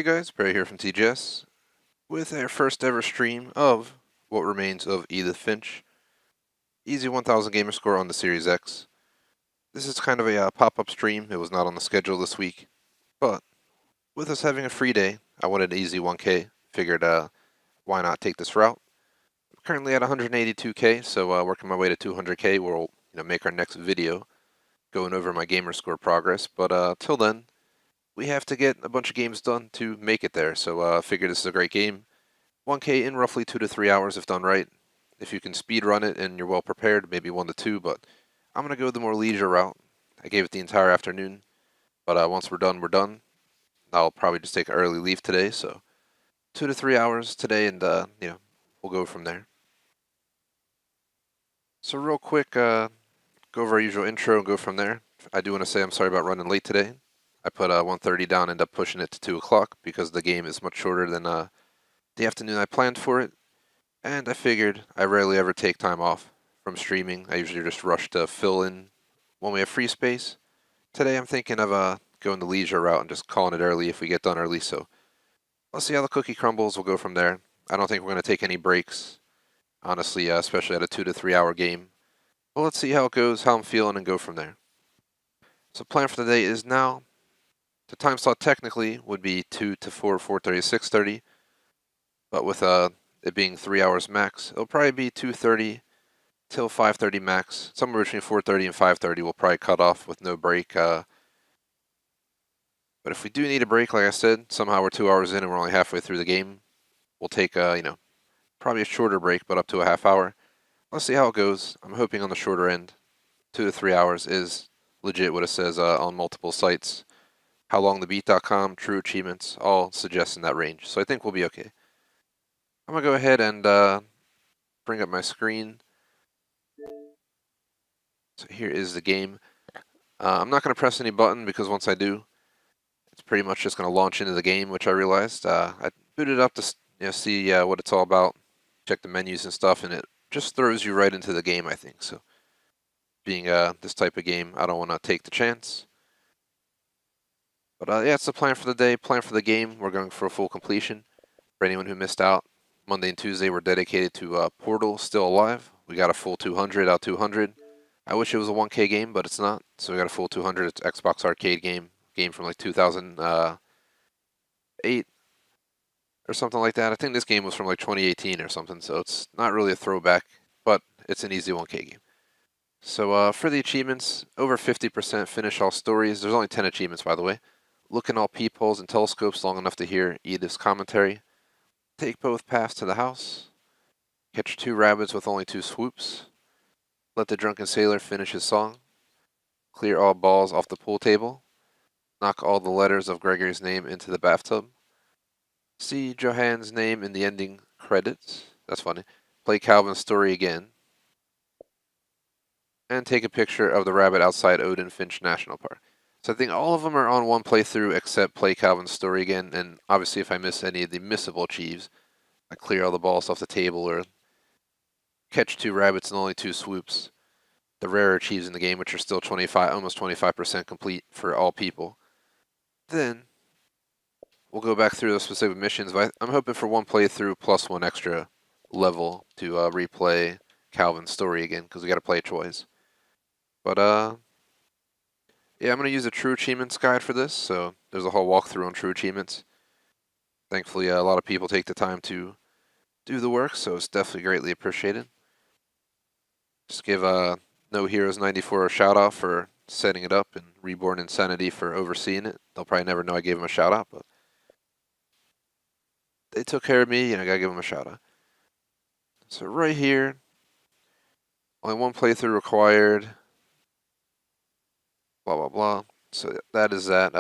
Hey guys, Barry here from TGS with our first ever stream of What Remains of Edith Finch. Easy 1000 gamer score on the Series X. This is kind of a pop-up stream. It was not on the schedule this week, but with us having a free day, I wanted an easy 1K. Figured why not take this route. I'm currently at 182K, so working my way to 200K. We'll make our next video going over my gamer score progress. But till then, we have to get a bunch of games done to make it there. So I figured this is a great game. 1K in roughly 2 to 3 hours if done right. If you can speed run it and you're well prepared, maybe 1 to 2, but I'm going to go the more leisure route. I gave it the entire afternoon, but once we're done, we're done. I'll probably just take an early leave today, so 2 to 3 hours today, and we'll go from there. So real quick, go over our usual intro and go from there. I do want to say I'm sorry about running late today. I put 1:30 down, ended up pushing it to 2 o'clock because the game is much shorter than the afternoon I planned for it. And I figured I rarely ever take time off from streaming. I usually just rush to fill in when we have free space. Today I'm thinking of going the leisure route and just calling it early if we get done early. So let's see how the cookie crumbles. We'll go from there. I don't think we're going to take any breaks, honestly, especially at a 2 to 3 hour game. But let's see how it goes, how I'm feeling, and go from there. So plan for the day is now. The time slot technically would be 2 to 4, 4:30 to 6:30. But with it being 3 hours max, it'll probably be 2:30 till 5:30 max. Somewhere between 4:30 and 5:30 we'll probably cut off with no break. But if we do need a break, like I said, somehow we're 2 hours in and we're only halfway through the game, we'll take probably a shorter break, but up to a half hour. Let's see how it goes. I'm hoping on the shorter end. 2 to 3 hours is legit what it says on multiple sites. HowLongTheBeat.com, True Achievements, all suggest in that range. So I think we'll be okay. I'm going to go ahead and bring up my screen. So here is the game. I'm not going to press any button because once I do, it's pretty much just going to launch into the game, which I realized. I booted up to see what it's all about, check the menus and stuff, and it just throws you right into the game, I think. So being this type of game, I don't want to take the chance. But yeah, it's the plan for the day, plan for the game. We're going for a full completion. For anyone who missed out, Monday and Tuesday were dedicated to Portal, still alive. We got a full 200 out 200. I wish it was a 1K game, but it's not. So we got a full 200. It's Xbox arcade game from like 2008 or something like that. I think this game was from like 2018 or something, so it's not really a throwback, but it's an easy 1K game. So for the achievements, over 50% finish all stories. There's only 10 achievements, by the way. Look in all peepholes and telescopes long enough to hear Edith's commentary. Take both paths to the house. Catch 2 rabbits with only 2 swoops. Let the drunken sailor finish his song. Clear all balls off the pool table. Knock all the letters of Gregory's name into the bathtub. See Johanne's name in the ending credits. That's funny. Play Calvin's story again. And take a picture of the rabbit outside Odin Finch National Park. So I think all of them are on one playthrough except Play Calvin's story again. And obviously if I miss any of the missable achieves, I clear all the balls off the table or catch 2 rabbits and only 2 swoops. The rarer achieves in the game, which are still almost 25% complete for all people. Then we'll go back through those specific missions. But I'm hoping for 1 playthrough plus 1 extra level to replay Calvin's story again, because we got to play it twice. But yeah, I'm going to use a True Achievements guide for this, so there's a whole walkthrough on True Achievements. Thankfully, a lot of people take the time to do the work, so it's definitely greatly appreciated. Just give No Heroes 94 a shout out for setting it up, and Reborn Insanity for overseeing it. They'll probably never know I gave them a shout out, but they took care of me, and I gotta give them a shout out. So right here, only 1 playthrough required. Blah blah blah. So that is that.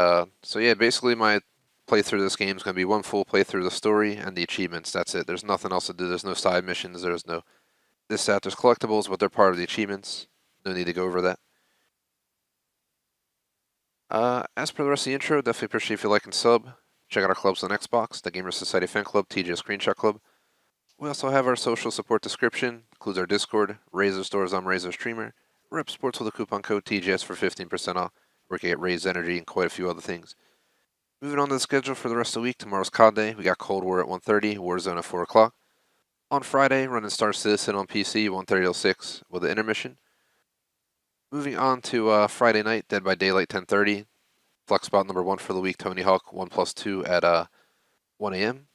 So yeah, basically my playthrough of this game is gonna be 1 full playthrough of the story and the achievements. That's it. There's nothing else to do. There's no side missions. There's no this, that. There's collectibles, but they're part of the achievements. No need to go over that. As per the rest of the intro, definitely appreciate if you like and sub. Check out our clubs on Xbox, the Gamer Society Fan Club, TGS Screenshot Club. We also have our social support description, includes our Discord, Razer Stores, I'm Razer Streamer, Rep Sports with a coupon code TGS for 15% off, where you can get Raised Energy and quite a few other things. Moving on to the schedule for the rest of the week, tomorrow's COD Day. We got Cold War at 1:30, Warzone at 4 o'clock. On Friday, running Star Citizen on PC, 1:30 till 6 with an intermission. Moving on to Friday night, Dead by Daylight, 10:30. Flex spot number 1 for the week, Tony Hawk, 1+2 at 1 a.m.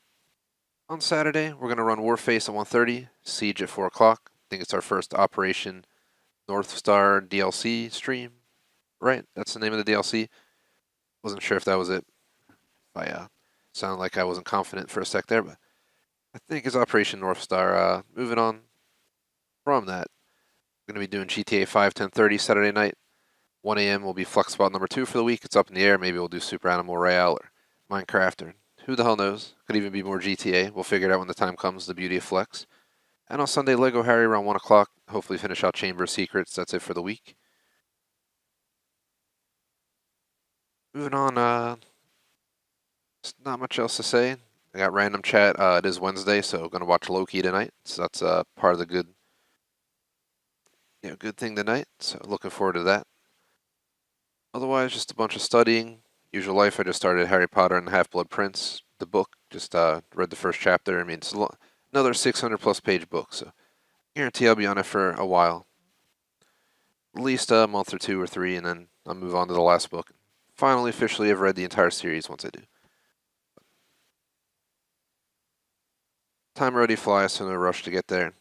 On Saturday, we're going to run Warface at 1:30, Siege at 4 o'clock. I think it's our first Operation North Star DLC stream, right? That's the name of the DLC. Wasn't sure if that was it. I sounded like I wasn't confident for a sec there, but I think it's Operation North Star. Moving on from that, we're going to be doing GTA 5, 10:30 Saturday night. 1 a.m. will be Flex spot number 2 for the week. It's up in the air. Maybe we'll do Super Animal Royale or Minecraft or who the hell knows. Could even be more GTA. We'll figure it out when the time comes, the beauty of Flex. And on Sunday, Lego Harry around 1 o'clock. Hopefully finish out Chamber of Secrets. That's it for the week. Moving on, there's not much else to say. I got random chat. It is Wednesday, so going to watch Loki tonight. So that's part of the good thing tonight. So looking forward to that. Otherwise, just a bunch of studying. Usual life. I just started Harry Potter and the Half-Blood Prince, the book. Just read the first chapter. I mean, it's another 600+ page book, so I guarantee I'll be on it for a while. At least a month or 2 or 3, and then I'll move on to the last book. Finally, officially, I've read the entire series once I do. Time already flies, so no rush to get there.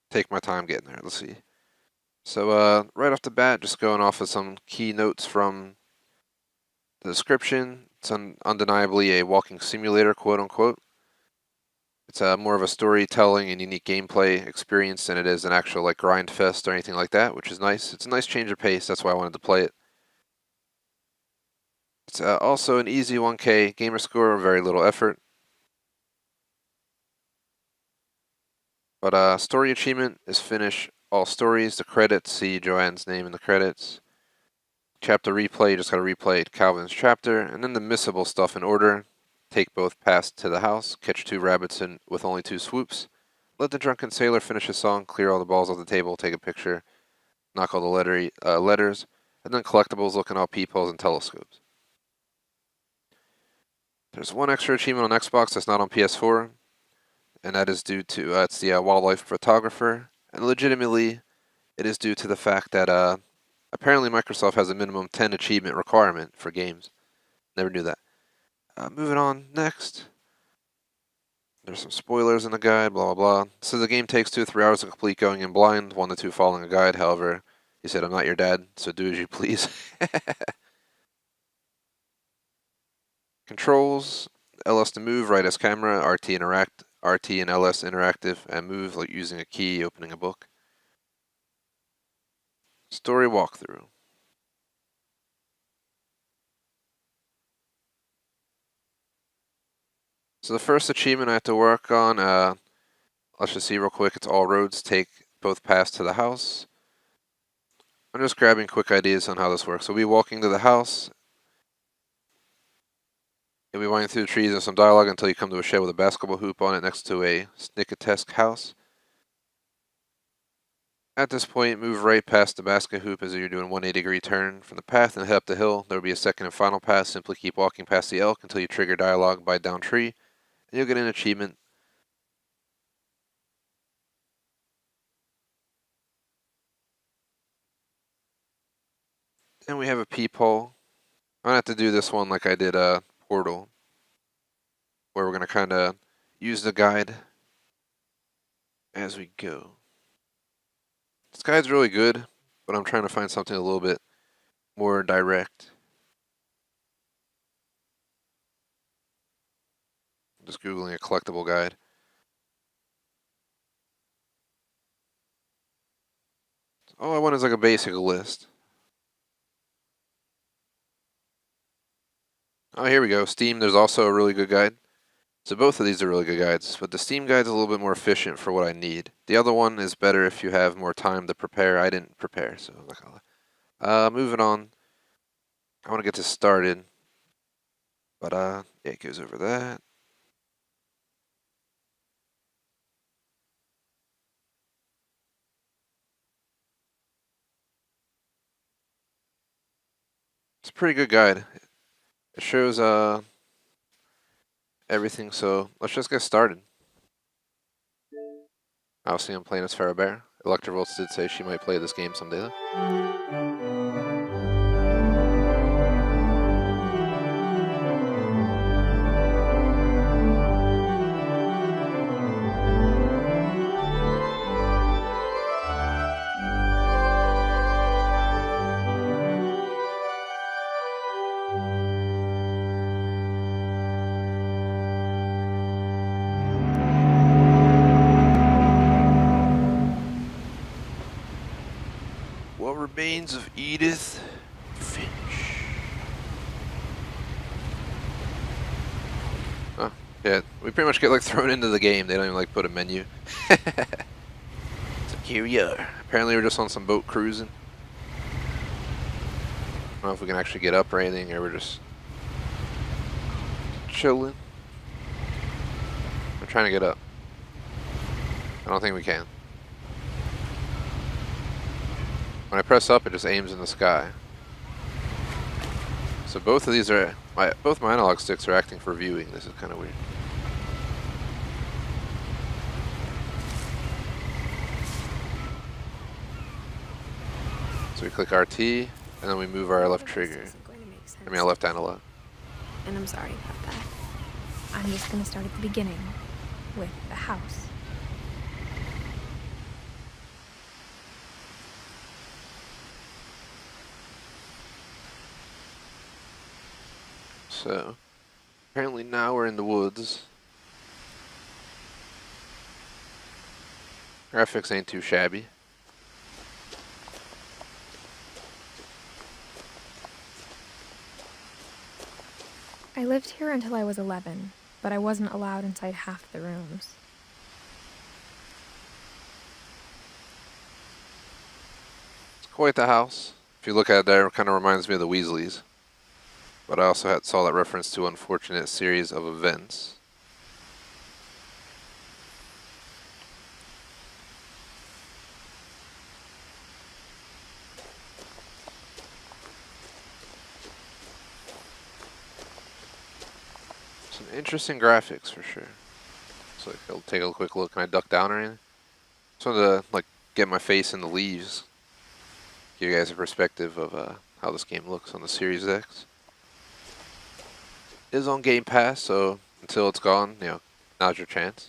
Take my time getting there. Let's see. So right off the bat, just going off of some key notes from the description. It's undeniably a walking simulator, quote unquote. It's more of a storytelling and unique gameplay experience than it is an actual like grind fest or anything like that, which is nice. It's a nice change of pace. That's why I wanted to play it. It's also an easy 1K Gamerscore, very little effort. But story achievement is finish all stories. The credits, see Joanne's name in the credits. Chapter replay, you just gotta replay Calvin's chapter. And then the missable stuff in order. Take both paths to the house, catch 2 rabbits with only 2 swoops. Let the drunken sailor finish his song, clear all the balls off the table, take a picture, knock all the letters, and then collectibles looking all peepholes and telescopes. There's one extra achievement on Xbox that's not on PS4, and that is due to it's the wildlife photographer, and legitimately it is due to the fact that apparently Microsoft has a minimum 10 achievement requirement for games. Never knew that. Moving on, next. There's some spoilers in the guide, blah, blah, blah. So the game takes 2 to 3 hours to complete going in blind, 1 to 2 following a guide. However, he said, I'm not your dad, so do as you please. Controls, LS to move, right as camera, RT and LS interactive, and move like using a key, opening a book. Story walkthrough. So the first achievement I have to work on, let's just see real quick, it's all roads take both paths to the house. I'm just grabbing quick ideas on how this works. So we'll be walking to the house. You'll be winding through the trees and some dialogue until you come to a shed with a basketball hoop on it next to a Snicketesque house. At this point, move right past the basket hoop as you're doing a 180-degree turn from the path and head up the hill. There will be a second and final path. Simply keep walking past the elk until you trigger dialogue by down tree, and you'll get an achievement. And we have a peephole. I'm going to have to do this one like I did Portal, where we're going to kind of use the guide as we go. This guide's really good, but I'm trying to find something a little bit more direct. I'm just Googling a collectible guide. All I want is like a basic list. Oh, here we go. Steam, there's also a really good guide. So both of these are really good guides, but the Steam guide's a little bit more efficient for what I need. The other one is better if you have more time to prepare. I didn't prepare, so I'm not gonna lie. Moving on. I want to get this started, but yeah, it goes over that. It's a pretty good guide. It shows everything, so let's just get started. Obviously, I'm playing as Farrah Bear. Electrovolts did say she might play this game someday, though. What remains of Edith FInch? Oh, yeah, we pretty much get like thrown into the game. They don't even like put a menu. So here we are. Apparently we're just on some boat cruising. I don't know if we can actually get up or anything, or we're just chilling. We're trying to get up. I don't think we can. When I press up, it just aims in the sky. So both of these are, both my analog sticks are acting for viewing. This is kind of weird. So we click RT, and then we move our left trigger. I mean, our left analog. And I'm sorry about that. I'm just gonna start at the beginning, with the house. So, apparently now we're in the woods. Graphics ain't too shabby. I lived here until I was 11, but I wasn't allowed inside half the rooms. It's quite the house. If you look at it there, it kind of reminds me of the Weasleys. But I also saw that reference to unfortunate series of events. Some interesting graphics for sure. So I'll take a quick look. Can I duck down or anything? Just wanted to like get my face in the leaves. Give you guys a perspective of how this game looks on the Series X. It is on Game Pass, so until it's gone, you know, now's your chance.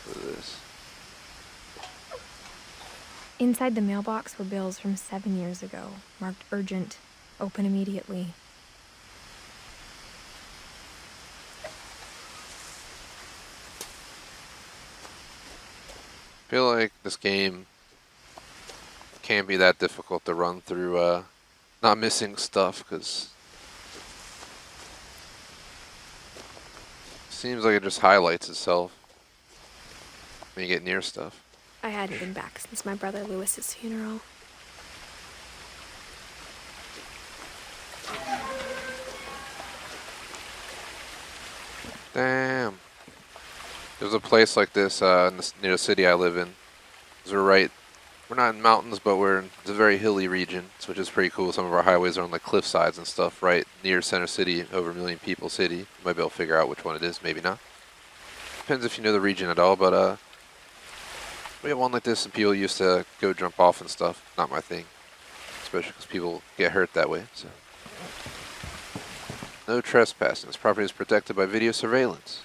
Look at this. Inside the mailbox were bills from 7 years ago, marked urgent, open immediately. I feel like this game can't be that difficult to run through, not missing stuff, because seems like it just highlights itself when you get near stuff. I hadn't been back since my brother Lewis's funeral. Damn. There's a place like this near the city I live in. We're not in mountains, but it's a very hilly region, which is pretty cool. Some of our highways are on like cliff sides and stuff, right near Center City, over 1 million people city. You might be able to figure out which one it is, maybe not. Depends if you know the region at all, but we have one like this and people used to go jump off and stuff. Not my thing, especially because people get hurt that way. So, no trespassing. This property is protected by video surveillance.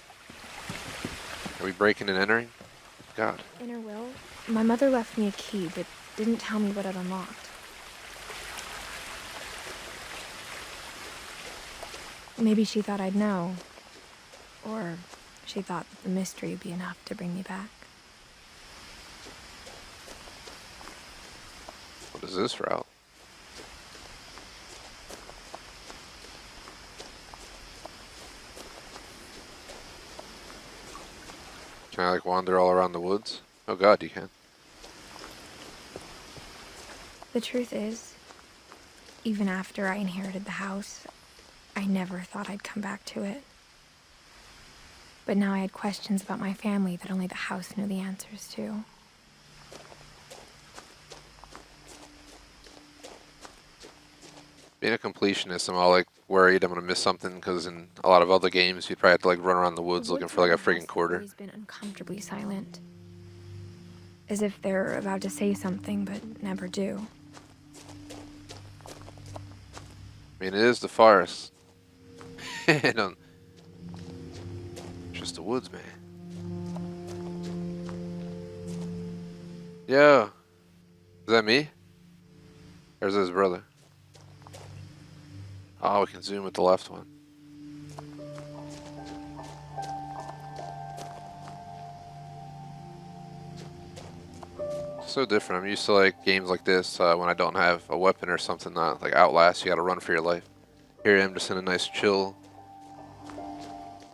Are we breaking and entering? God. Inner will? My mother left me a key, but didn't tell me what it unlocked. Maybe she thought I'd know. Or she thought that the mystery would be enough to bring me back. What is this route? Can I like wander all around the woods? Oh God, you can. The truth is, even after I inherited the house, I never thought I'd come back to it. But now I had questions about my family that only the house knew the answers to. Being a completionist, I'm all like worried I'm gonna miss something because in a lot of other games you'd probably have to like run around the woods The looking woods for like around a the house friggin' have quarter. always been uncomfortably silent, as if they're about to say something but never do. I mean, it is the forest. It's just the woods, man. Yo, is that me? Or is that his brother? Oh, we can zoom with the left one. So different. I'm used to like games like this when I don't have a weapon or something. Not like Outlast, you gotta run for your life. Here I am just in a nice chill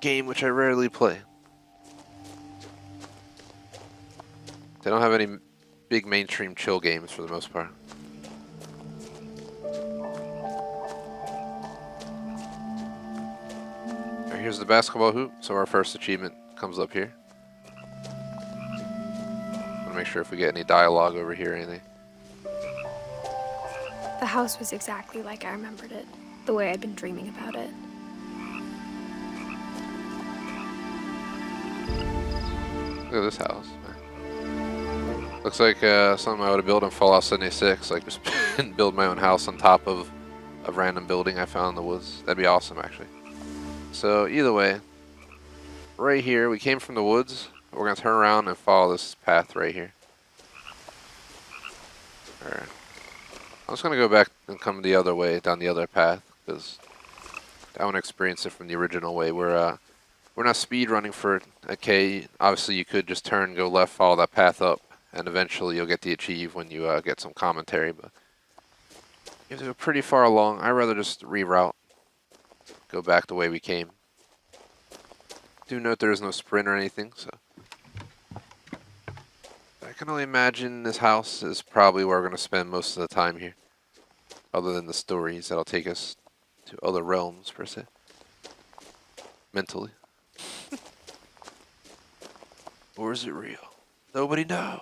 game, which I rarely play. They don't have any big mainstream chill games for the most part. Alright, here's the basketball hoop, so our first achievement comes up here. Want to make sure if we get any dialogue over here or anything. The house was exactly like I remembered it, the way I'd been dreaming about it. Look at this house, man. Looks like something I would have built in Fallout 76, like just build my own house on top of a random building I found in the woods. That'd be awesome, actually. So either way, right here, we came from the woods. We're gonna turn around and follow this path right here. Alright. I'm just gonna go back and come the other way, down the other path, because I want to experience it from the original way. We're not speed running for a K. Obviously, you could just turn, go left, follow that path up, and eventually you'll get the achieve when you get some commentary. But you have to go pretty far along. I'd rather just reroute, go back the way we came. Do note there is no sprint or anything, so I can only imagine this house is probably where we're going to spend most of the time here, other than the stories that'll take us to other realms, per se. Mentally. Or is it real? Nobody knows.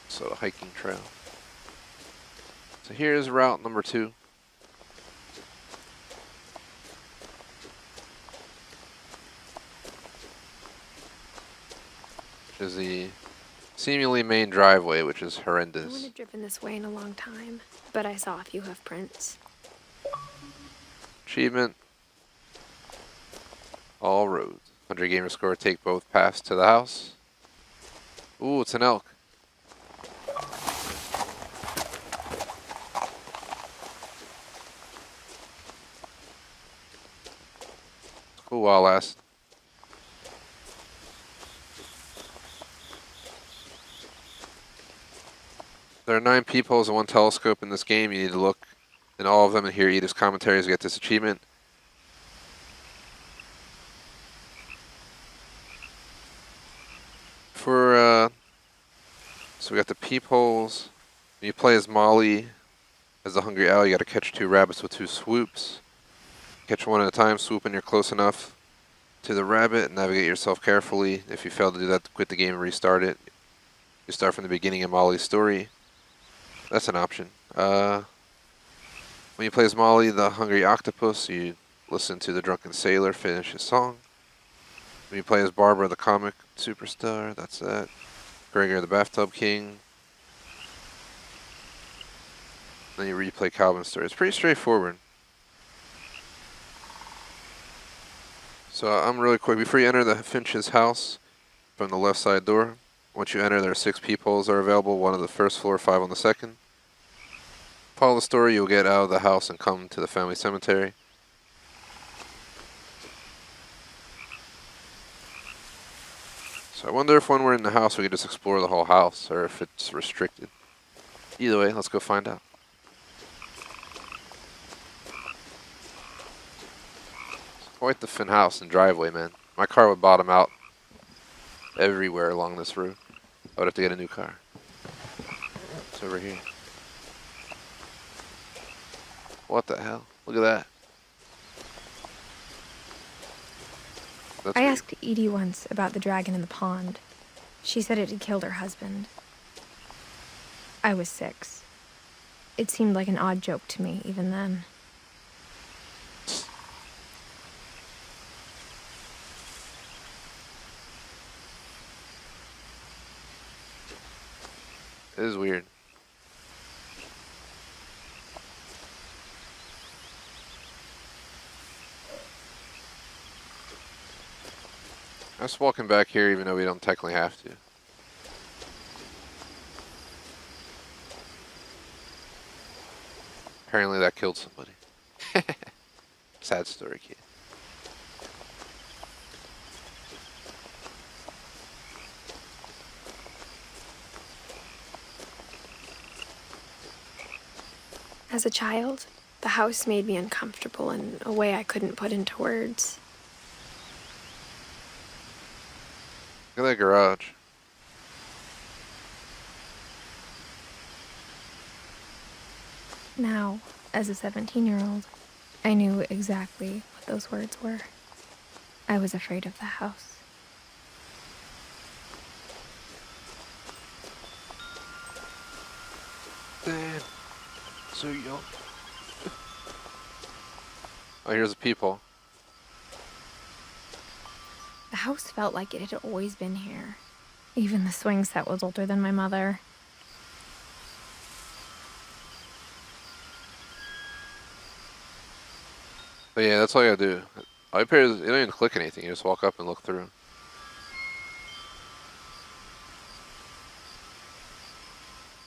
So a hiking trail. So here's route number 2. Which is the seemingly main driveway, which is I horrendous. wouldn't have driven this way in a long time, but I saw a few hoof prints. Achievement. All roads. 100 Gamerscore, take both paths to the house. Ooh, it's an elk. Cool while it lasts. There are 9 peepholes and 1 telescope in this game. You need to look in all of them and hear Edith's commentaries to get this achievement. So we got the peepholes. When you play as Molly, as the hungry owl, you got to catch 2 rabbits with 2 swoops. Catch one at a time, swoop when you're close enough to the rabbit, and navigate yourself carefully. If you fail to do that, quit the game and restart it. You start from the beginning of Molly's story. That's an option. When you play as Molly, the hungry octopus, you listen to the drunken sailor finish his song. When you play as Barbara, the comic superstar, that's that. Gregor, the bathtub king. Then you replay Calvin's story. It's pretty straightforward. So I'm really quick. Before you enter the Finch's house from the left side door, once you enter, there are 6 peepholes are available, 1 on the first floor, 5 on the second. Follow the story, you'll get out of the house and come to the family cemetery. So I wonder if when we're in the house we could just explore the whole house, or if it's restricted. Either way, let's go find out. It's quite the fin house and driveway, man. My car would bottom out everywhere along this route. I would have to get a new car. It's over here. What the hell? Look at that. That's I weird. asked Edie once about the dragon in the pond. She said it had killed her husband. I was 6. It seemed like an odd joke to me, even then. It is weird. I'm just walking back here even though we don't technically have to. Apparently that killed somebody. Sad story, kid. As a child, the house made me uncomfortable in a way I couldn't put into words. Look at that garage. Now, as a 17-year-old, I knew exactly what those words were. I was afraid of the house. Damn. So young. Oh, here's the people. The house felt like it had always been here. Even the swing set was older than my mother. But yeah, that's all you gotta do. All you pay is, you don't even click anything, you just walk up and look through.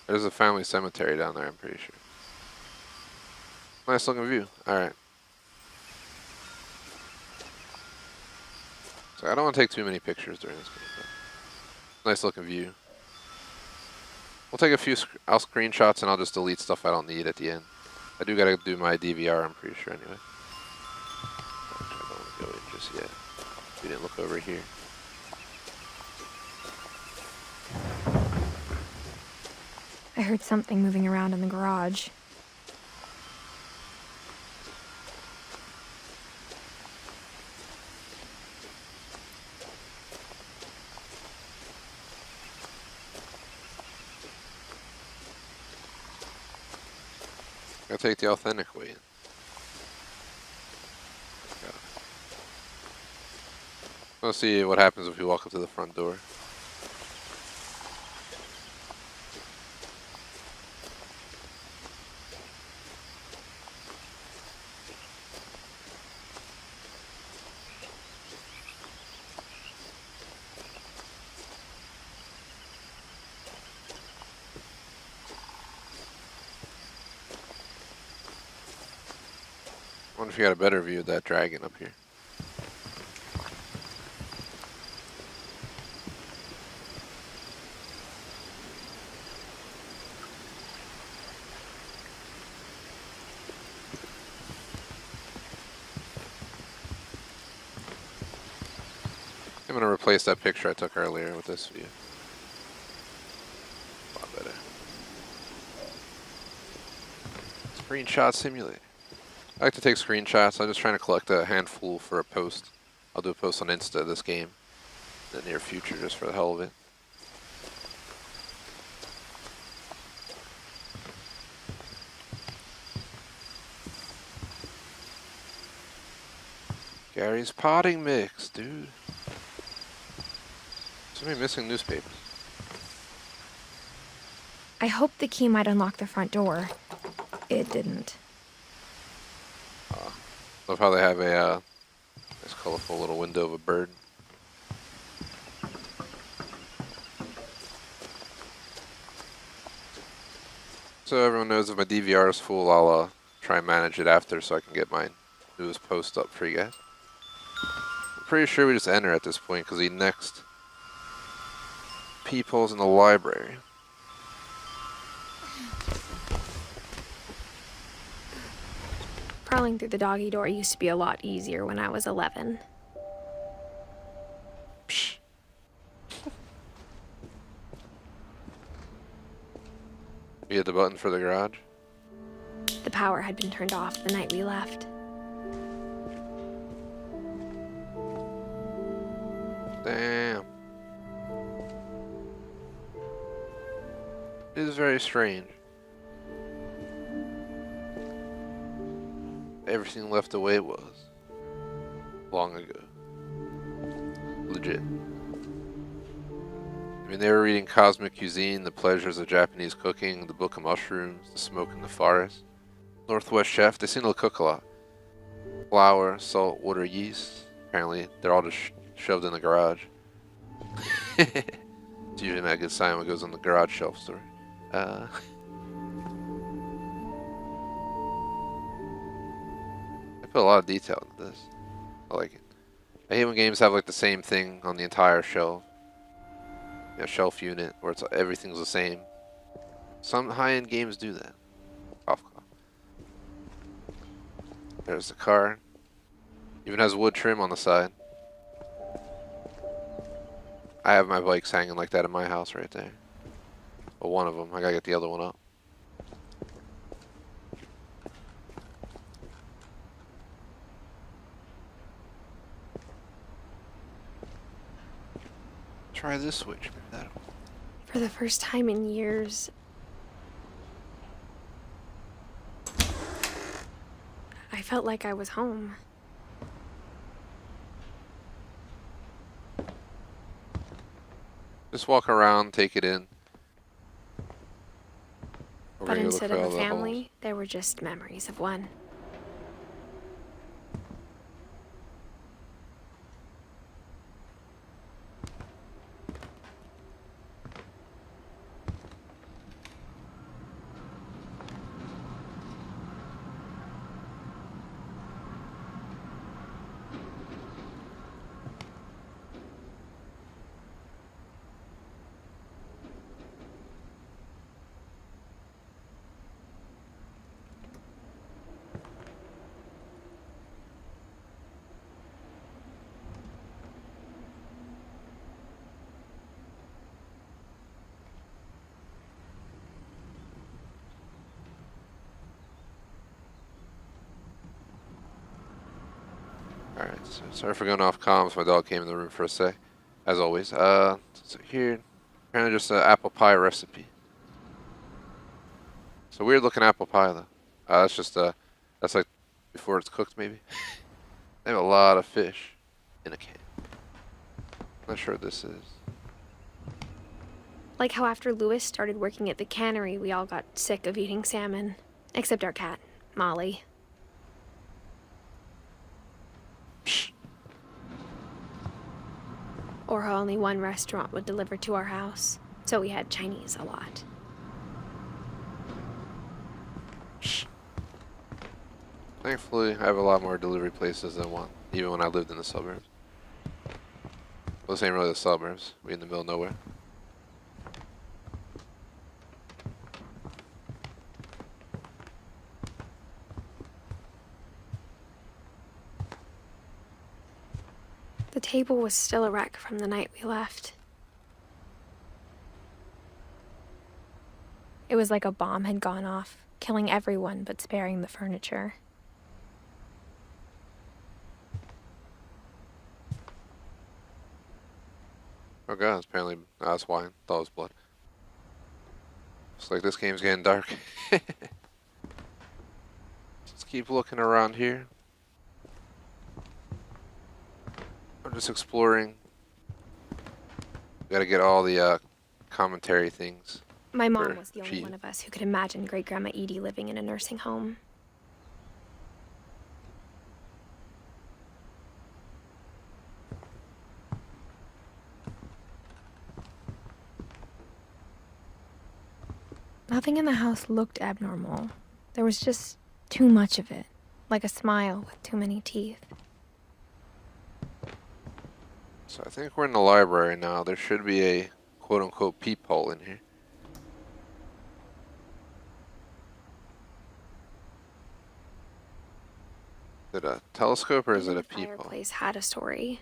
There's a family cemetery down there, I'm pretty sure. Nice looking view. Alright. So I don't want to take too many pictures during this game, but nice looking view. We'll take a few screenshots and I'll just delete stuff I don't need at the end. I do gotta do my DVR, I'm pretty sure anyway. Actually, I don't want to go in just yet. We didn't look over here. I heard something moving around in the garage. Gotta take the authentic way in. Let's see what happens if we walk up to the front door. I wonder if you got a better view of that dragon up here. I'm gonna replace that picture I took earlier with this view. A lot better. Screenshot simulator. I like to take screenshots. I'm just trying to collect a handful for a post. I'll do a post on Insta of this game in the near future just for the hell of it. Gary's potting mix, dude. Somebody missing newspapers. I hoped the key might unlock the front door. It didn't. Love how they have a nice colorful little window of a bird. So everyone knows if my DVR is full, I'll try and manage it after so I can get my newest post up for you guys. I'm pretty sure we just enter at this point because the next peephole's in the library. Crawling through the doggy door used to be a lot easier when I was 11. Psh. You hit the button for the garage? The power had been turned off the night we left. Damn. It is very strange. Everything left the way it was. Long ago. Legit. I mean, they were reading Cosmic Cuisine, The Pleasures of Japanese Cooking, The Book of Mushrooms, The Smoke in the Forest. Northwest Chef, they seem to cook a lot. Flour, salt, water, yeast. Apparently, they're all just shoved in the garage. It's usually not a good sign when it goes on the garage shelf story. I put a lot of detail into this. I like it. I hate when games have like the same thing on the entire shelf. You know, shelf unit, where it's everything's the same. Some high-end games do that. Cough, cough. There's the car. Even has wood trim on the side. I have my bikes hanging like that in my house right there. Well, one of them. I gotta get the other one up. Try this switch. Maybe that'll... For the first time in years, I felt like I was home. Just walk around, take it in. But instead of a family, there were just memories of one. Alright, so sorry for going off comms. My dog came in the room for a sec. As always. So here, apparently just an apple pie recipe. So weird looking apple pie though. That's just that's like before it's cooked maybe. They have a lot of fish in a can. Not sure what this is. Like how after Louis started working at the cannery, we all got sick of eating salmon. Except our cat, Molly. Or how only one restaurant would deliver to our house, so we had Chinese a lot. Thankfully, I have a lot more delivery places than one, even when I lived in the suburbs. Well, this ain't really the suburbs. We're in the middle of nowhere. The table was still a wreck from the night we left. It was like a bomb had gone off, killing everyone but sparing the furniture. Oh god, apparently that's wine. Thought it was blood. Looks like this game's getting dark. Let's keep looking around here. I'm just exploring. Gotta get all the commentary things. My mom was the only one of us who could imagine Great-Grandma Edie living in a nursing home. Nothing in the house looked abnormal. There was just too much of it, like a smile with too many teeth. So I think we're in the library now. There should be a quote-unquote peephole in here. Is it a telescope or is it a peephole? The fireplace had a story.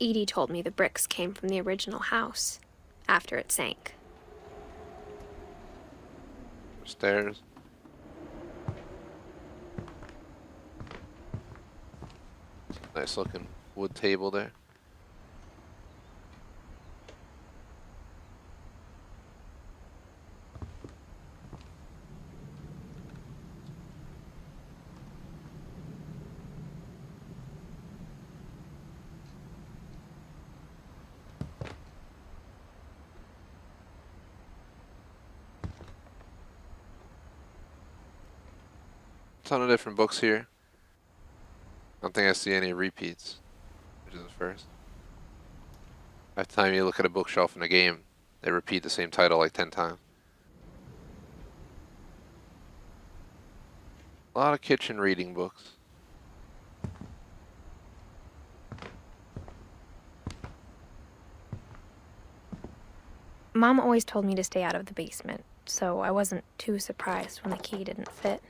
Edie told me the bricks came from the original house, after it sank. Stairs. Nice looking wood table there. ton of different books here. I don't think I see any repeats, which is the first. By the time you look at a bookshelf in a game, they repeat the same title like 10 times. A lot of kitchen reading books. Mom always told me to stay out of the basement, so I wasn't too surprised when the key didn't fit.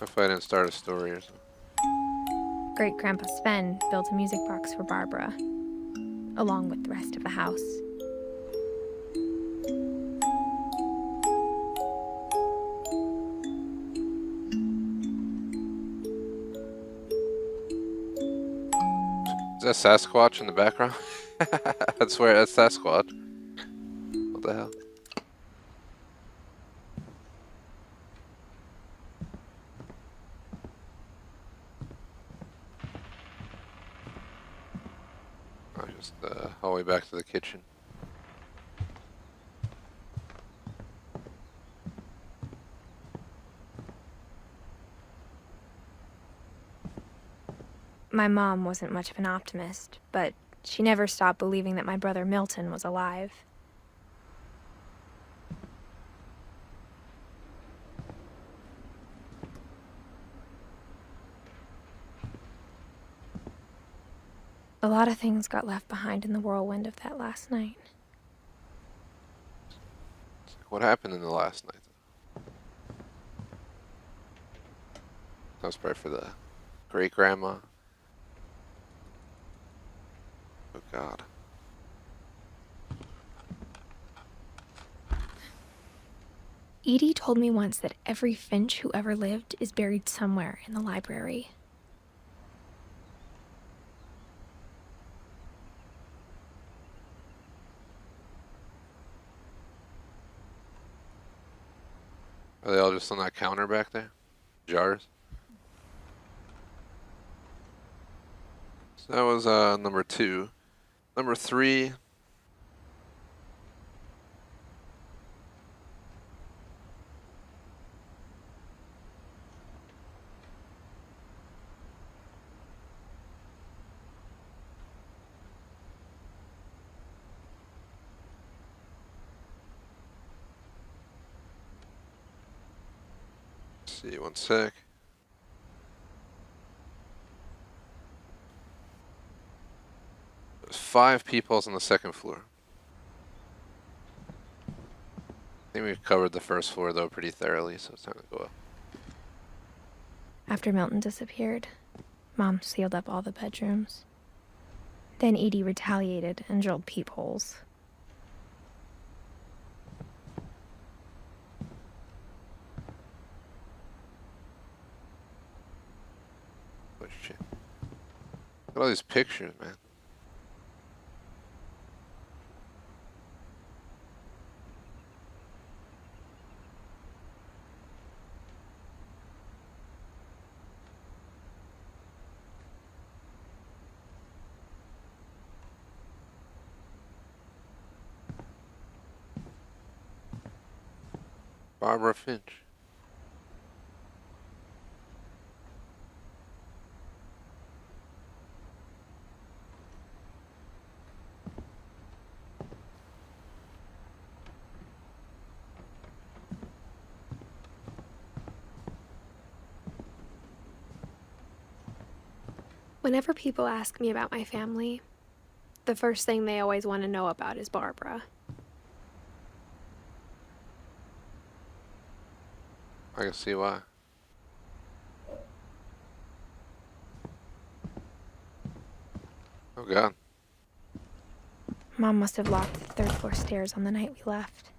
If I didn't start a story or something. Great-Grandpa Sven built a music box for Barbara, along with the rest of the house. Is that Sasquatch in the background? I swear that's Sasquatch. What the hell? I just all the way back to the kitchen. My mom wasn't much of an optimist, but she never stopped believing that my brother Milton was alive. A lot of things got left behind in the whirlwind of that last night. What happened in the last night? That was probably for the great grandma. Oh God. Edie told me once that every Finch who ever lived is buried somewhere in the library. Are they all just on that counter back there? Jars? So that was number 2. Number 3. Let's see, one sec. There's 5 peoples on the second floor. I think we've covered the first floor though pretty thoroughly, so it's time to go up. After Milton disappeared, Mom sealed up all the bedrooms. Then Edie retaliated and drilled peepholes. Oh shit. Look at all these pictures, man. Barbara Finch. Whenever people ask me about my family, the first thing they always want to know about is Barbara. I can see why. Oh God. Mom must have locked the third floor stairs on the night we left.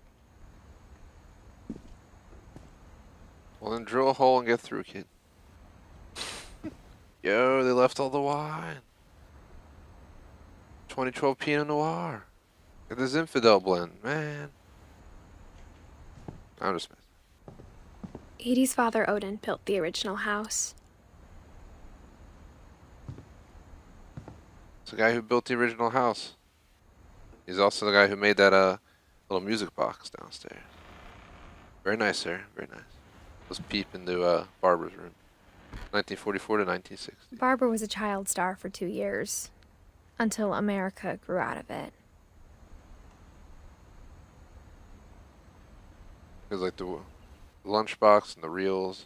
Well then drill a hole and get through, kid. Yo, they left all the wine. 2012 Pinot Noir. Look at this infidel blend, man. I'm just messing. Edie's father Odin built the original house. It's the guy who built the original house. He's also the guy who made that little music box downstairs. Very nice, sir. Very nice. Let's peep into Barbara's room. 1944 to 1960. Barbara was a child star for 2 years, until America grew out of it. There's like the lunchbox and the reels.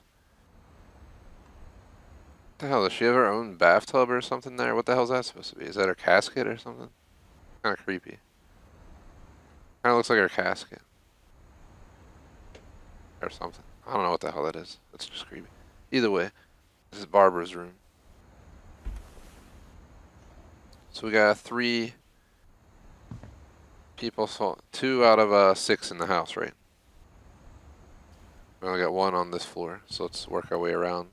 What the hell? Does she have her own bathtub or something there? What the hell is that supposed to be? Is that her casket or something? Kind of creepy. Kind of looks like her casket. Or something. I don't know what the hell that is. That's just creepy. Either way, this is Barbara's room. So we got 3 people, so 2 out of 6 in the house, right? We only got 1 on this floor, so let's work our way around.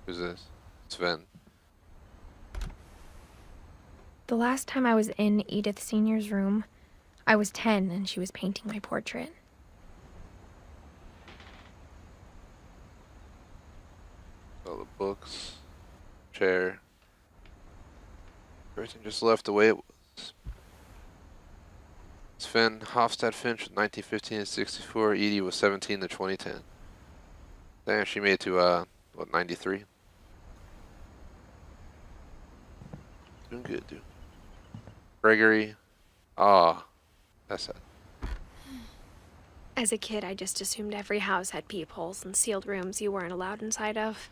Who's this? Sven. The last time I was in Edith Sr.'s room, I was 10 and she was painting my portrait. All the books, chair. Everything just left the way it was. Sven Hofstad Finch, 1915 to 64. Edie was 17 to 2010. Damn, she made it to, what, 93? Doing good, dude. Gregory. Ah, that's it. As a kid, I just assumed every house had peepholes and sealed rooms you weren't allowed inside of.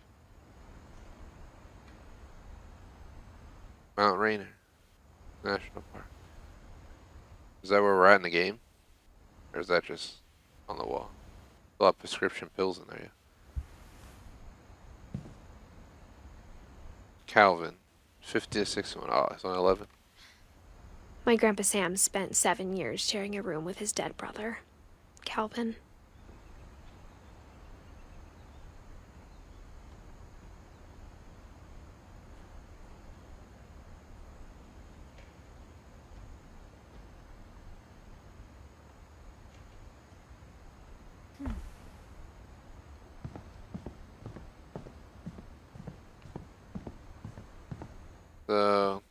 Mount Rainier National Park. Is that where we're at in the game? Or is that just on the wall? A lot of prescription pills in there, yeah. Calvin. 50 to 61. Oh, it's on 11. My Grandpa Sam spent 7 years sharing a room with his dead brother, Calvin.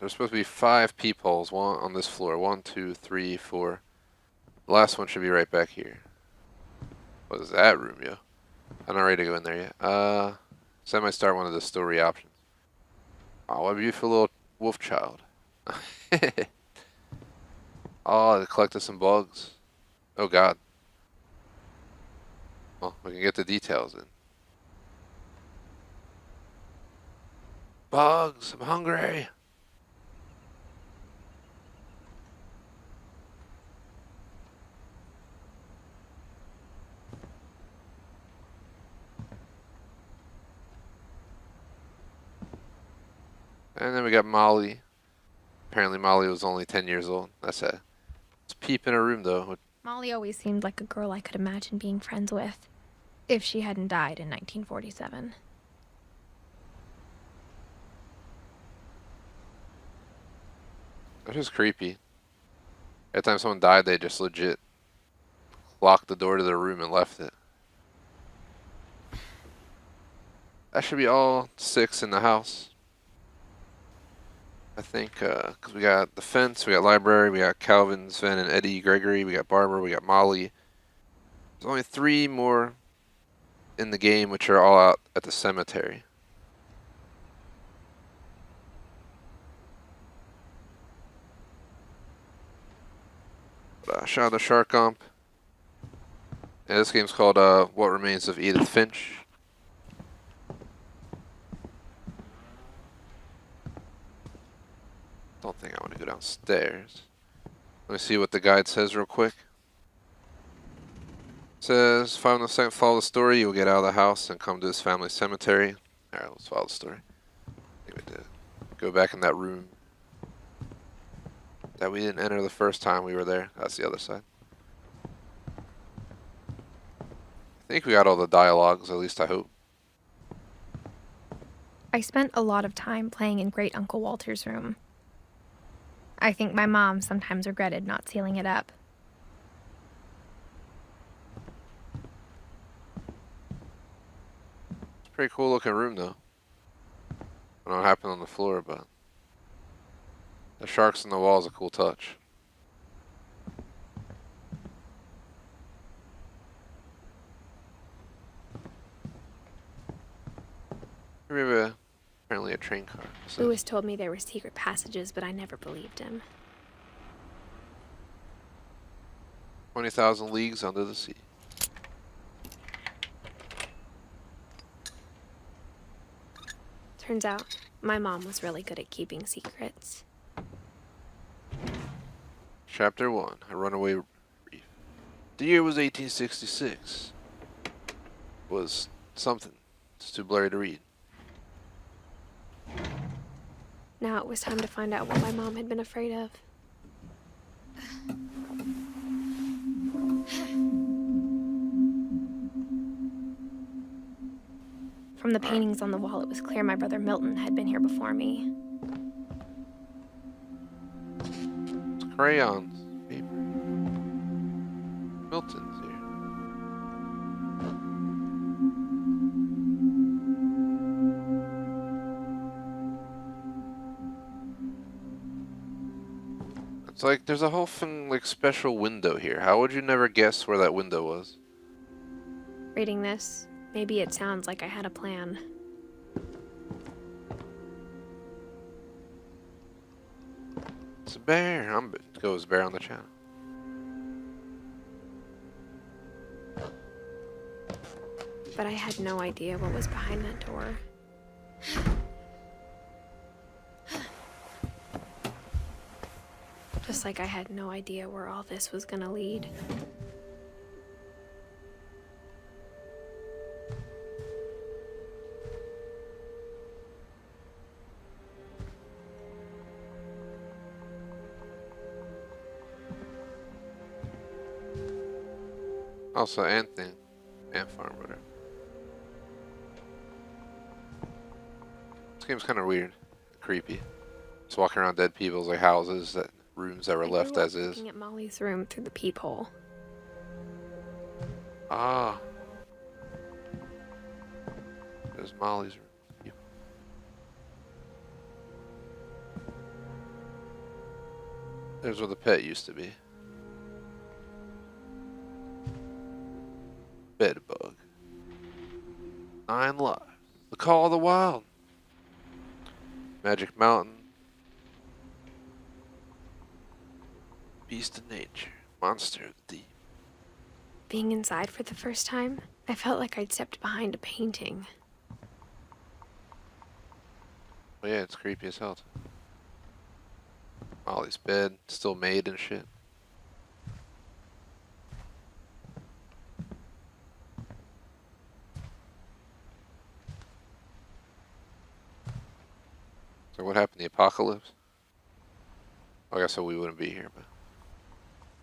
There's supposed to be 5 peepholes, 1 on this floor. 1, 2, 3, 4. The last one should be right back here. What is that room, yo? I'm not ready to go in there yet. So I might start one of the story options. Oh, what a beautiful little wolf child. Oh, they collected some bugs. Oh god. Well, we can get the details in. Bugs, I'm hungry. And then we got Molly. Apparently Molly was only 10 years old. That's it. Let's peep in her room though. Molly always seemed like a girl I could imagine being friends with, if she hadn't died in 1947. That's just creepy. Every time someone died, they just legit locked the door to their room and left it. That should be all 6 in the house. I think, because we got the fence, we got library, we got Calvin, Sven, and Eddie, Gregory, we got Barbara, we got Molly. There's only 3 more in the game, which are all out at the cemetery. Shout out to Shark Gump. Yeah, this game's called What Remains of Edith Finch. Don't think I want to go downstairs. Let me see what the guide says real quick. It says, follow the story, you will get out of the house and come to this family cemetery. Alright, let's follow the story. I think we did. Go back in that room that we didn't enter the first time we were there. That's the other side. I think we got all the dialogues, at least I hope. I spent a lot of time playing in Great Uncle Walter's room. I think my mom sometimes regretted not sealing it up. Pretty cool looking room though. I don't know what happened on the floor, but the sharks on the wall is a cool touch. We have apparently a train car. Lewis told me there were secret passages, but I never believed him. 20,000 leagues under the sea. Turns out, my mom was really good at keeping secrets. Chapter 1, A Runaway Reef. The year was 1866. Was something. It's too blurry to read. Now it was time to find out what my mom had been afraid of. From the paintings on the wall, it was clear my brother Milton had been here before me. It's crayons, paper. Milton's here. It's like there's a whole thing, like special window here. How would you never guess where that window was? Reading this, maybe it sounds like I had a plan. It's a bear. Goes bear on the channel. But I had no idea what was behind that door. Just like I had no idea where all this was gonna lead. Also, ant thing. Ant farm, whatever. This game's kind of weird. Creepy. Just walking around dead people's like houses, rooms that were left as is. Looking at Molly's room through the peephole. Ah. There's Molly's room. Yep. There's where the pet used to be. Bedbug. 9 lives. The Call of the Wild. Magic Mountain. Beast of Nature. Monster of the Deep. Being inside for the first time, I felt like I'd stepped behind a painting. Oh yeah, it's creepy as hell. Molly's bed, still made and shit. So what happened? The apocalypse? I guess so we wouldn't be here, but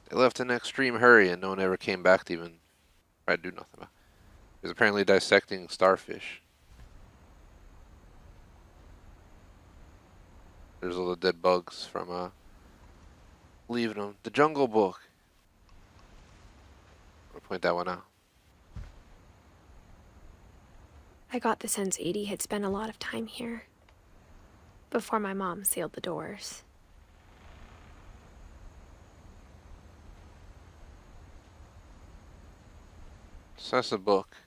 they left in extreme hurry and no one ever came back to even try to do nothing about it. He was apparently dissecting starfish. There's all the dead bugs from leaving them. The Jungle Book. I'll point that one out. I got the sense Edie had spent a lot of time here. Before my mom sealed the doors. So that's the book.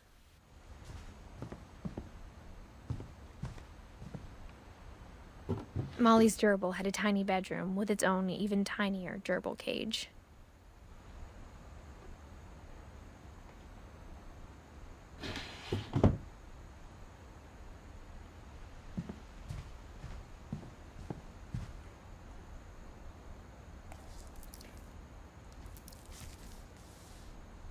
Molly's gerbil had a tiny bedroom with its own even tinier gerbil cage.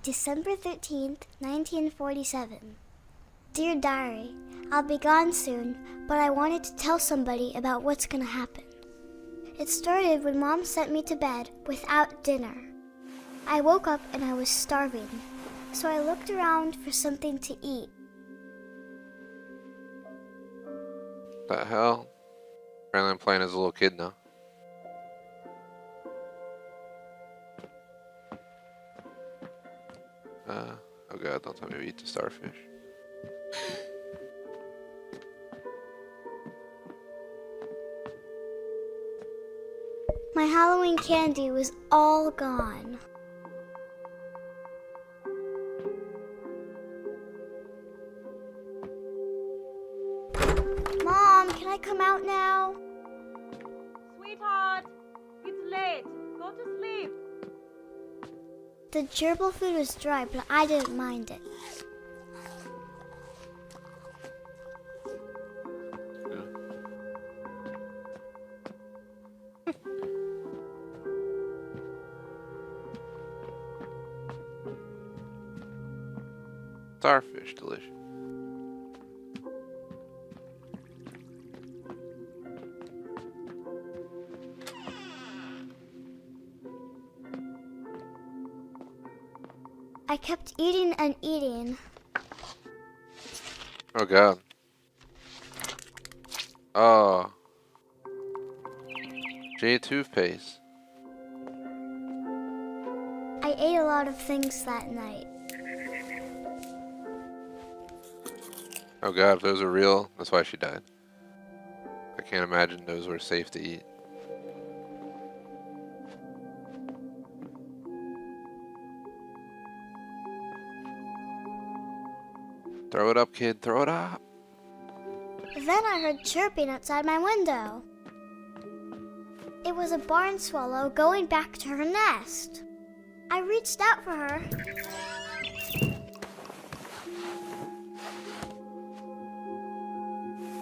December 13th, 1947. Dear Diary, I'll be gone soon, but I wanted to tell somebody about what's gonna happen. It started when Mom sent me to bed without dinner. I woke up and I was starving, so I looked around for something to eat. The hell? Apparently I'm playing as a little kid now. Oh god, don't tell me we eat the starfish. My Halloween candy was all gone. Mom, can I come out now? Sweetheart, it's late. Go to sleep. The gerbil food was dry, but I didn't mind it. Starfish, delicious. I kept eating and eating. Oh god. Oh. J toothpaste. I ate a lot of things that night. Oh god, if those are real, that's why she died. I can't imagine those were safe to eat. Throw it up, kid, throw it up. Then I heard chirping outside my window. It was a barn swallow going back to her nest. I reached out for her.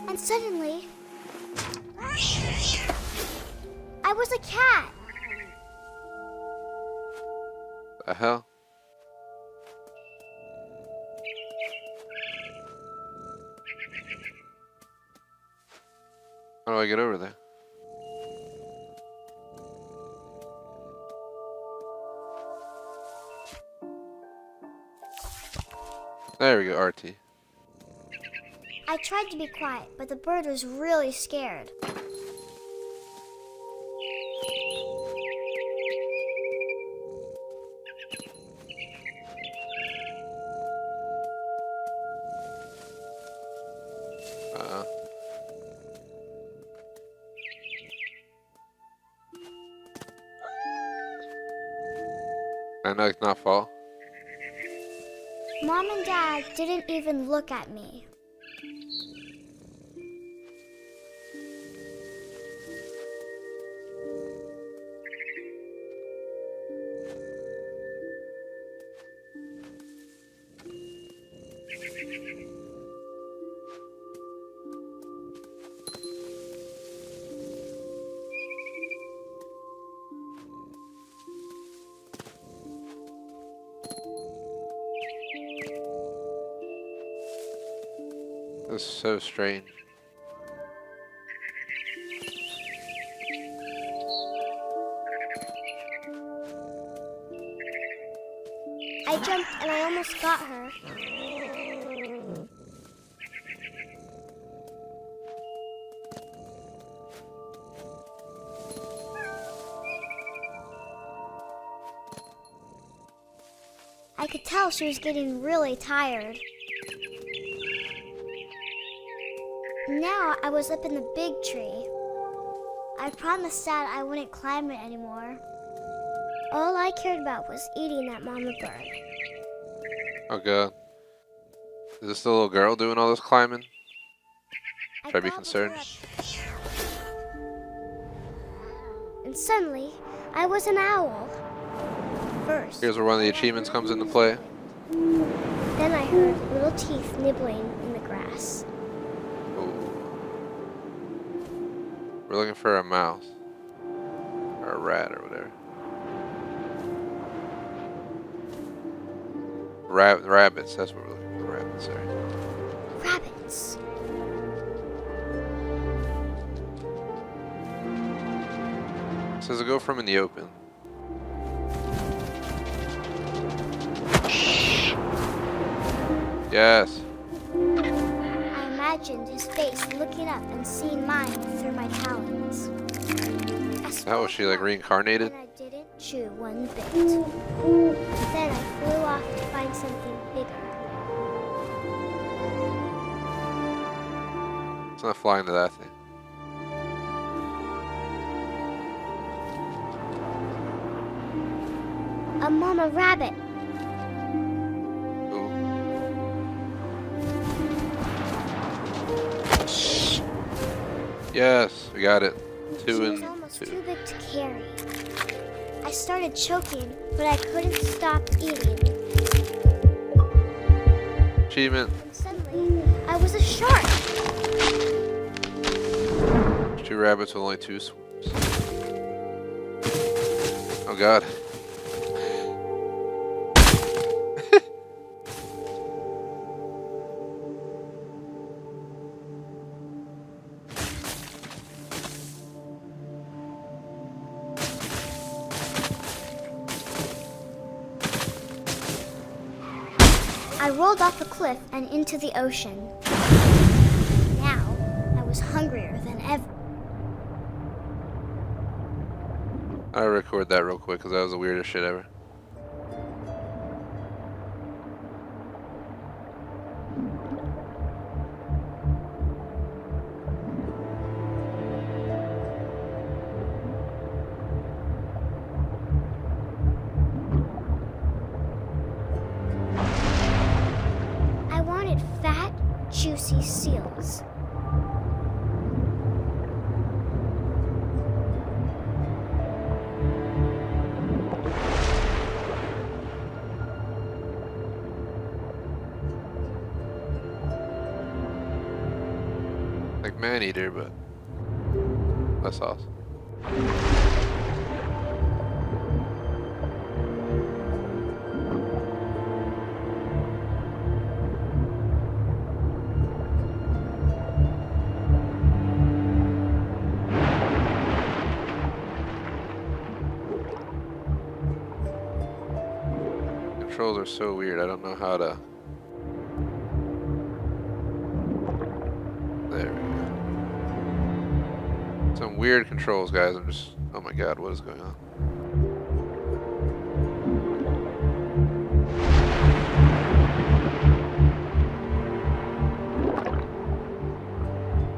And suddenly, I was a cat. The hell? How do I get over there? There we go, RT. I tried to be quiet, but the bird was really scared. I know it's not fall. Mom and Dad didn't even look at me. This is so strange. I jumped and I almost got her. I could tell she was getting really tired. Now I was up in the big tree. I promised Dad I wouldn't climb it anymore. All I cared about was eating that mama bird. Oh god. Is this the little girl doing all this climbing? Should I be gobbled concerned? her up. And suddenly, I was an owl. First, Here's where one of the achievements comes into play. then I heard little teeth nibbling in the grass. Ooh. We're looking for a mouse. Or a rat or whatever. Rabbits, that's what we're looking for. Rabbits, sorry. Rabbits. Says to go from in the open. Yes. I imagined his face looking up and seeing mine through my talons. How was she, like, reincarnated? And I didn't chew one bit. Then I flew off to find something bigger. It's not flying to that thing. a mama rabbit. Ooh. Yes, we got it. She Two was and almost two. too big to carry. I started choking, but I couldn't stop eating. Achievement. And suddenly, I was a shark. Two rabbits with only two swoops. Oh god. I rolled off a cliff and into the ocean. Now, I was hungrier than ever. I'll record that real quick because that was the weirdest shit ever. I wanted fat, juicy seals. Like man-eater, but less awesome. Controls are so weird, I don't know how to... There we go. Some weird controls, guys. I'm just... Oh my god, what is going on?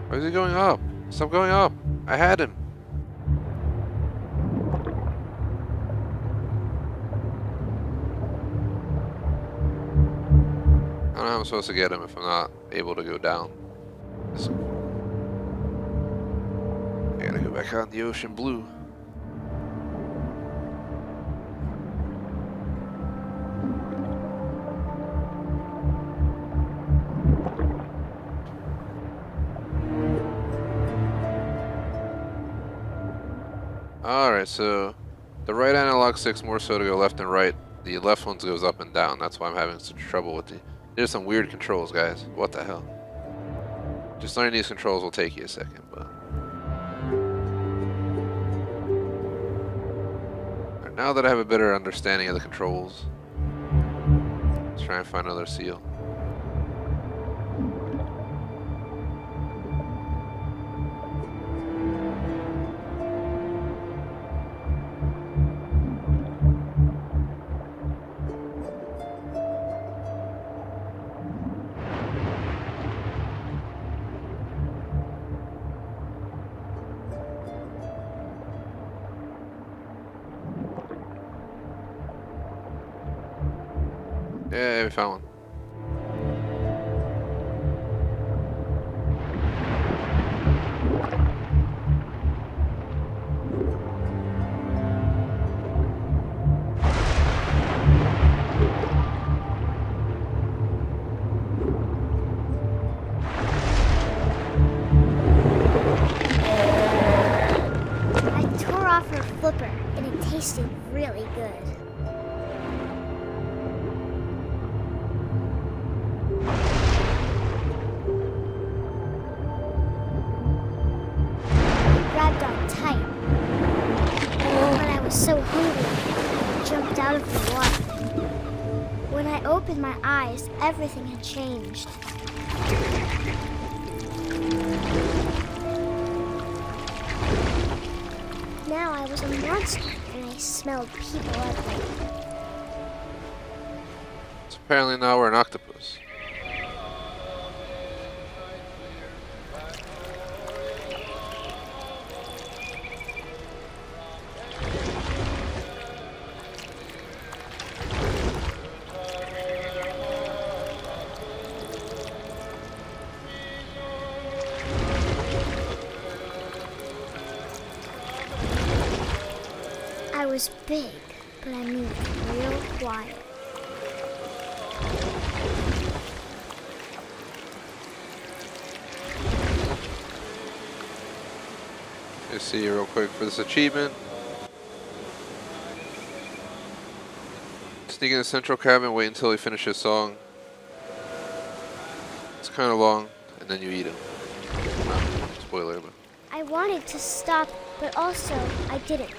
Why is he going up? Stop going up! I had him! I don't know how I'm supposed to get him if I'm not able to go down. I gotta go back out in the ocean blue. Alright, so the right analog sticks more so to go left and right. The left one goes up and down. That's why I'm having such trouble with the... There's some weird controls, guys. What the hell? Just learning these controls will take you a second, but... Alright, now that I have a better understanding of the controls, let's try and find another seal. Yeah, we found one. I tore off her flipper, and it tasted really good. Grabbed on tight. But I was so hungry, I jumped out of the water. When I opened my eyes, everything had changed. Now I was a monster, and I smelled people everywhere. So apparently now we're an octopus. was big, but I moved real quiet. Let's see you real quick for this achievement. Sneak in the central cabin, wait until he finishes his song. It's kind of long, and then you eat him. Spoiler, but. I wanted to stop, but also I didn't.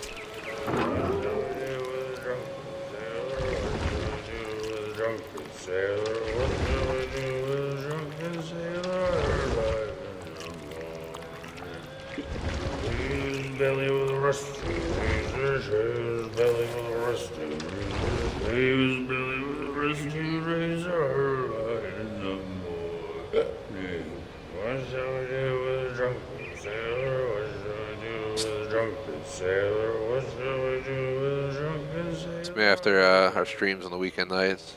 Belly with a rusty razor, his belly with a rusty razor, his belly with a rusty razor, in the morning. What shall we do with a drunken sailor? What shall we do with a drunken sailor? What shall we do with a drunken sailor? It's me after our streams on the weekend nights.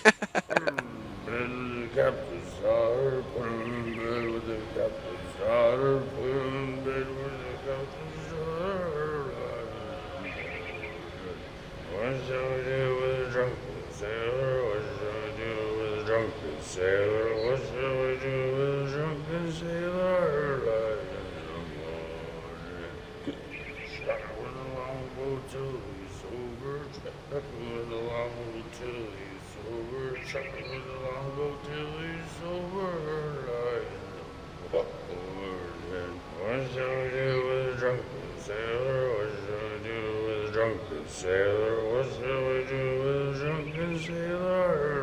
Bed with the captain's daughter, put him in bed with the captain's daughter, put him in bed with the captain's daughter. What shall we do with a drunken sailor? What shall we do with a drunken sailor? What shall we do with a drunken sailor? Shut with a longboat till he's sober, shut with a longboat till he's sober, shut with a longboat till he's sober. What shall we do with a drunken sailor? What shall we do with a drunken sailor? What shall we do with a drunken sailor?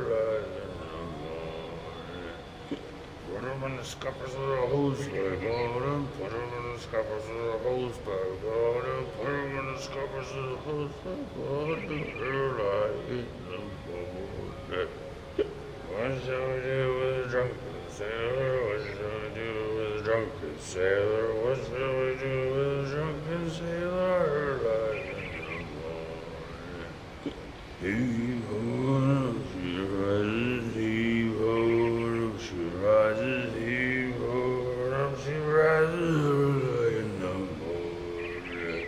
Put him in the scuppers of the hose pipe, put him in the scuppers of the hose pipe, put him in the scuppers of the hose pipe, what shall we do with a drunken sailor? What shall we do with a drunken sailor? What shall we do with a drunken sailor? Heave ho, she rises, heave ho, she rises, heave ho, she rises in the morning.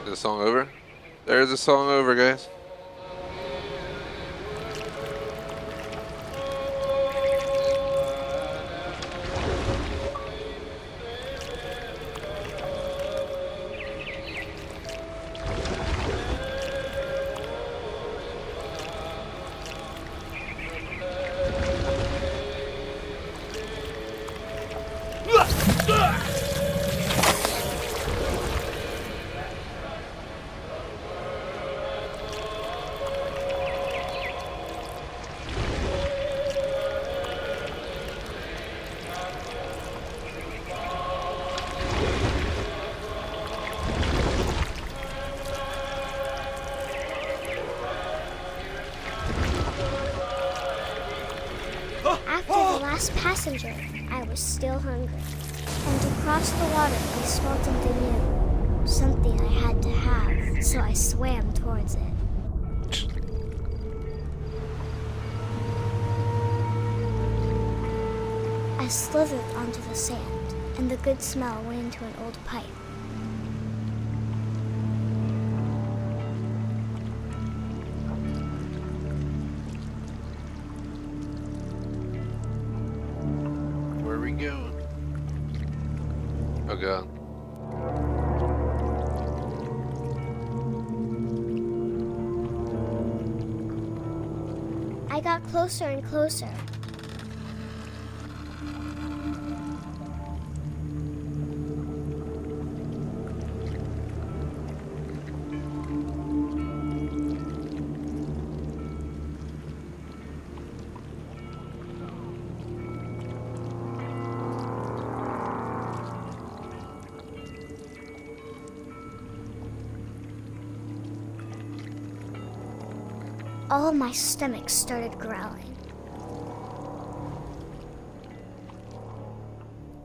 Is the song over? There's the song over, guys. After the last passenger, I was still hungry. And to cross the water, I smelled something new. Something I had to have, so I swam towards it. I slithered onto the sand, and the good smell went into an old pipe. Where are we going? Oh god. I got closer and closer. All my stomach started growling.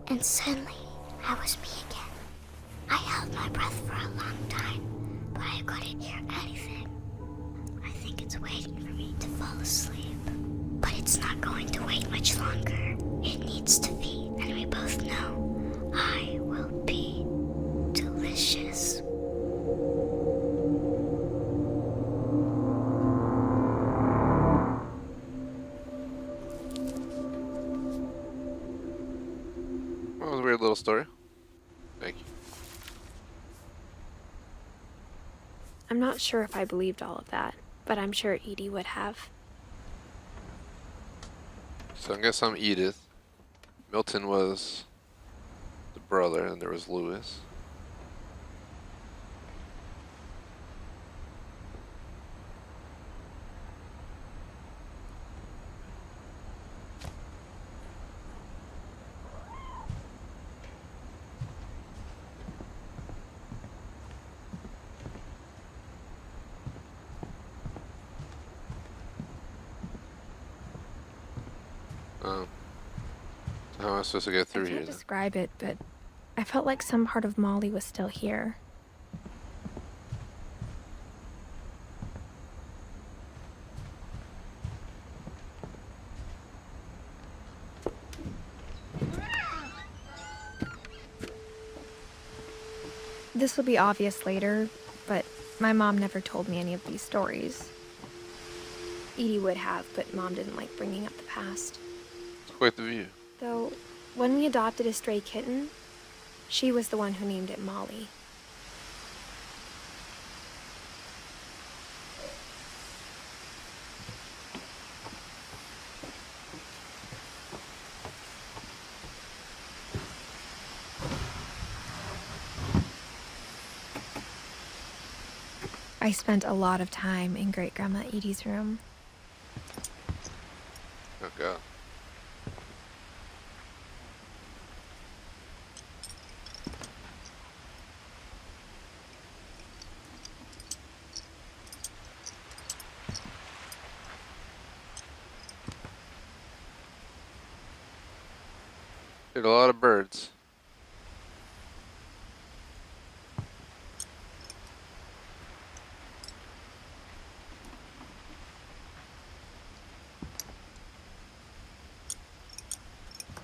And suddenly, I was me again. I held my breath for a long time, but I couldn't hear anything. I think it's waiting for me to fall asleep. But it's not going to wait much longer. It needs to feed, and we both know I will be delicious. Well, it was a weird little story. Thank you. I'm not sure if I believed all of that, but I'm sure Edie would have. So I guess I'm Edith. Milton was the brother, and there was Lewis. So how am I supposed to get I through here can't then? describe it, but I felt like some part of Molly was still here. This will be obvious later, but my mom never told me any of these stories. Edie would have, but Mom didn't like bringing up the past. It's quite the view. Though, when we adopted a stray kitten, she was the one who named it Molly. I spent a lot of time in Great Grandma Edie's room. Oh god. There's a lot of birds.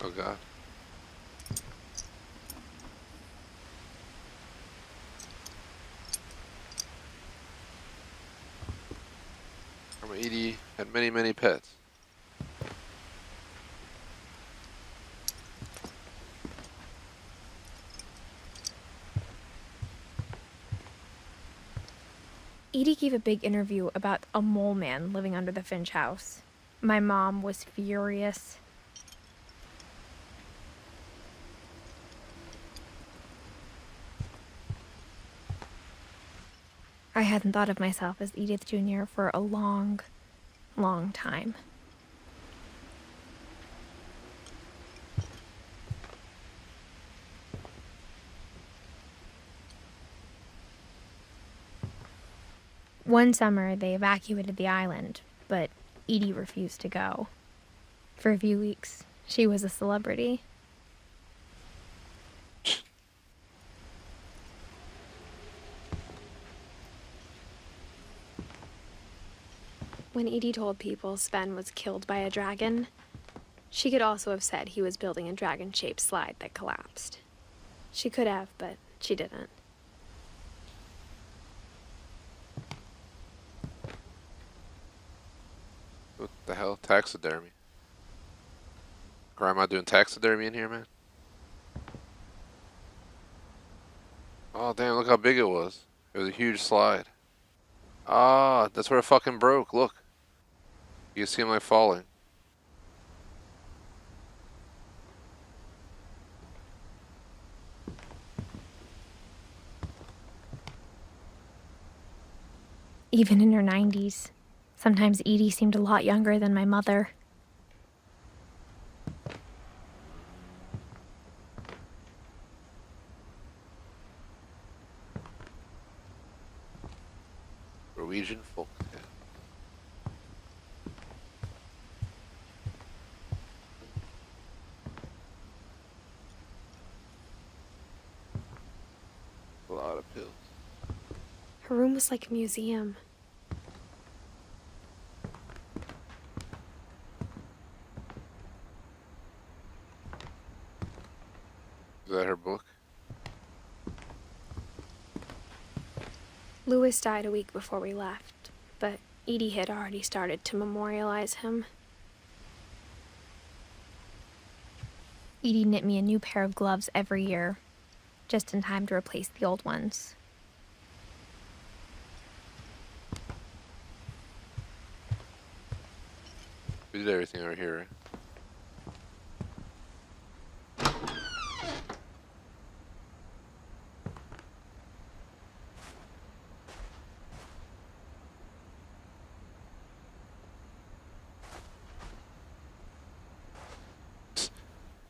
Oh god. Grandma Edie had many, many pets. Edie gave a big interview about a mole man living under the Finch house. My mom was furious. I hadn't thought of myself as Edith Jr. for a long, long time. One summer, they evacuated the island, but Edie refused to go. For a few weeks, she was a celebrity. When Edie told people Sven was killed by a dragon, she could also have said he was building a dragon-shaped slide that collapsed. She could have, but she didn't. What the hell? Taxidermy. Grandma doing taxidermy in here, man? Oh, damn, look how big it was. It was a huge slide. Ah, that's where it fucking broke. Look. You can see him like falling. Even in her 90s, sometimes Edie seemed a lot younger than my mother. Norwegian folk. Yeah. A lot of pills. Her room was like a museum. Is that her book? Louis died a week before we left, but Edie had already started to memorialize him. Edie knit me a new pair of gloves every year, just in time to replace the old ones. We did everything over here, right?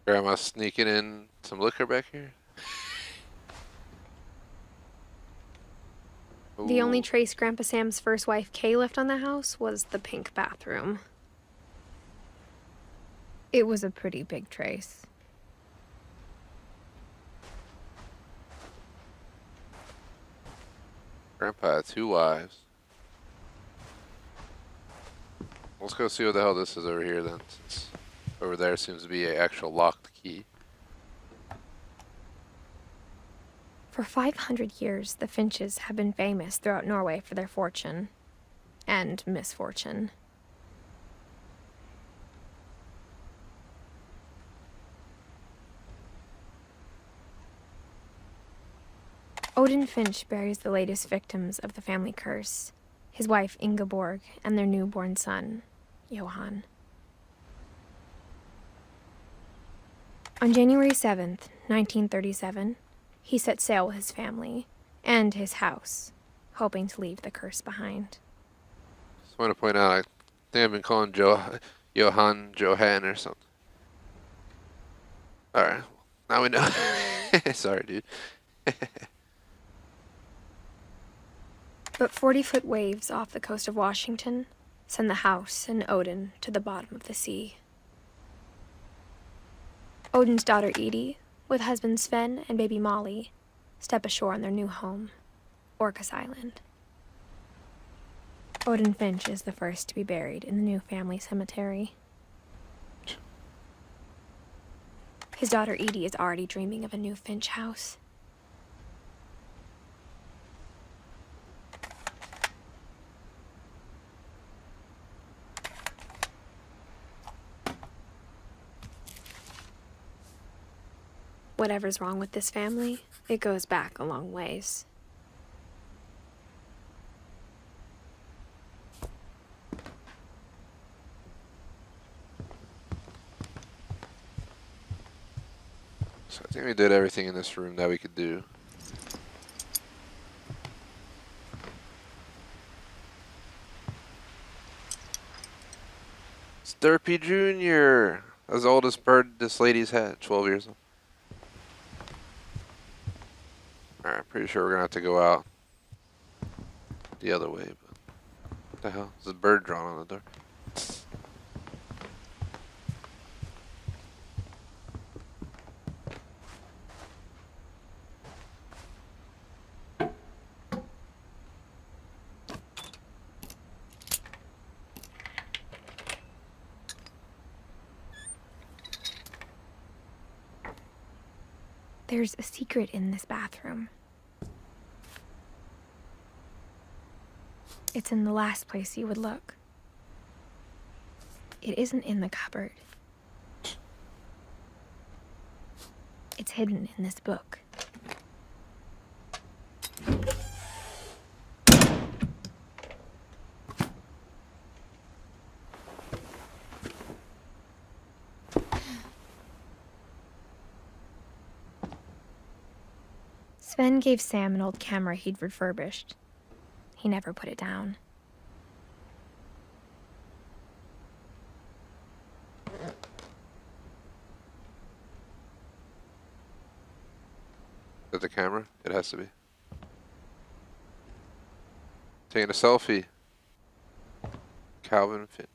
Grandma sneaking in some liquor back here? The only Ooh. trace Grandpa Sam's first wife, Kay, left on the house was the pink bathroom. It was a pretty big trace. Grandpa had 2 wives. Let's go see what the hell this is over here then, since over there seems to be an actual locked key. For 500 years, the Finches have been famous throughout Norway for their fortune and misfortune. Odin Finch buries the latest victims of the family curse, his wife Ingeborg and their newborn son, Johan. On January 7th, 1937, he set sail with his family and his house, hoping to leave the curse behind. Just want to point out, I think I've been calling Johan or something. Alright, now we know. Sorry, dude. But 40-foot waves off the coast of Washington send the house and Odin to the bottom of the sea. Odin's daughter Edie, with husband Sven and baby Molly, step ashore on their new home, Orcas Island. Odin Finch is the first to be buried in the new family cemetery. His daughter Edie is already dreaming of a new Finch house. Whatever's wrong with this family, it goes back a long ways. So I think we did everything in this room that we could do. It's Derpy Jr. As old as bird this lady's had, 12 years old. Alright, pretty sure we're gonna have to go out the other way, but what the hell? There's a bird drawn on the door. There's a secret in this bathroom. It's in the last place you would look. It isn't in the cupboard. It's hidden in this book. Sven gave Sam an old camera he'd refurbished. He never put it down. Is that the camera? It has to be. Taking a selfie. Calvin Finch.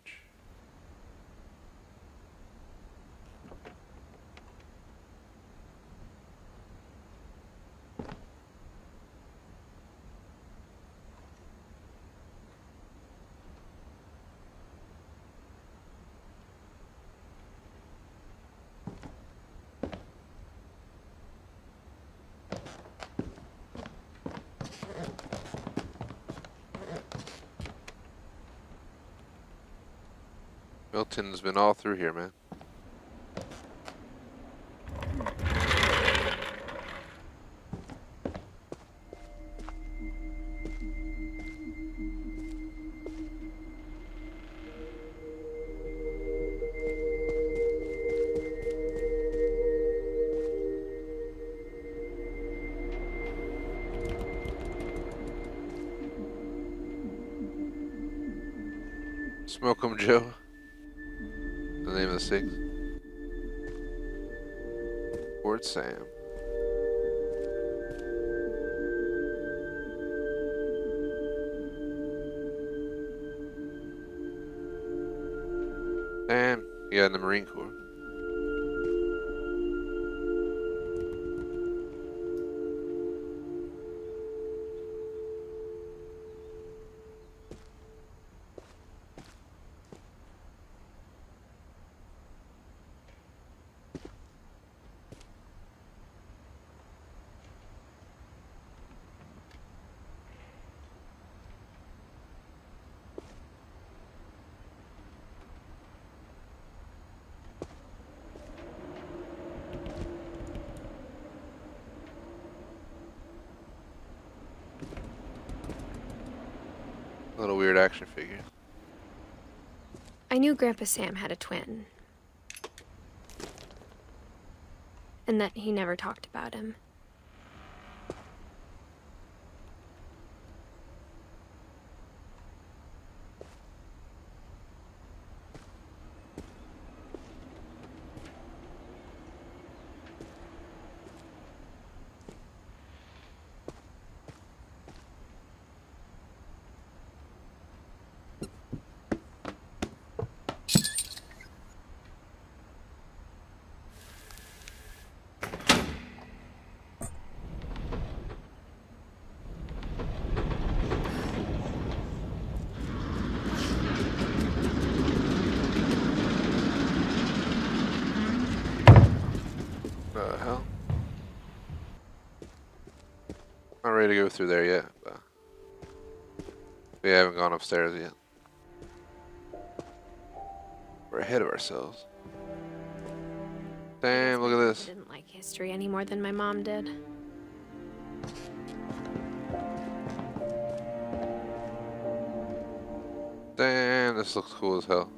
Milton's been all through here, man. Smoke 'em Joe. The name of the six. Fort Sam. And you got in the Marine Corps. Little weird action figure. I knew Grandpa Sam had a twin. And that he never talked about him. The hell? Not ready to go through there yet, but we haven't gone upstairs yet. We're ahead of ourselves. Damn, look at I this. didn't like history any more than my mom did. Damn, this looks cool as hell.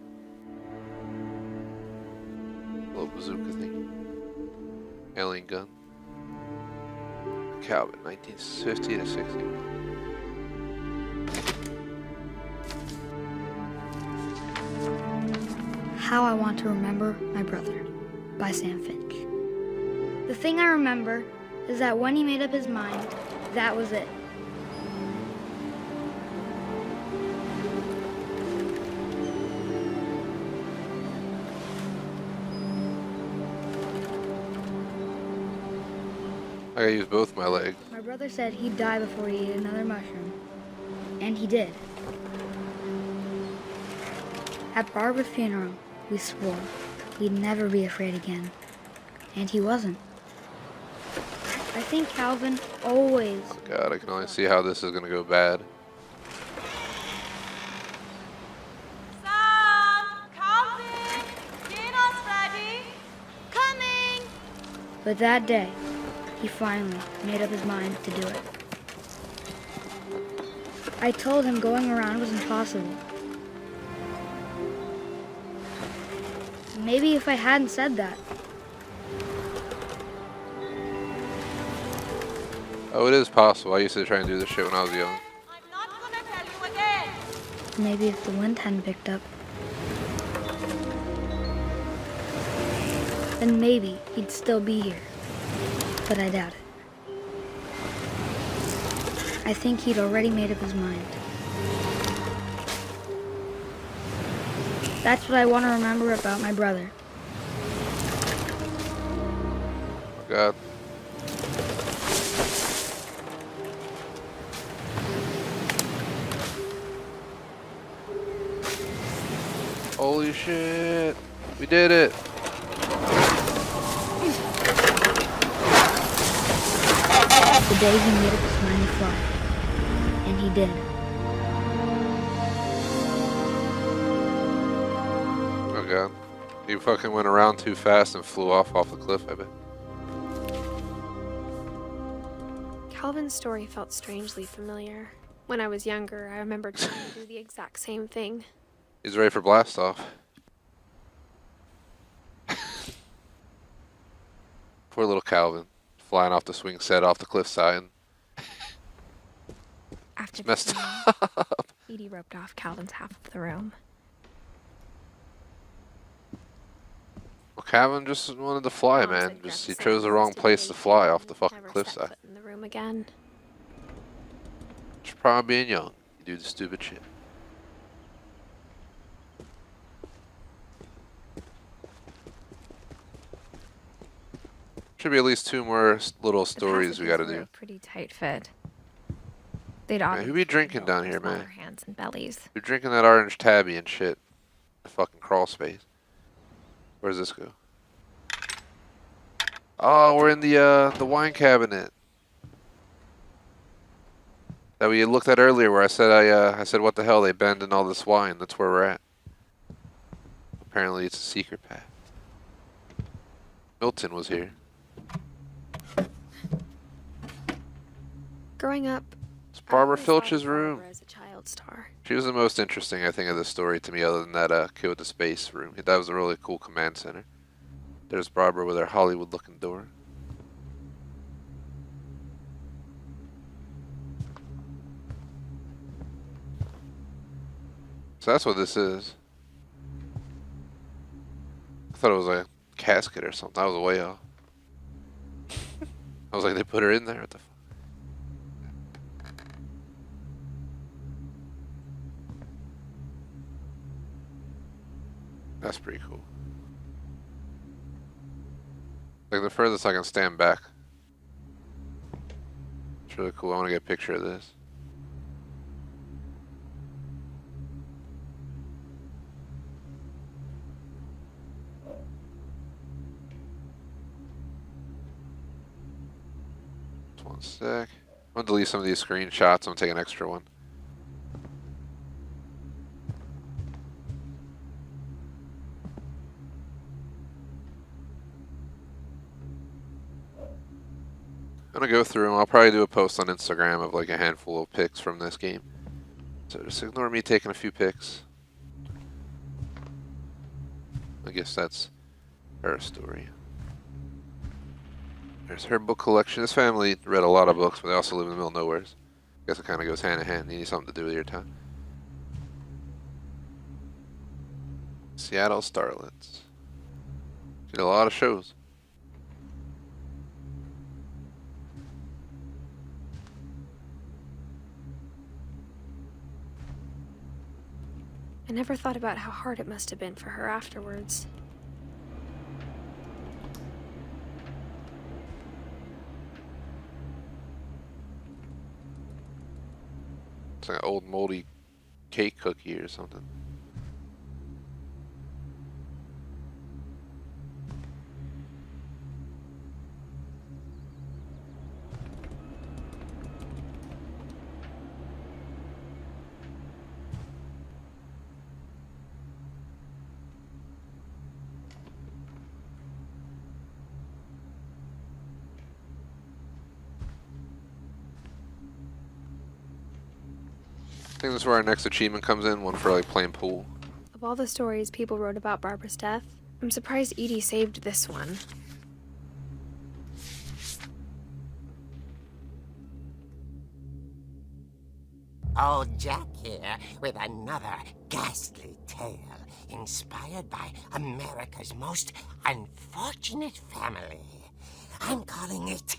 Little bazooka thing. Alien gun. Calvin, 1950 to 60. How I Want to Remember My Brother by Sam Finch. The thing I remember is that when he made up his mind, that was it. I gotta use both my legs. My brother said he'd die before he ate another mushroom. And he did. At Barbara's funeral, we swore he'd never be afraid again. And he wasn't. I think Calvin always... God, I can only see how this is gonna go bad. Sam! Calvin! Dinner's ready! Coming! But that day, he finally made up his mind to do it. I told him going around was impossible. Maybe if I hadn't said that, Oh, it is possible. I used to try and do this shit when I was young. I'm not gonna tell you again! maybe if the wind hadn't picked up, then maybe he'd still be here. But I doubt it. I think he'd already made up his mind. That's what I want to remember about my brother. Oh, God. Holy shit. We did it. The day he made up his mind to fly. And he did. god. He fucking went around too fast and flew off the cliff, I bet. Calvin's story felt strangely familiar. When I was younger, I remember trying to do the exact same thing. He's ready for blast off. Poor little Calvin. Flying off the swing set off the cliffside. After It's messed the up. Edie roped off Calvin's half of the room. Well, Calvin just wanted to fly, Mom man. said Just Grandpa he chose said the wrong was place to too fly late off the and fucking never set cliffside. foot in the room again. Just probably being young. You do the stupid shit. Should be at least 2 more little stories we gotta were do. a pretty tight fit. They'd Man, who obviously be drinking built down for here, man? smaller hands and bellies. You're drinking that orange tabby and shit. The fucking crawl space. Where does this go? Oh, we're in the wine cabinet that we looked at earlier, where I said what the hell, they abandoned all this wine. That's where we're at. Apparently, it's a secret path. Milton was here. Growing up, It's I Barbara always thought of Filch's room. Barbara as a child star. She was the most interesting, I think, of the story to me, other than that kid with the space room. That was a really cool command center. There's Barbara with her Hollywood-looking door. So that's what this is. I thought it was a casket or something. I was way off. I was like, they put her in there? What the fuck? That's pretty cool. Like the furthest I can stand back. It's really cool. I want to get a picture of this. Just 1 sec. I'm gonna delete some of these screenshots. I'm gonna take an extra one. I'm gonna go through them. I'll probably do a post on Instagram of like a handful of pics from this game. So just ignore me taking a few pics. I guess that's her story. There's her book collection. This family read a lot of books, but they also live in the middle of nowhere. I guess it kind of goes hand in hand. You need something to do with your time. Seattle Starlets. Did a lot of shows. I never thought about how hard it must have been for her afterwards. It's like an old moldy cake cookie or something. I think this is where our next achievement comes in, one for like playing pool. Of all the stories people wrote about Barbara's death, I'm surprised Edie saved this one. Old Jack here with another ghastly tale inspired by America's most unfortunate family. I'm calling it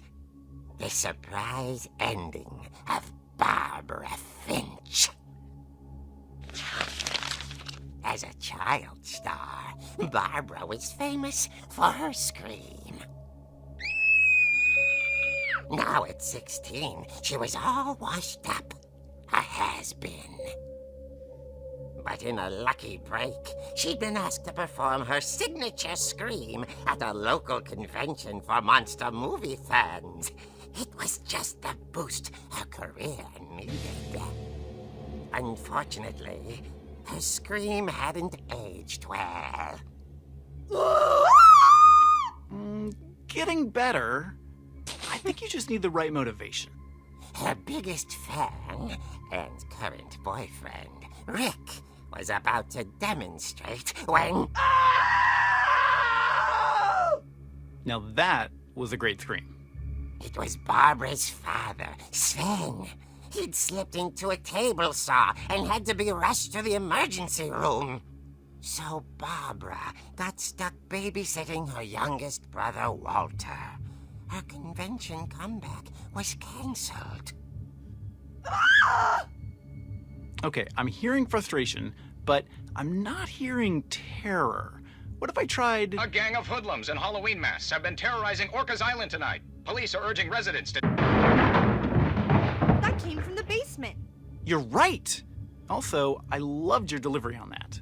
The Surprise Ending of Barbara Finch. As a child star, Barbara was famous for her scream. Now at 16, she was all washed up. A has-been. But in a lucky break, she'd been asked to perform her signature scream at a local convention for monster movie fans. It was just the boost her career needed. Unfortunately, Her scream hadn't aged well. Getting better. I think you just need the right motivation. Her biggest fan and current boyfriend, Rick, was about to demonstrate when... Now that was a great scream. It was Barbara's father, Sven. He'd slipped into a table saw and had to be rushed to the emergency room. So Barbara got stuck babysitting her youngest brother, Walter. Her convention comeback was cancelled. Okay, I'm hearing frustration, but I'm not hearing terror. What if I tried... A gang of hoodlums in Halloween masks have been terrorizing Orcas Island tonight. Police are urging residents to... That came from the basement. You're right! Also, I loved your delivery on that.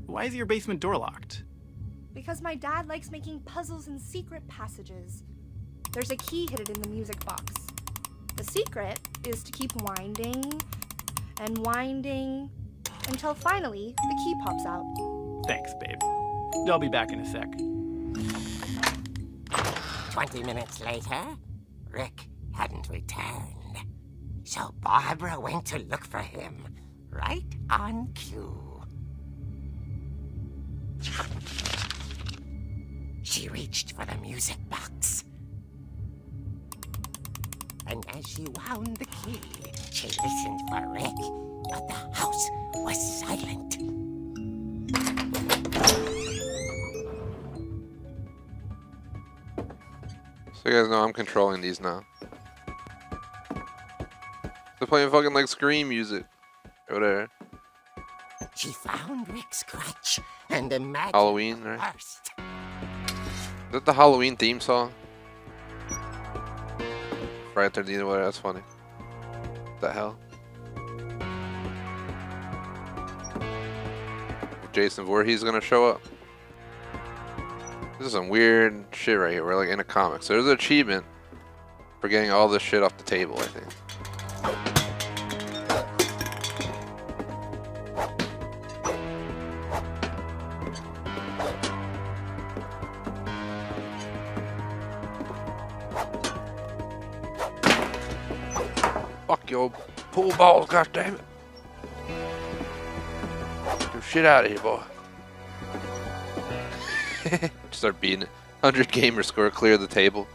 Why is your basement door locked? Because my dad likes making puzzles and secret passages. There's a key hidden in the music box. The secret is to keep winding and winding until finally the key pops out. Thanks, babe. I'll be back in a sec. 20 minutes later, Rick hadn't returned. So Barbara went to look for him, right on cue. She reached for the music box. And as she wound the key, she listened for Rick, but the house was silent. So you guys know I'm controlling these now. They're playing fucking like Scream music. Over there. She found Rick's crutch and imagined Halloween, the right? worst. Is that the Halloween theme song? Friday 13th, whatever, that's funny. What the hell? Jason Voorhees gonna show up. This is some weird shit right here. We're like in a comic. So there's an achievement for getting all this shit off the table, I think. Fuck your pool balls, goddammit. Get your shit out of here, boy. Start beating it. 100 Gamerscore, clear the table.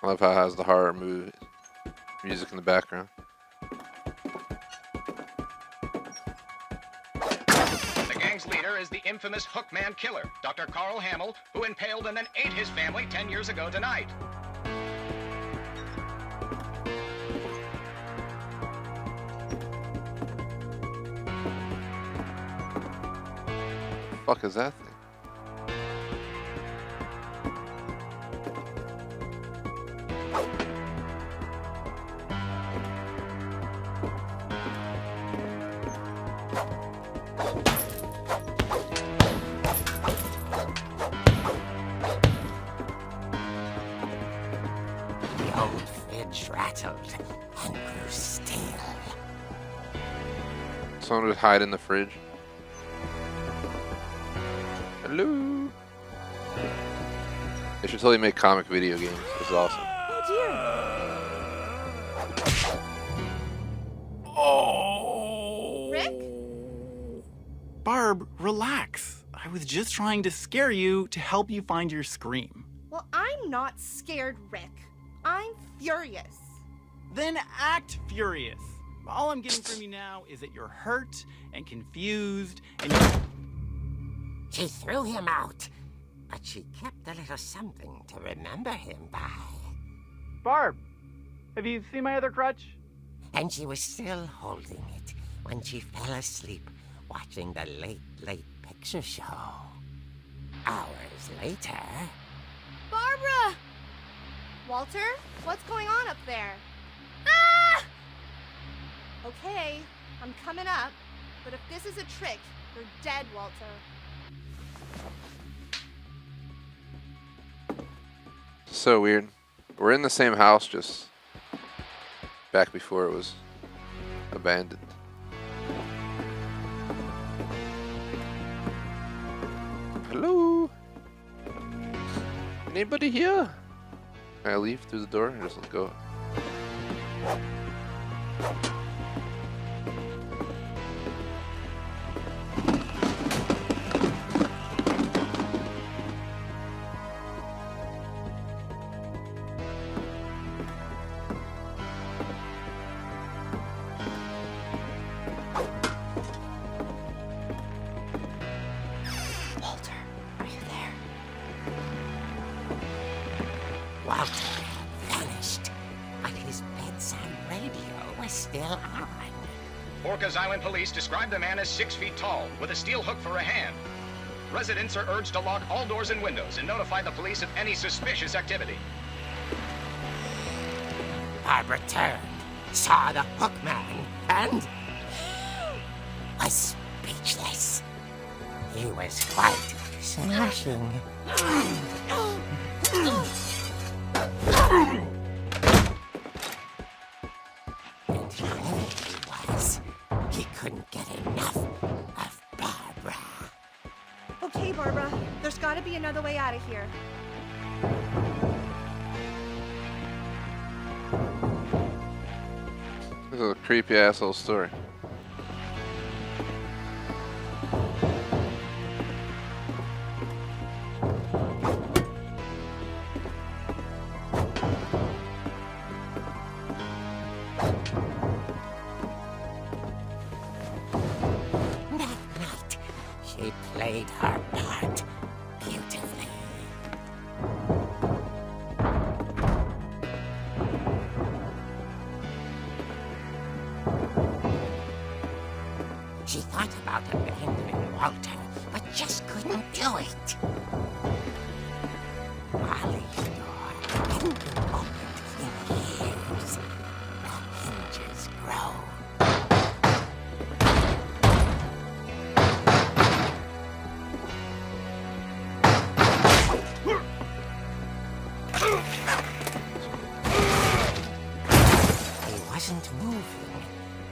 I love how it has the horror music in the background. The gang's leader is the infamous Hookman killer, Dr. Carl Hamill, who impaled and then ate his family 10 years ago tonight. Fuck is that thing? The old fridge rattled and grew still. Someone would hide in the fridge. Hello. They should totally make comic video games. This is awesome. Oh! Rick? Barb, relax. I was just trying to scare you to help you find your scream. Well, I'm not scared, Rick. I'm furious. Then act furious. All I'm getting from you now is that you're hurt and confused and She threw him out, but she kept a little something to remember him by. Barb, have you seen my other crutch? And she was still holding it when she fell asleep watching the late picture show. Hours later... Barbara! Walter, what's going on up there? Ah! Okay, I'm coming up, but if this is a trick, you're dead, Walter. So weird. We're in the same house, just back before it was abandoned. Hello? Anybody here? Can I leave through the door or just let go? Walter, are you there? Walter had vanished, but his bedside radio was still on. Orcas Island police describe the man as 6 feet tall, with a steel hook for a hand. Residents are urged to lock all doors and windows and notify the police of any suspicious activity. Barbara turned, saw the hook man, and was speechless. He was quite smashing. And there he was. He couldn't get enough of Barbara. Okay, Barbara, there's gotta be another way out of here. This is a creepy asshole story. That night, she played her part beautifully. She thought about abandoning Walter, but just couldn't do it. Molly's door hadn't been opened in years. The hinges groaned. He wasn't moving,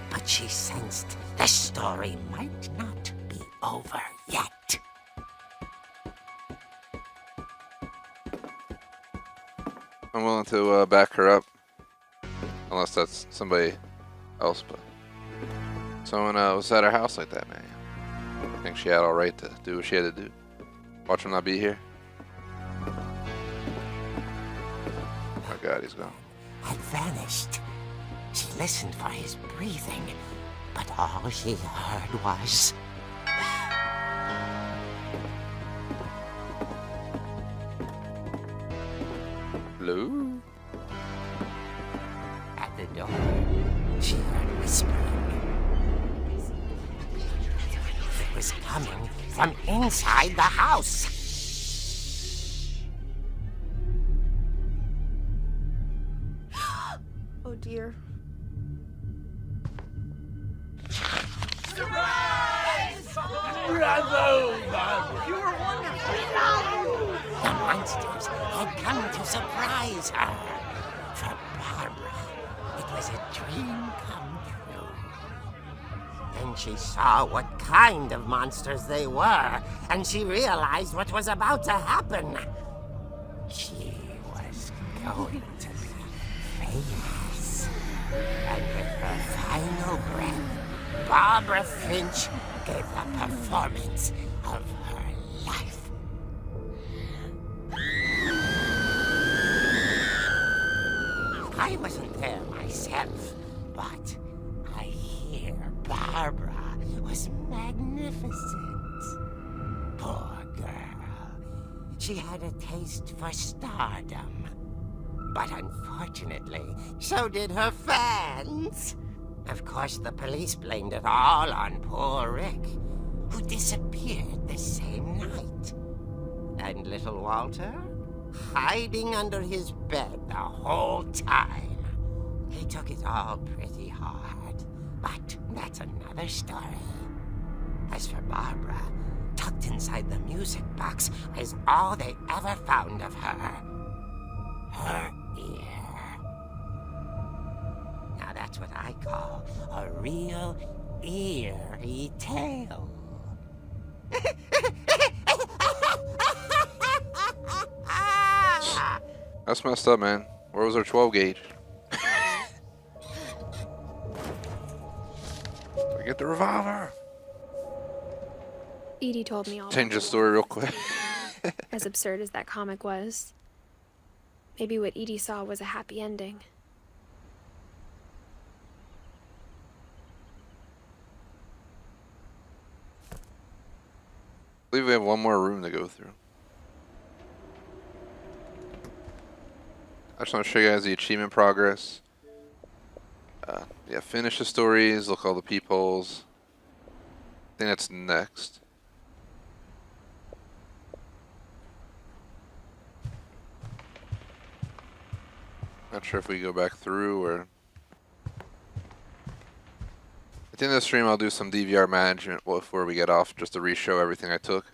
but she sensed the story might not be over yet. I'm willing to back her up. Unless that's somebody else, but someone was at her house like that, man. I think she had all right to do what she had to do. Watch him not be here. Oh god, he's gone. Had vanished. She listened for his breathing, but all she heard was... Hello? At the door, she heard whispering. It was coming from inside the house. Oh dear. The monsters had come to surprise her. For Barbara, it was a dream come true. Then she saw what kind of monsters they were, and she realized what was about to happen. She was going to be famous. And with her final breath, Barbara Finch gave the performance of her life. I wasn't there myself, but I hear Barbara was magnificent. Poor girl. She had a taste for stardom. But unfortunately, so did her fans. Of course, the police blamed it all on poor Rick, who disappeared the same night. And little Walter? Hiding under his bed the whole time. He took it all pretty hard, but that's another story. As for Barbara, tucked inside the music box was all they ever found of her. a real eerie tale. That's messed up, man. Where was our 12 gauge? Get the revolver. Edie told me all Change about the story real quick. as absurd as that comic was. Maybe what Edie saw was a happy ending. I believe we have one more room to go through. I just want to show you guys the achievement progress. Yeah, finish the stories, look all the peepholes. I think that's next. Not sure if we go back through or... At the end of the stream, I'll do some DVR management before we get off, just to re-show everything I took.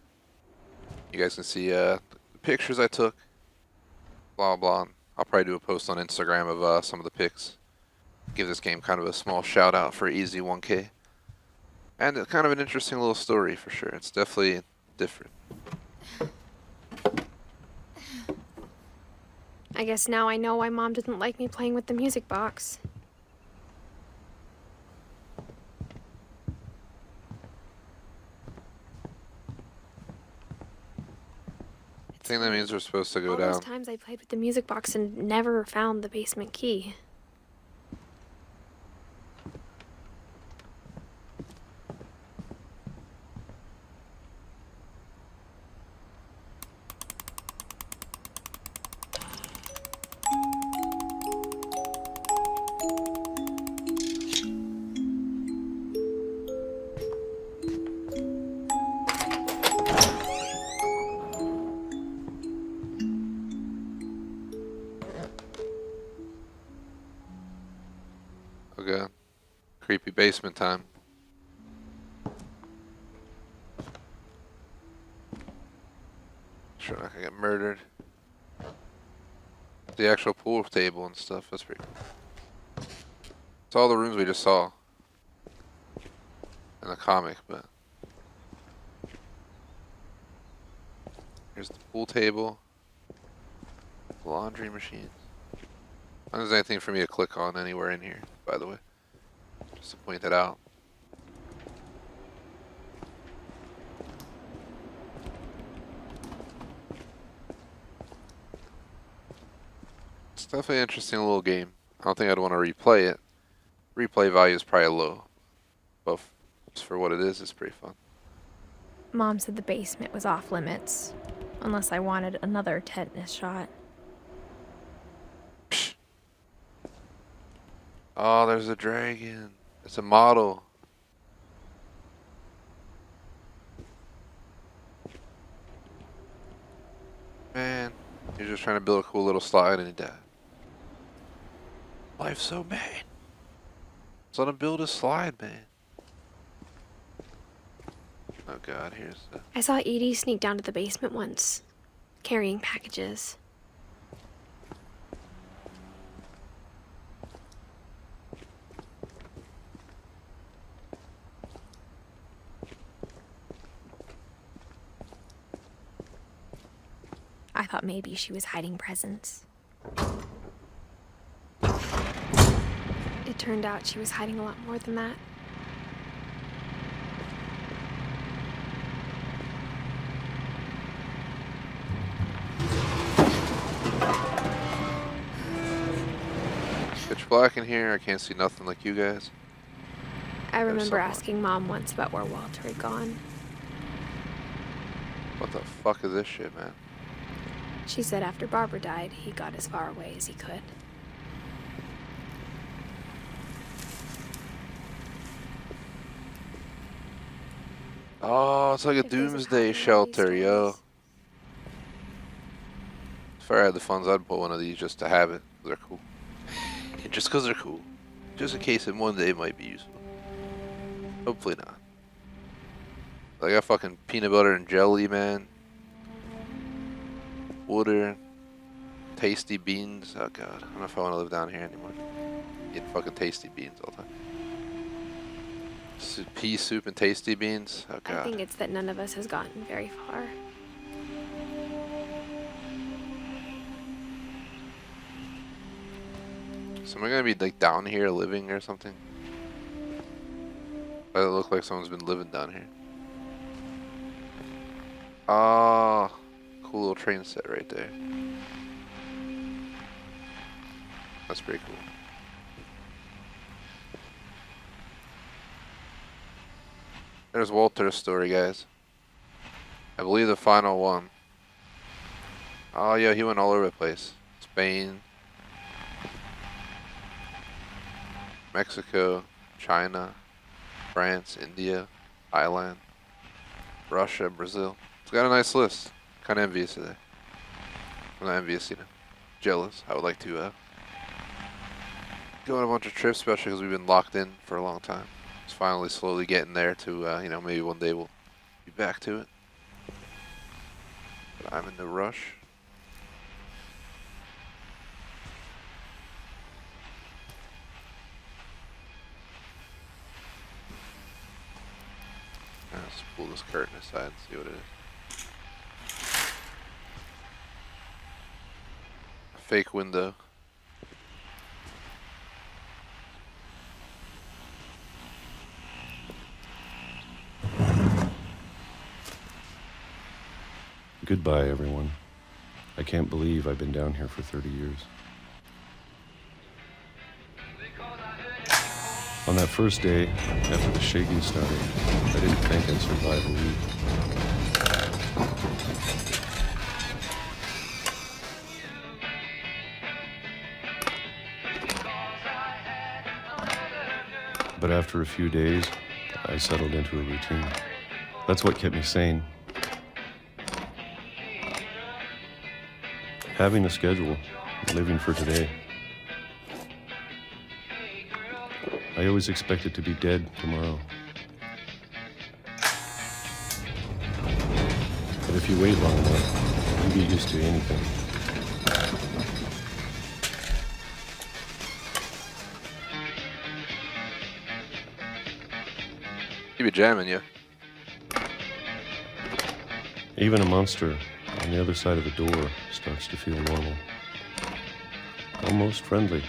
You guys can see the pictures I took, blah blah. I'll probably do a post on Instagram of some of the pics. Give this game kind of a small shout out for easy 1K. And it's kind of an interesting little story for sure. It's definitely different. I guess now I know why Mom didn't like me playing with the music box. I think that means we're supposed to go All down. those times I played with the music box and never found the basement key. Okay. Creepy basement time. Sure not gonna get murdered. The actual pool table and stuff, that's pretty cool. It's all the rooms we just saw in the comic, but here's the pool table, the laundry machines. I don't think there's anything for me to click on anywhere in here, by the way. Just to point that out. It's definitely an interesting little game. I don't think I'd want to replay it. Replay value is probably low, but just for what it is, it's pretty fun. Mom said the basement was off limits, unless I wanted another tetanus shot. Oh, there's a dragon. It's a model. Man, you're just trying to build a cool little slide and he died. Life's so bad. Let's let him build a slide, man. Oh god, here's the... I saw Edie sneak down to the basement once, carrying packages. I thought maybe she was hiding presents. It turned out she was hiding a lot more than that. Pitch black in here. I can't see nothing like you guys. I remember someone. asking Mom once about where Walter had gone. What the fuck is this shit, man? She said after Barbara died, he got as far away as he could. Oh, it's like a If there's a doomsday pattern in shelter, these yo. stories. If I had the funds, I'd put one of these just to have it. They're cool. Just because they're cool. Just in case in one day it might be useful. Hopefully not. I got fucking peanut butter and jelly, man. Water. Tasty beans. Oh god. I don't know if I want to live down here anymore. Eating fucking tasty beans all the time. Pea soup and tasty beans. Oh I god. think it's that none of us has gotten very far. So am I gonna be like down here living or something? Does it look like someone's been living down here? Ah, cool little train set right there. That's pretty cool. There's Walter's story, guys. I believe the final one. Oh yeah, he went all over the place. Spain, Mexico, China, France, India, Thailand, Russia, Brazil. It's got a nice list. Kind of envious of that. I'm not envious, you know. Jealous. I would like to go on a bunch of trips, especially because we've been locked in for a long time. It's finally slowly getting there to, you know, maybe one day we'll be back to it. But I'm in no rush. Let's pull this curtain aside and see what it is. A fake window. Goodbye, everyone. I can't believe I've been down here for 30 years. On that first day, after the shaking started, I didn't think I'd survive a week. But after a few days, I settled into a routine. That's what kept me sane. Having a schedule, living for today. I always expected to be dead tomorrow. But if you wait long enough, you get used to anything. You be jamming, yeah. Even a monster on the other side of the door starts to feel normal. Almost friendly.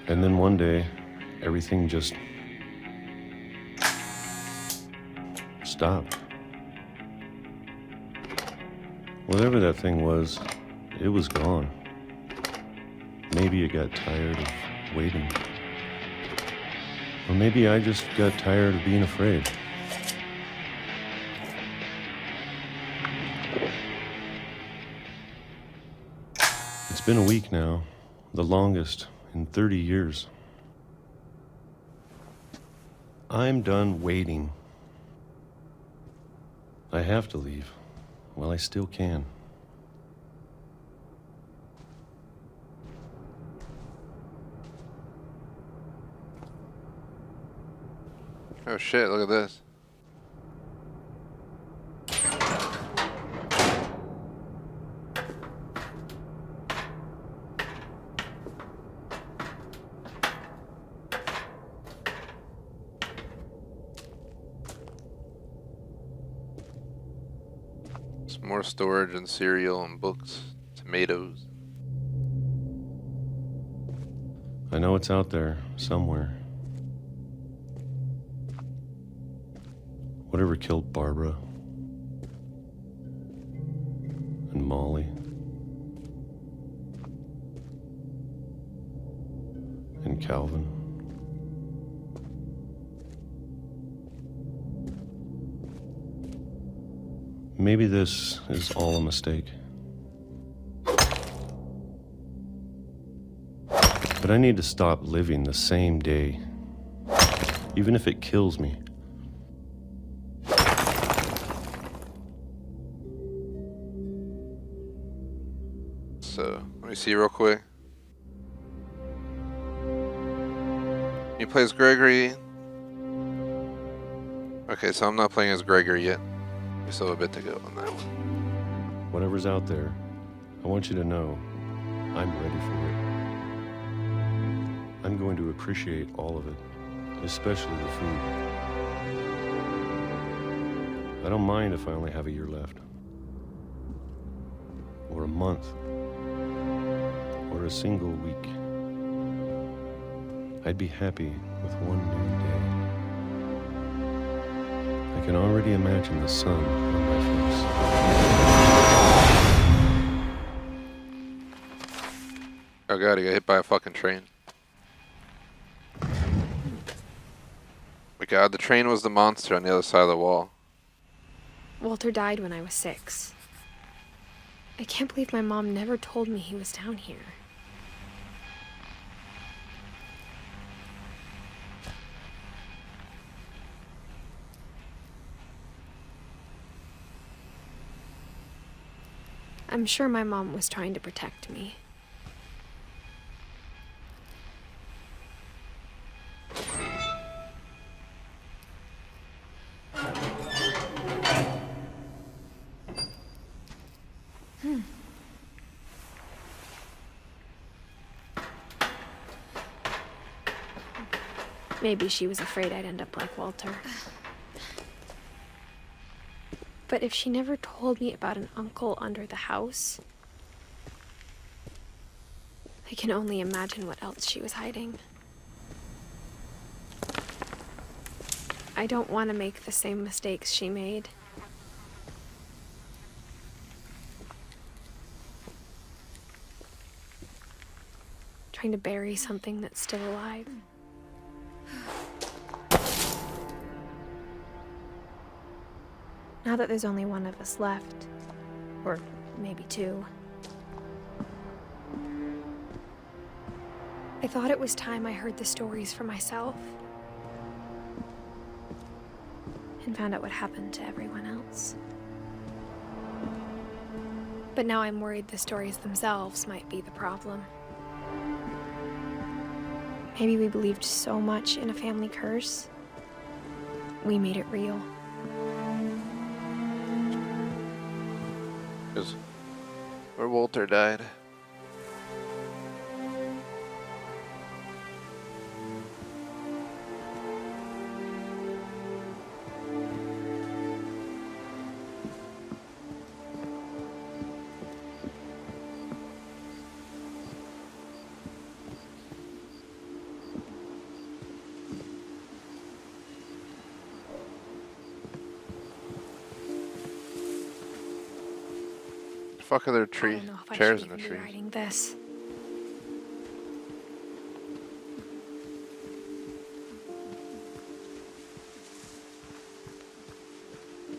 And then one day, everything just stopped. Whatever that thing was, it was gone. Maybe it got tired of waiting. Or maybe I just got tired of being afraid. It's been a week now, the longest in 30 years. I'm done waiting. I have to leave while I still can. Oh shit, look at this. Some more storage and cereal and books, tomatoes. I know it's out there somewhere. Whatever killed Barbara and Molly and Calvin. Maybe this is all a mistake. But I need to stop living the same day, even if it kills me. So, let me see real quick. He plays Gregory. Okay, so I'm not playing as Gregory yet. We still have a bit to go on that one. Whatever's out there, I want you to know I'm ready for it. I'm going to appreciate all of it, especially the food. I don't mind if I only have a year left, or a month, or a single week. I'd be happy with one new day. I can already imagine the sun on my face. Oh god, he got hit by a fucking train. My god, the train was the monster on the other side of the wall. Walter died when I was 6. I can't believe my mom never told me he was down here. I'm sure my mom was trying to protect me. Maybe she was afraid I'd end up like Walter. But if she never told me about an uncle under the house, I can only imagine what else she was hiding. I don't want to make the same mistakes she made. Trying to bury something that's still alive. Now that there's only one of us left, or maybe 2, I thought it was time I heard the stories for myself and found out what happened to everyone else. But now I'm worried the stories themselves might be the problem. Maybe we believed so much in a family curse, we made it real. Because where Walter died. Fuck are there chairs in the trees? Writing this.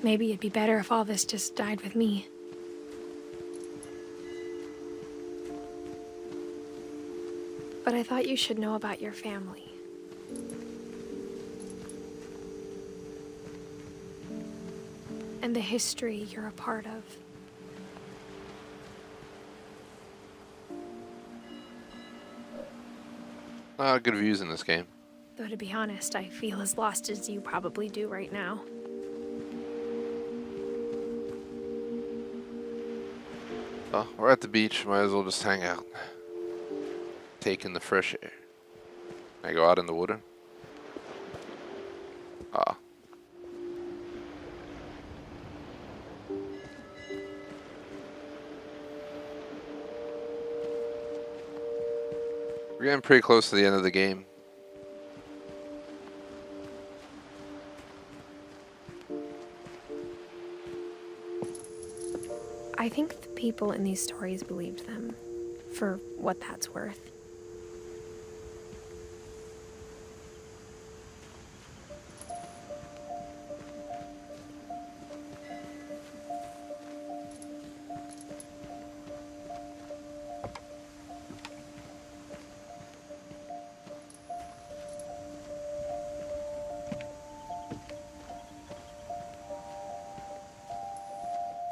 Maybe it'd be better if all this just died with me. But I thought you should know about your family. And the history you're a part of. Good views in this game. Though to be honest, I feel as lost as you probably do right now. Oh, we're at the beach, might as well just hang out. Take in the fresh air. Can I go out in the water? Ah. We're getting pretty close to the end of the game. I think the people in these stories believed them, for what that's worth.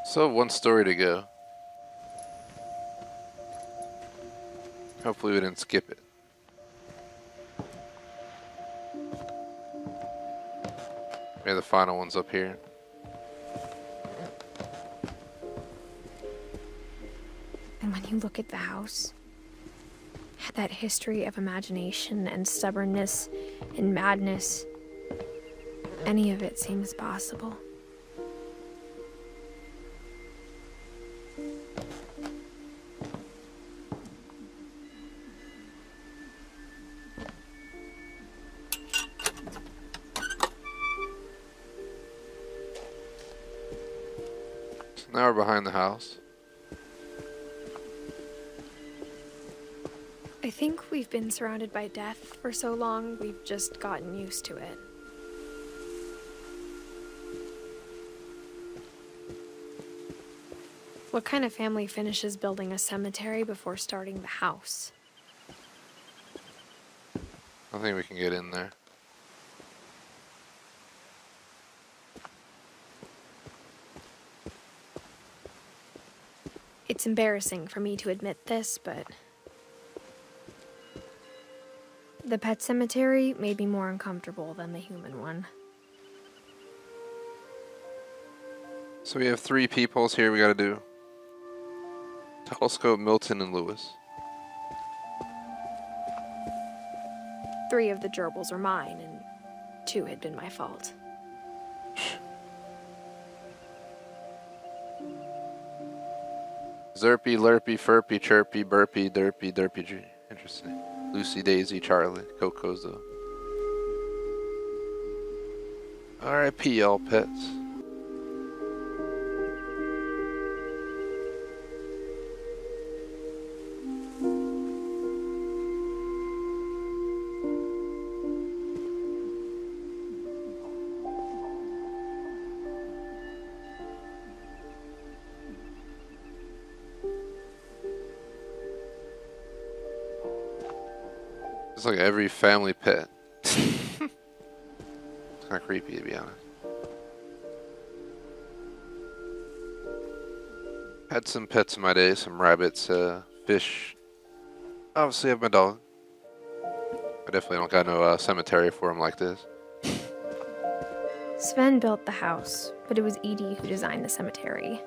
So one story to go. Hopefully we didn't skip it. Maybe the final one's up here. I'm you look at the house, that history of imagination and stubbornness and madness, any of it seems possible. Now we're behind the house. I think we've been surrounded by death for so long, we've just gotten used to it. What kind of family finishes building a cemetery before starting the house? I think we can get in there. It's embarrassing for me to admit this, but the pet cemetery may be more uncomfortable than the human one. So we have 3 peoples here we gotta do. Telescope, Milton, and Lewis. 3 of the gerbils are mine, and 2 had been my fault. Zerpy, Lurpy, Furpy, Chirpy, Burpy, Derpy, Derpy G. Interesting. Lucy, Daisy, Charlie, Coco's though. R.I.P. all pets. It's like every family pet. It's kind of creepy, to be honest. Had some pets in my day, some rabbits, fish. Obviously, I have my dog. I definitely don't got no cemetery for him like this. Sven built the house, but it was Edie who designed the cemetery.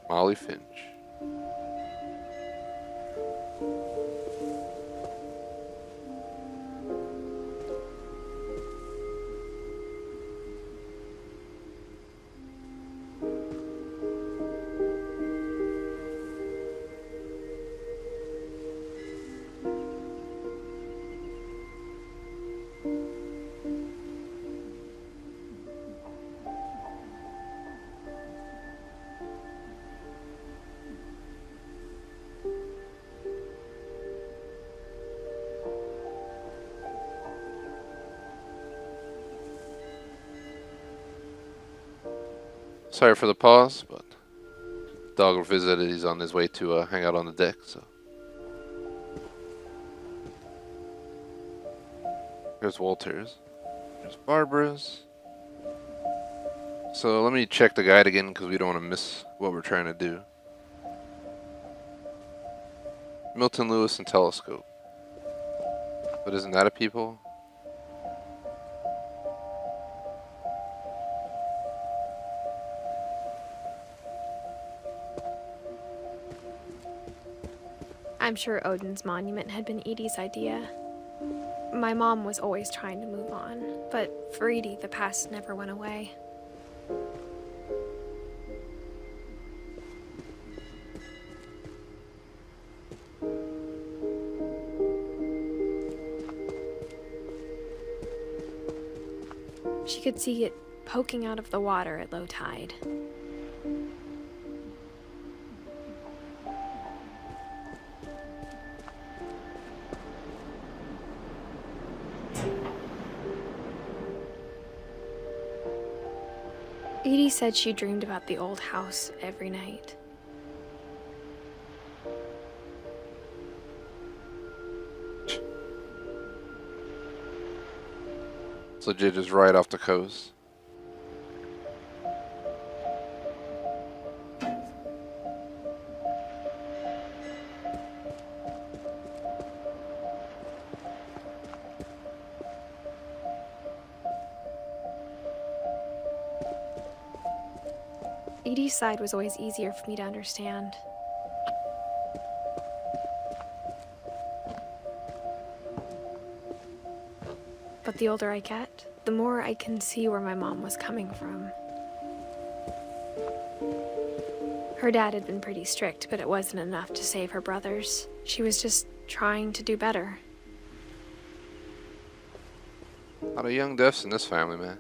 Molly Finch. Sorry for the pause, but dog visited. He's on his way to hang out on the deck. So here's Walter's. There's Barbara's. So let me check the guide again because we don't want to miss what we're trying to do. Milton, Lewis, and Telescope. But isn't that a people? I'm sure Odin's monument had been Edie's idea. My mom was always trying to move on, but for Edie, the past never went away. She could see it poking out of the water at low tide. Edie said she dreamed about the old house every night. It's legit just right off the coast. Edie's side was always easier for me to understand. But the older I get, the more I can see where my mom was coming from. Her dad had been pretty strict, but it wasn't enough to save her brothers. She was just trying to do better. A lot of young deaths in this family, man.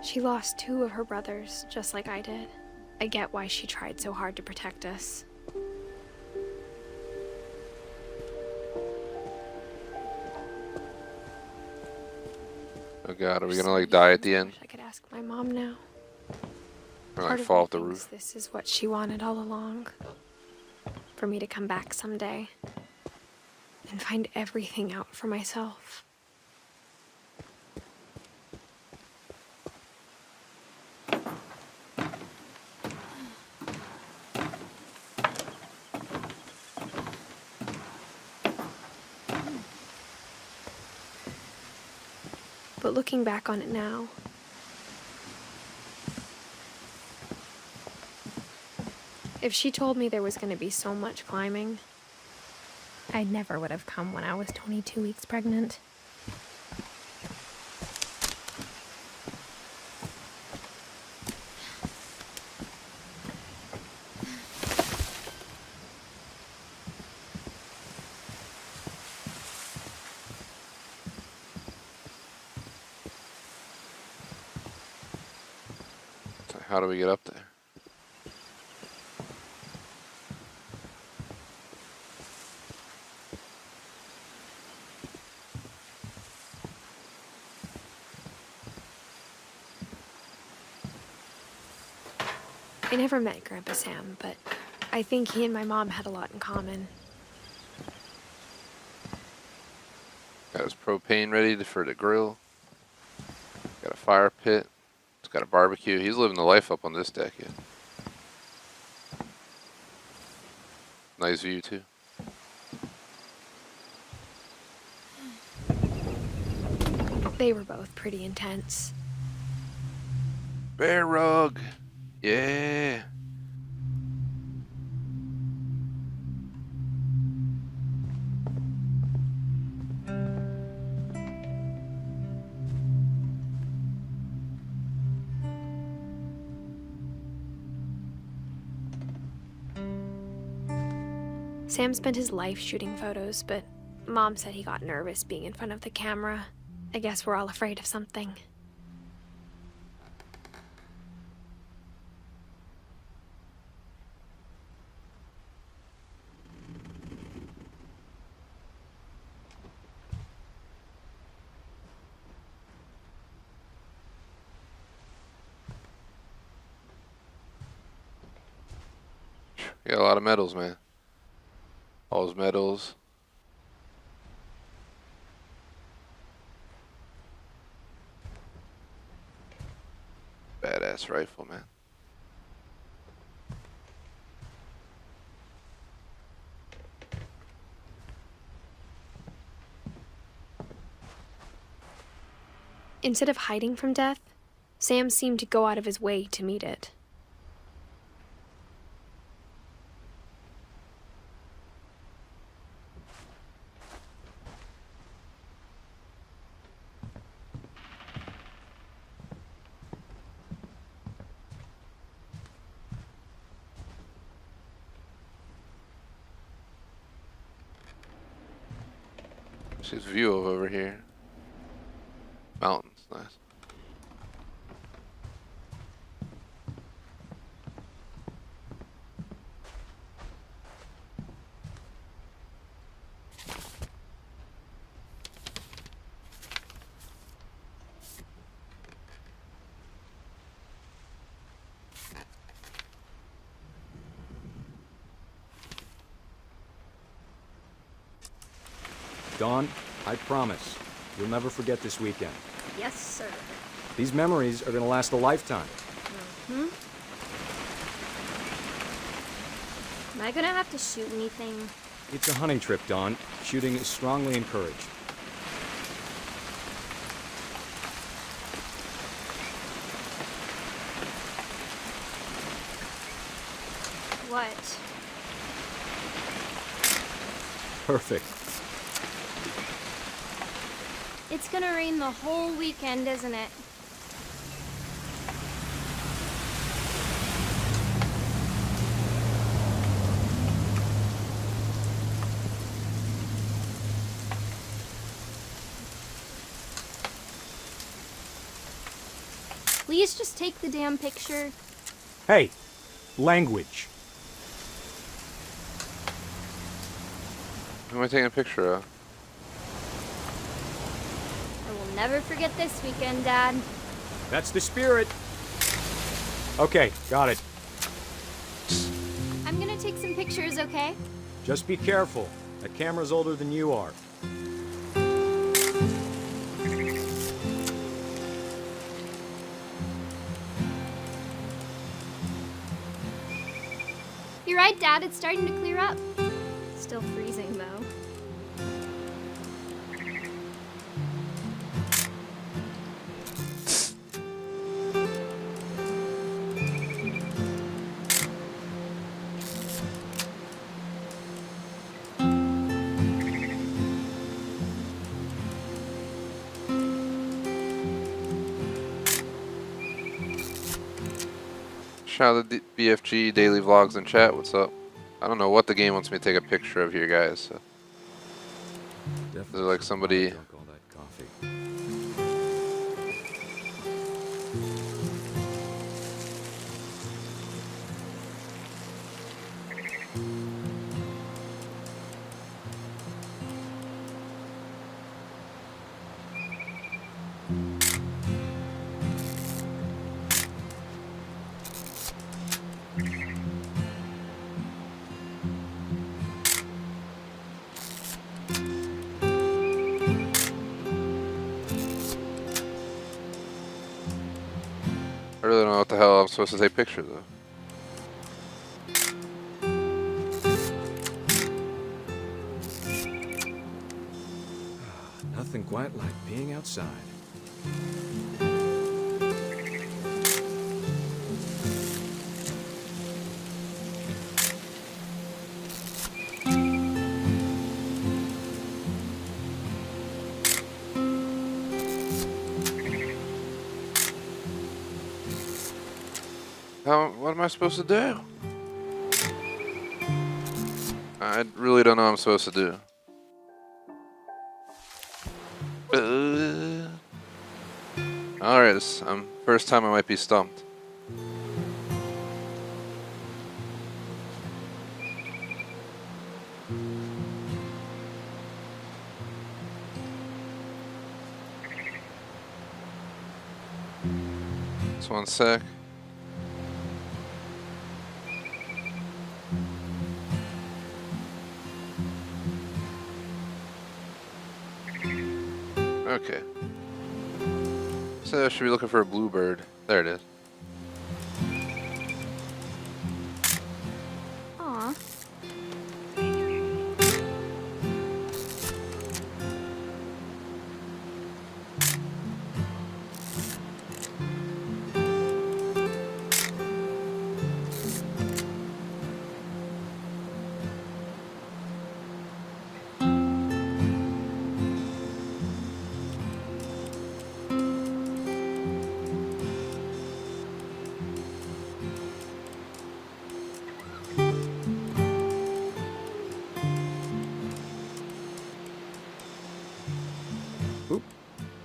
She lost 2 of her brothers, just like I did. I get why she tried so hard to protect us. Oh god, are we gonna like die at the end? I could ask my mom now. Or like Part of fall me off the thinks roof? this is what she wanted all along. For me to come back someday and find everything out for myself. But looking back on it now, if she told me there was going to be so much climbing, I never would have come when I was 22 weeks pregnant. So how do we get up there? I never met Grandpa Sam, but I think he and my mom had a lot in common. Got his propane ready for the grill. Got a fire pit. It's got a barbecue. He's living the life up on this deck, yeah. Nice view too. They were both pretty intense. Bear rug. Yeah. Sam spent his life shooting photos, but Mom said he got nervous being in front of the camera. I guess we're all afraid of something. Got a lot of medals, man. All those medals. Badass rifle, man. Instead of hiding from death, Sam seemed to go out of his way to meet it. His view of over here. Mountains, nice. Dawn, I promise, you'll never forget this weekend. Yes, sir. These memories are gonna last a lifetime. Am I gonna have to shoot anything? It's a hunting trip, Dawn. Shooting is strongly encouraged. What? Perfect. It's gonna rain the whole weekend, isn't it? Please just take the damn picture. Hey, language. Who am I taking a picture of? I will never forget this weekend, Dad. That's the spirit. Okay, got it. I'm gonna take some pictures, okay? Just be careful. That camera's older than you are. You're right, Dad. It's starting to clear up. Still freezing, though. Shout out to BFG Daily Vlogs in chat. What's up? I don't know what the game wants me to take a picture of here, guys. So. Is there like somebody? Drunk all that coffee. I really don't know what the hell I'm supposed to take pictures of. Nothing quite like being outside. What am I supposed to do? I really don't know what I'm supposed to do. Alright, first time I might be stumped. Just one sec. Okay. So I should be looking for a bluebird. There it is. Aw. Oop.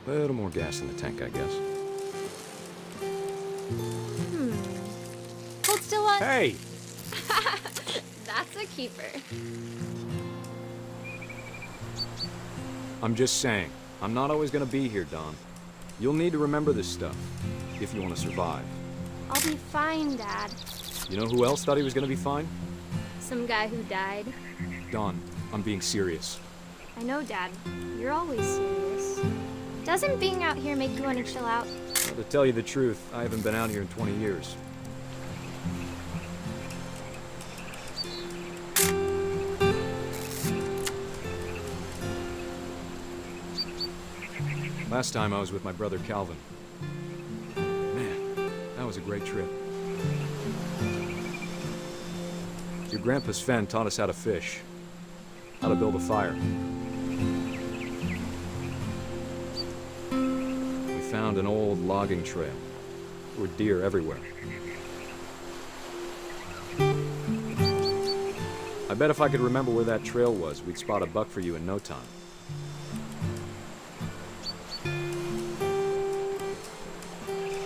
A little more gas in the tank, I guess. Hold still on. Hey! That's a keeper. I'm just saying, I'm not always gonna be here, Don. You'll need to remember this stuff, if you want to survive. I'll be fine, Dad. You know who else thought he was gonna be fine? Some guy who died. Don, I'm being serious. I know, Dad. You're always serious. Doesn't being out here make you want to chill out? Well, to tell you the truth, I haven't been out here in 20 years. Last time I was with my brother Calvin. Man, that was a great trip. Your grandpa Sven taught us how to fish, how to build a fire. We found an old logging trail. There were deer everywhere. I bet if I could remember where that trail was, we'd spot a buck for you in no time.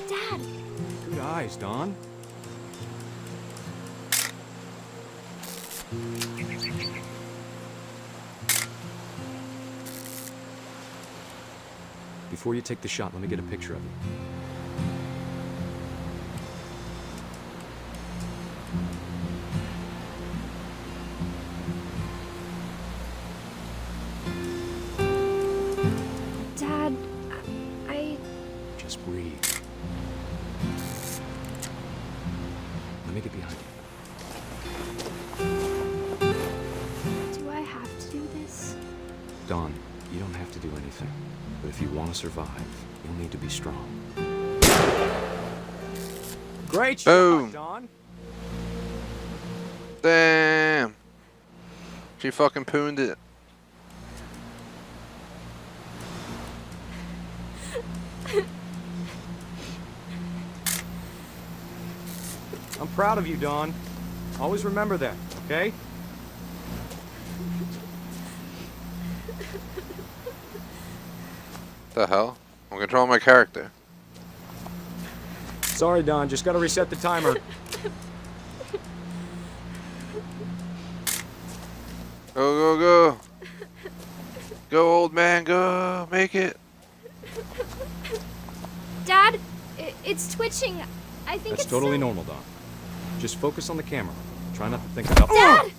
Dad! Good eyes, Don. Before you take the shot, let me get a picture of you. Dad, I... Just breathe. Let me get behind you. Do I have to do this? Dawn, you don't have to do anything. But if you want to survive, you'll need to be strong. Great shot, Boom. Dawn. Damn. She fucking pooned it. I'm proud of you, Dawn. Always remember that, okay? The hell? I'm controlling my character. Sorry, Dawn. Just gotta reset the timer. Go, go, go. Go, old man, go. Make it. Dad, it's twitching. I think That's it's totally so... normal, Dawn. Just focus on the camera. Try not to think about... Dad!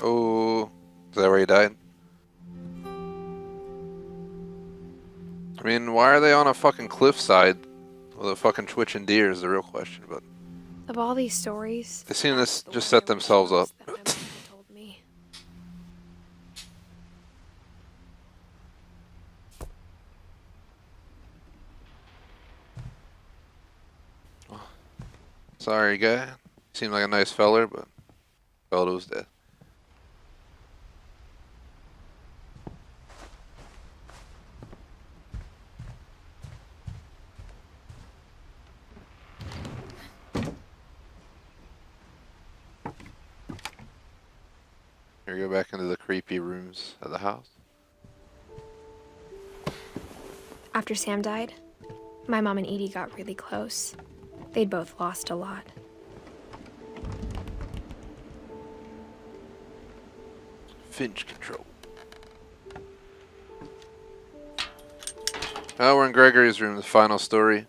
Oh. Is that where he died? I mean, why are they on a fucking cliffside with a fucking twitching deer is the real question, but... Of all these stories... They seem to just set themselves up. that my mom told me. Sorry, guy. Seemed like a nice feller, but fella was dead. Here we go back into the creepy rooms of the house. After Sam died, my mom and Edie got really close. They'd both lost a lot. Finch control. Oh, we're in Gregory's room, the final story.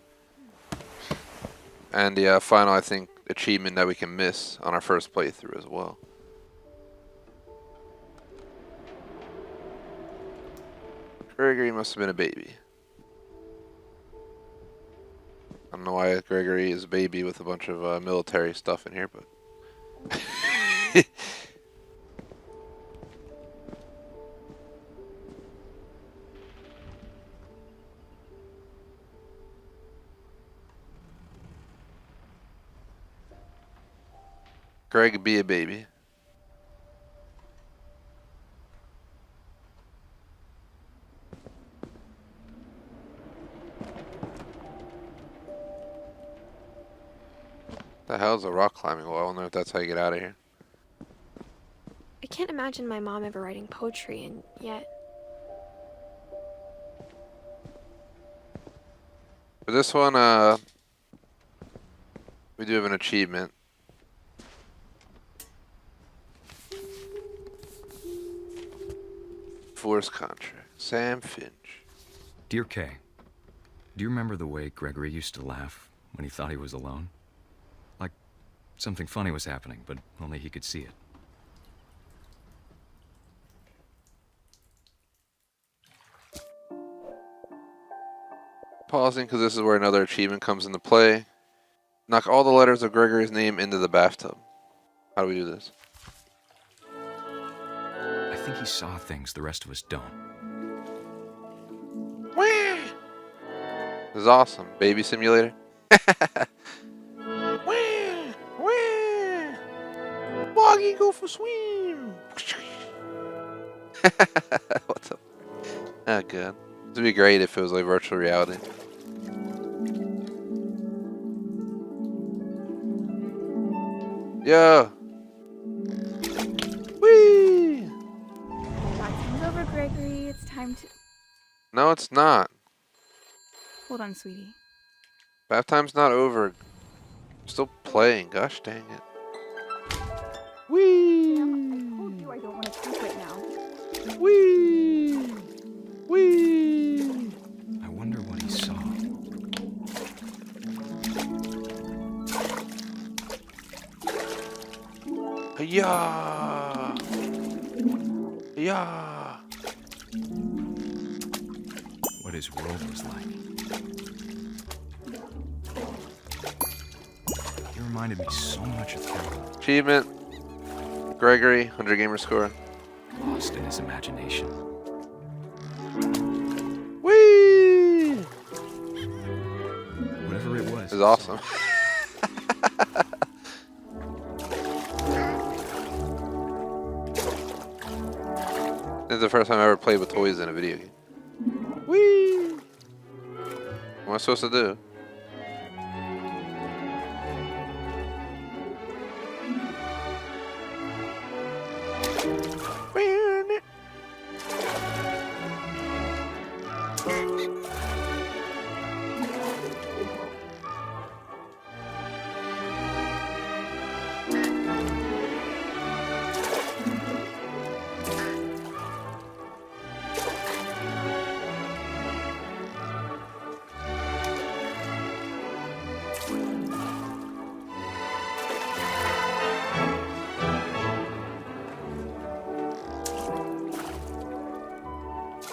And the final, I think, achievement that we can miss on our first playthrough as well. Gregory must have been a baby. I don't know why Gregory is a baby with a bunch of military stuff in here, but... Greg be a baby. The hell's a rock climbing wall? I don't know if that's how you get out of here. I can't imagine my mom ever writing poetry, and yet... For this one, we do have an achievement. Force contract. Sam Finch. Dear Kay, do you remember the way Gregory used to laugh when he thought he was alone? Like something funny was happening, but only he could see it. Pausing because this is where another achievement comes into play. Knock all the letters of Gregory's name into the bathtub. How do we do this? I think he saw things the rest of us don't. This is awesome. Baby simulator. Boggy, go for swim. What's up? Oh, good. It'd be great if it was like virtual reality. Yeah. Whee! Time's over, Gregory. It's time to... No, it's not. Hold on, sweetie. Bath time's not over. I'm still playing. Gosh dang it. Whee! I told you I don't want to sleep right now. Whee! Whee! I wonder what he saw. Yeah. Yeah. What his world was like. He reminded me so much of Calvin. Achievement. Gregory, 100 Gamerscore. Lost in his imagination. Whee! Whatever it was. This is awesome. This is the first time I ever played with toys in a video game. Whee! What am I supposed to do?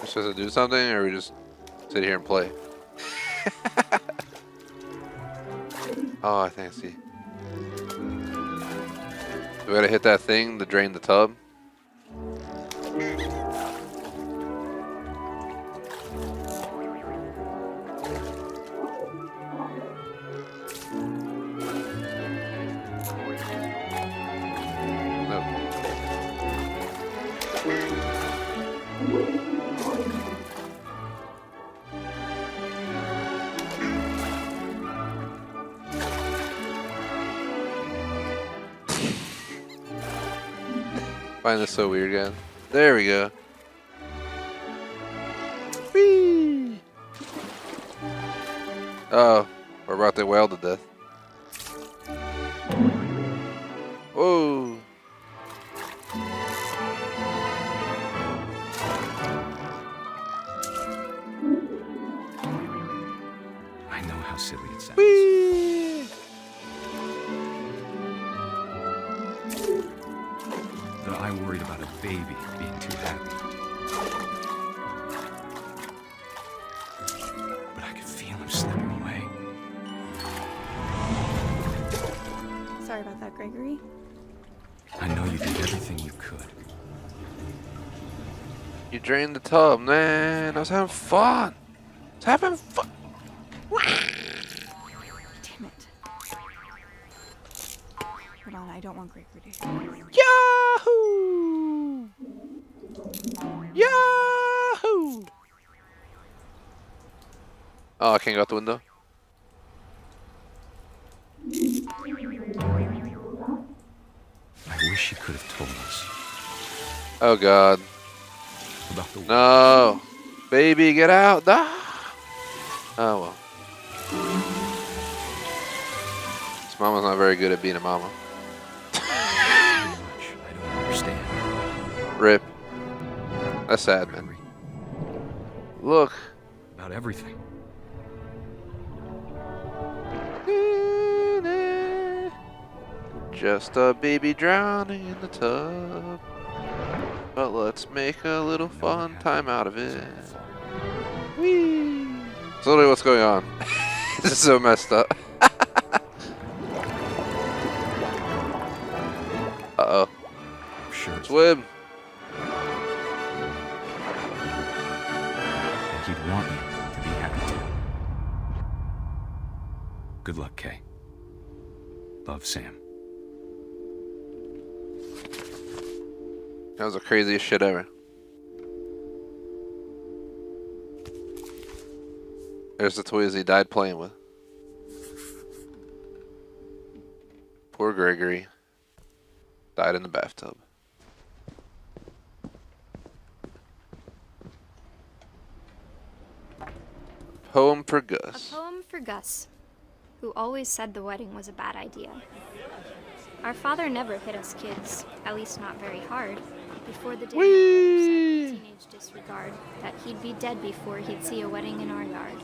We're supposed to do something, or we just sit here and play? Oh, I think I see. We gotta hit that thing to drain the tub. Find this so weird, guys. There we go. Whee! Oh, we're about to whale to death. Whoa! I know how silly it sounds. Whee! That I worried about a baby being too happy. But I could feel him slipping away. Sorry about that, Gregory. I know you did everything you could. You drained the tub, man. I was having fun. I was having fun. Damn it. Hold on, I don't want Gregory to... Yahoo! Yahoo! Oh, I can't go out the window. I wish you could have told us. Oh God. About the No. Baby, get out. Ah. Oh well. This mama's not very good at being a mama. I don't understand. Rip. That's sad, man. Look. About everything. Just a baby drowning in the tub. But let's make a little fun time out of it. Whee! That's literally what's going on. This is so messed up. Uh-oh. Sure. Swim. And he'd want you to be happy too. Good luck, Kay. Love, Sam. That was the craziest shit ever. There's the toys he died playing with. Poor Gregory. Died in the bathtub. Poem for Gus. A poem for Gus, who always said the wedding was a bad idea. Our father never hit us kids, at least not very hard, before the day my brother said with teenage disregard that he'd be dead before he'd see a wedding in our yard.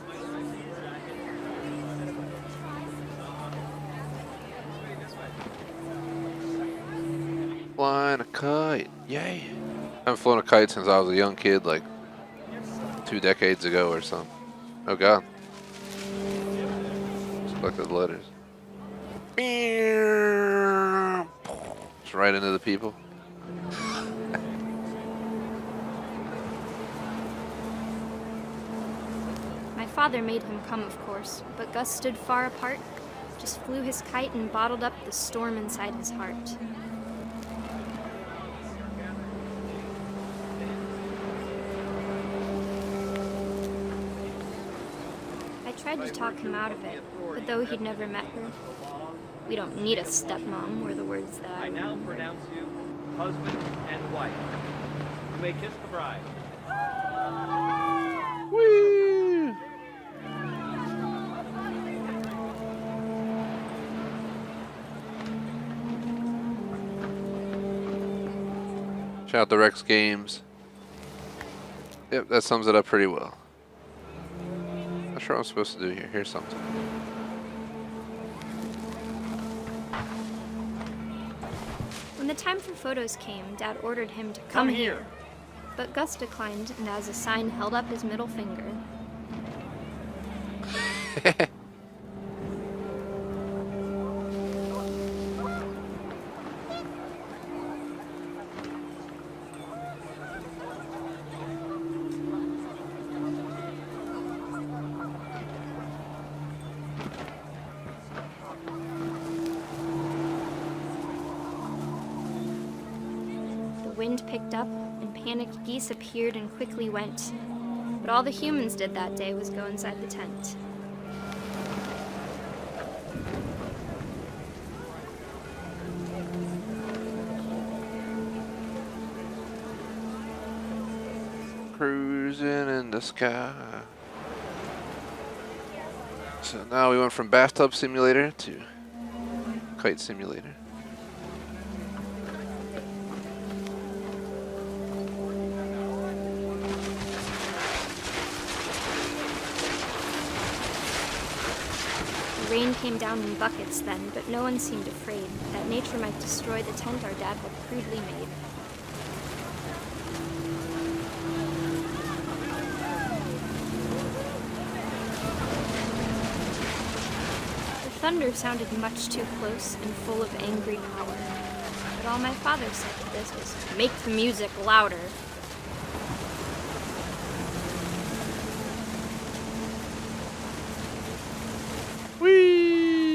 Flying a kite, yay! I haven't flown a kite since I was a young kid, like 2 decades ago or something. Oh god. Just collected the letters. Just right into the people. My father made him come, of course, but Gus stood far apart, just flew his kite and bottled up the storm inside his heart. I tried to talk him out of it, but though he'd never met her, "We don't need a stepmom," were the words that I now remembered. pronounce you husband and wife. You may kiss the bride. Whee! Shout out to Rex Games. Yep, that sums it up pretty well. Not sure what I'm supposed to do here. Here's something. When the time for photos came, Dad ordered him to come here. But Gus declined, and as a sign held up his middle finger. The wind picked up, and panicked geese appeared and quickly went. But all the humans did that day was go inside the tent. Cruising in the sky. So now we went from bathtub simulator to kite simulator. The rain came down in buckets then, but no one seemed afraid that nature might destroy the tent our dad had crudely made. The thunder sounded much too close and full of angry power. But all my father said to this was, "Make the music louder." Whee!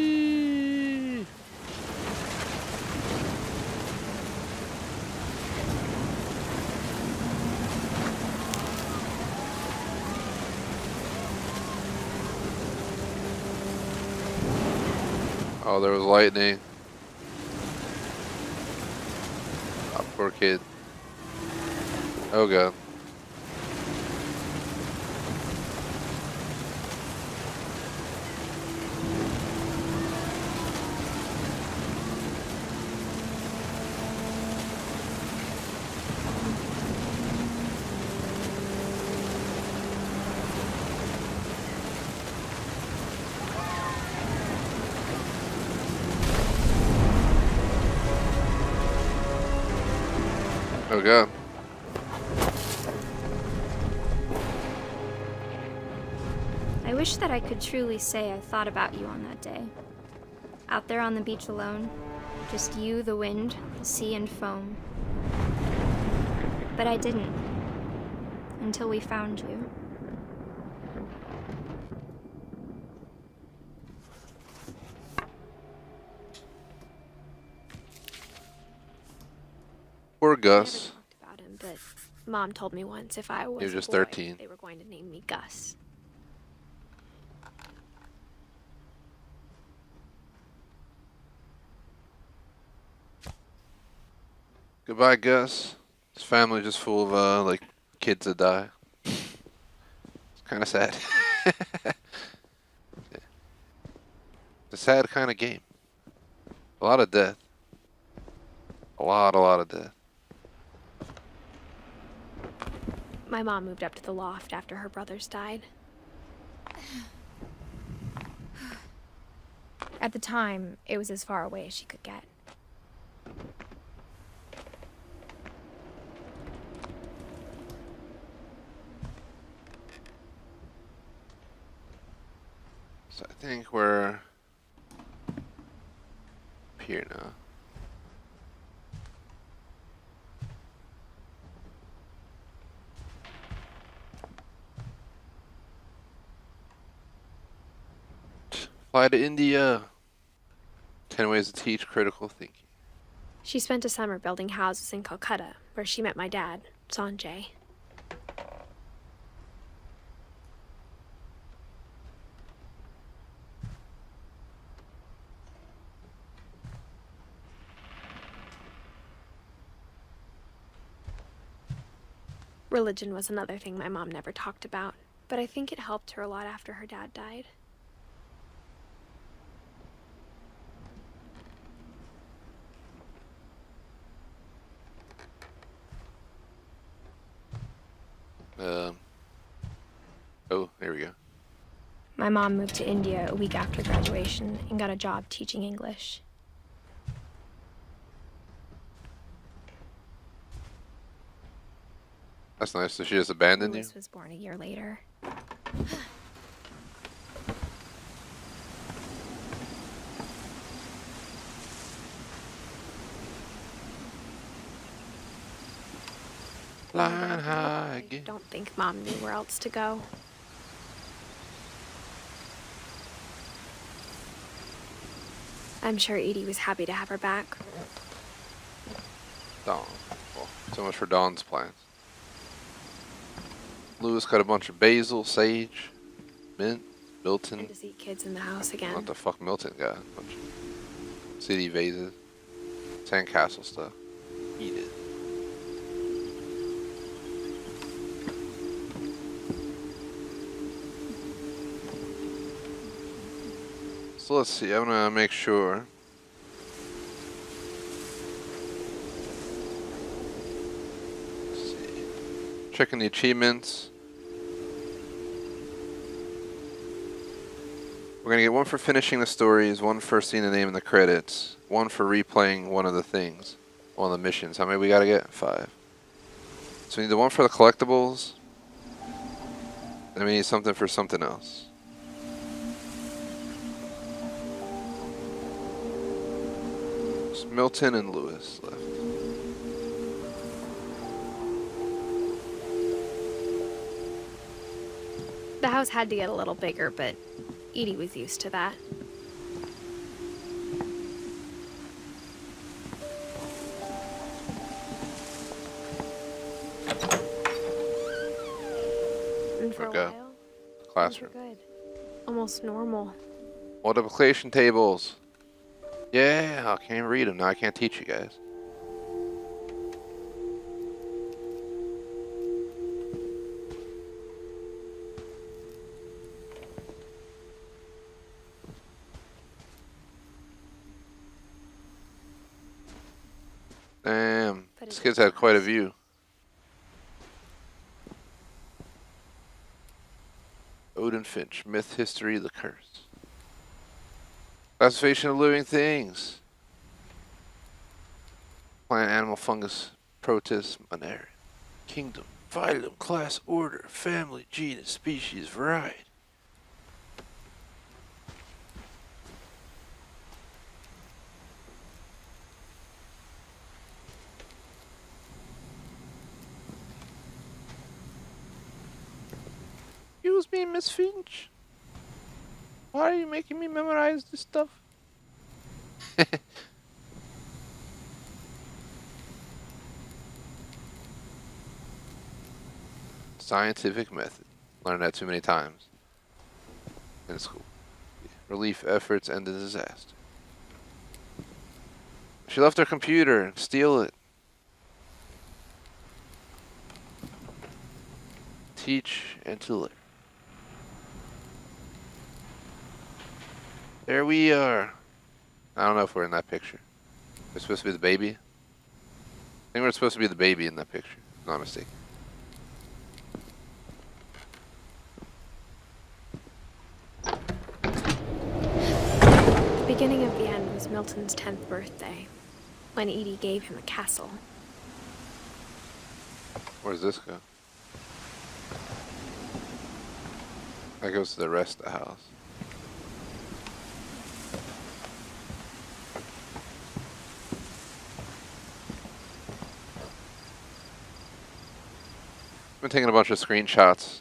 Oh, there was lightning. Oh, poor kid. Oh god. Oh god. I wish that I could truly say I thought about you on that day. Out there on the beach alone, just you, the wind, the sea, and foam. But I didn't. Until we found you. Poor I never Gus. talked about him, but Mom told me once if I was, He was a just boy, 13. they were going to name me Gus. Goodbye, Gus. His family just full of like kids that die. It's kind of sad. It's a sad kind of game. A lot of death. A lot of death. My mom moved up to the loft after her brothers died. At the time, it was as far away as she could get. So I think we're up here now. Fly to India. 10 ways to teach critical thinking. She spent a summer building houses in Calcutta, where she met my dad, Sanjay. Religion was another thing my mom never talked about, but I think it helped her a lot after her dad died. Oh, there we go. My mom moved to India a week after graduation and got a job teaching English. That's nice. So she just abandoned you? Louis was born a year later. Flying high I again. don't think Mom knew where else to go. I'm sure Edie was happy to have her back. Dawn. Well, so much for Dawn's plans. Lewis got a bunch of basil, sage, mint, Milton. And to see kids in the house again. What the fuck Milton got? A bunch of city vases. Sandcastle stuff. Eat it. So let's see, I'm gonna make sure. Let's see. Checking the achievements. We're gonna get one for finishing the stories, one for seeing the name in the credits, one for replaying one of the things, one of the missions. How many we gotta get? 5. So we need the one for the collectibles, and we need something for something else. It's Milton and Lewis left. The house had to get a little bigger, but Edie was used to that. And for a Okay. while, Classroom. things were good. Almost normal. Multiplication tables. Yeah, I can't read them now. I can't teach you guys. Damn, this kid's had quite a view. Odin Finch, Myth, History, The Curse. Classification of living things. Plant, animal, fungus, protist, monera. Kingdom, phylum, class, order, family, genus, species, variety. Excuse me, Miss Finch. Why are you making me memorize this stuff? Scientific method. Learned that too many times in school. Relief efforts and the disaster. She left her computer. Steal it. Teach and to learn. There we are. I don't know if we're in that picture. We're supposed to be the baby. I think we're supposed to be the baby in that picture. If I'm not mistaken. The beginning of the end was Milton's 10th birthday, when Edie gave him a castle. Where does this go? That goes to the rest of the house. I've been taking a bunch of screenshots.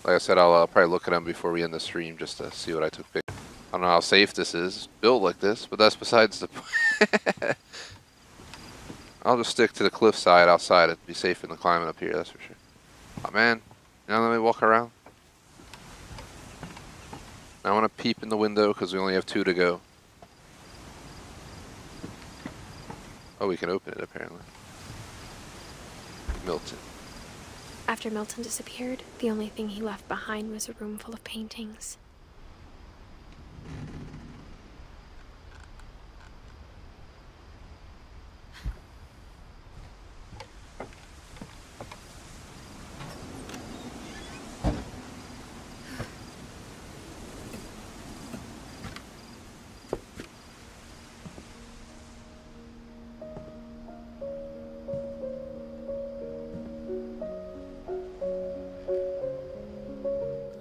Like I said, I'll probably look at them before we end the stream just to see what I took pictures. I don't know how safe this is. It's built like this, but that's besides the point. I'll just stick to the cliffside outside. It'd be safe in the climate up here, that's for sure. Oh man, now let me walk around. I want to peep in the window because we only have 2 to go. Oh, we can open it apparently. Milton. After Milton disappeared, the only thing he left behind was a room full of paintings.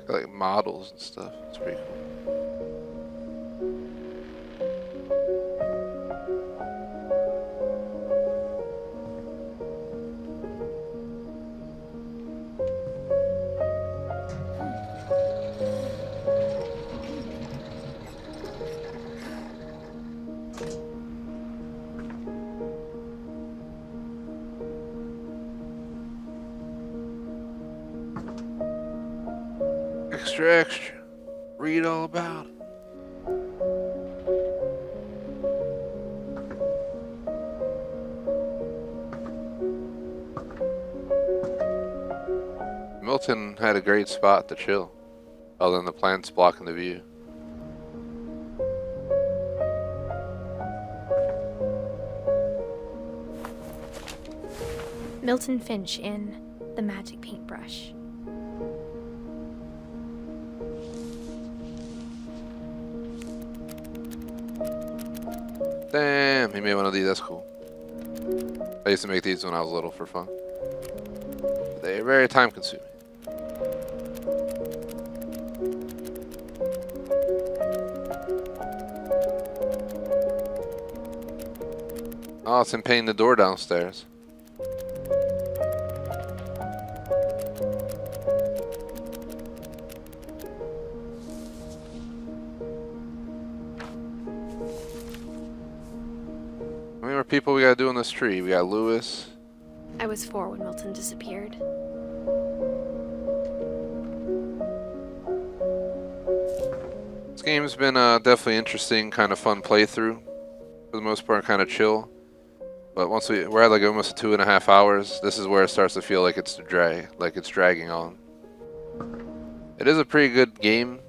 Like models and stuff. It's pretty cool. Extra. Read all about it. Milton had a great spot to chill, other than the plants blocking the view. Milton Finch in The Magic Paintbrush. Damn, he made one of these. That's cool. I used to make these when I was little for fun. They're very time consuming. Oh, it's him painting the door downstairs. How many more people we gotta do on this tree? We got Lewis. I was 4 when Milton disappeared. This game's been definitely interesting, kind of fun playthrough. For the most part, kind of chill. But once we're at like almost 2.5 hours, this is where it starts to feel like it's dragging on. It is a pretty good game.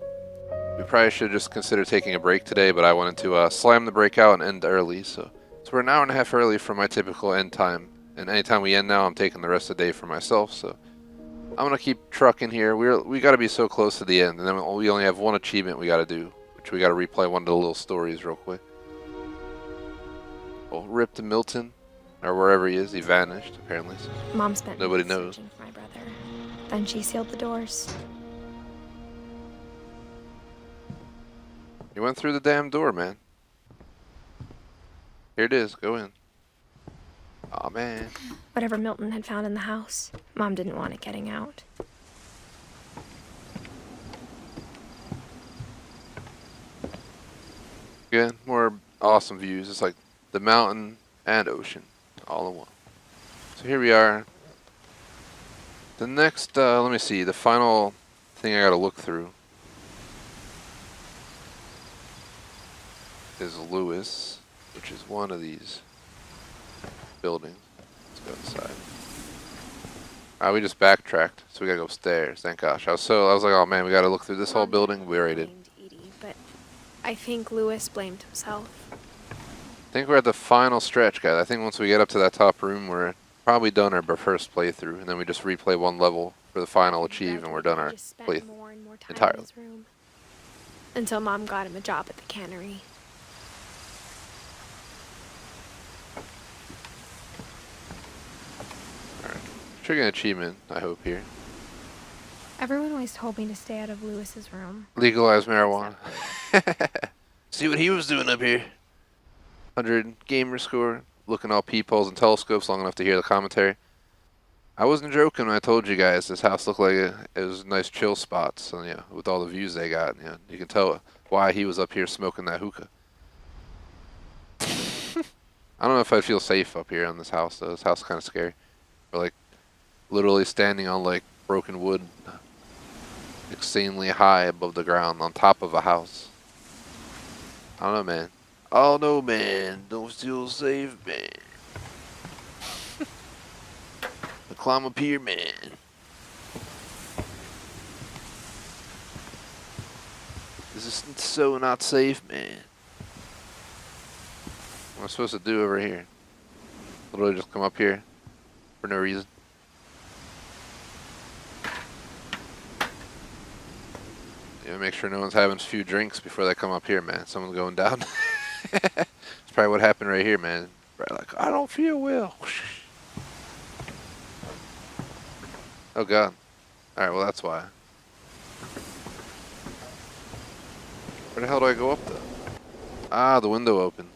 We probably should just consider taking a break today, but I wanted to slam the break out and end early, so we're an hour and a half early from my typical end time. And anytime we end now, I'm taking the rest of the day for myself, so I'm gonna keep trucking here. We gotta be so close to the end, and then we only have one achievement we gotta do, which we gotta replay one of the little stories real quick. Well, rip to Milton, or wherever he is. He vanished, apparently. So Mom spent nobody months knows. searching for my brother. Then she sealed the doors. You went through the damn door, man. Here it is. Go in. Aw, man. Whatever Milton had found in the house, Mom didn't want it getting out. Again, more awesome views. It's like the mountain and ocean all in one. So here we are. The next, let me see, the final thing I gotta look through is Lewis, which is one of these buildings. Let's go inside. We just backtracked, so we gotta go upstairs. Thank gosh. I was like, oh man, we gotta look through this whole building. We already did. Edie, but I think Lewis blamed himself. I think we're at the final stretch, guys. I think once we get up to that top room, we're probably done our first playthrough, and then we just replay one level for the final achieve, and we're done our playthrough more and more time entirely. in his room. Until Mom got him a job at the cannery. Alright. Trigger an achievement, I hope, here. Everyone always told me to stay out of Lewis's room. Legalize marijuana. See what he was doing up here. 100 Gamerscore, looking all peepholes and telescopes long enough to hear the commentary. I wasn't joking when I told you guys this house looked like it was a nice chill spot. So yeah, with all the views they got, yeah, you can tell why he was up here smoking that hookah. I don't know if I'd feel safe up here on this house though. This house is kind of scary. We're like literally standing on like broken wood, insanely high above the ground on top of a house. I don't know, man. Oh no, man. Don't feel safe, man. Climb up here, man. This is so not safe, man. What am I supposed to do over here? Literally just come up here for no reason. Yeah, make sure no one's having a few drinks before they come up here, man. Someone's going down. That's probably what happened right here, man. Right, like, I don't feel well. Oh god. Alright, well that's why. Where the hell do I go up though? Ah, the window opens.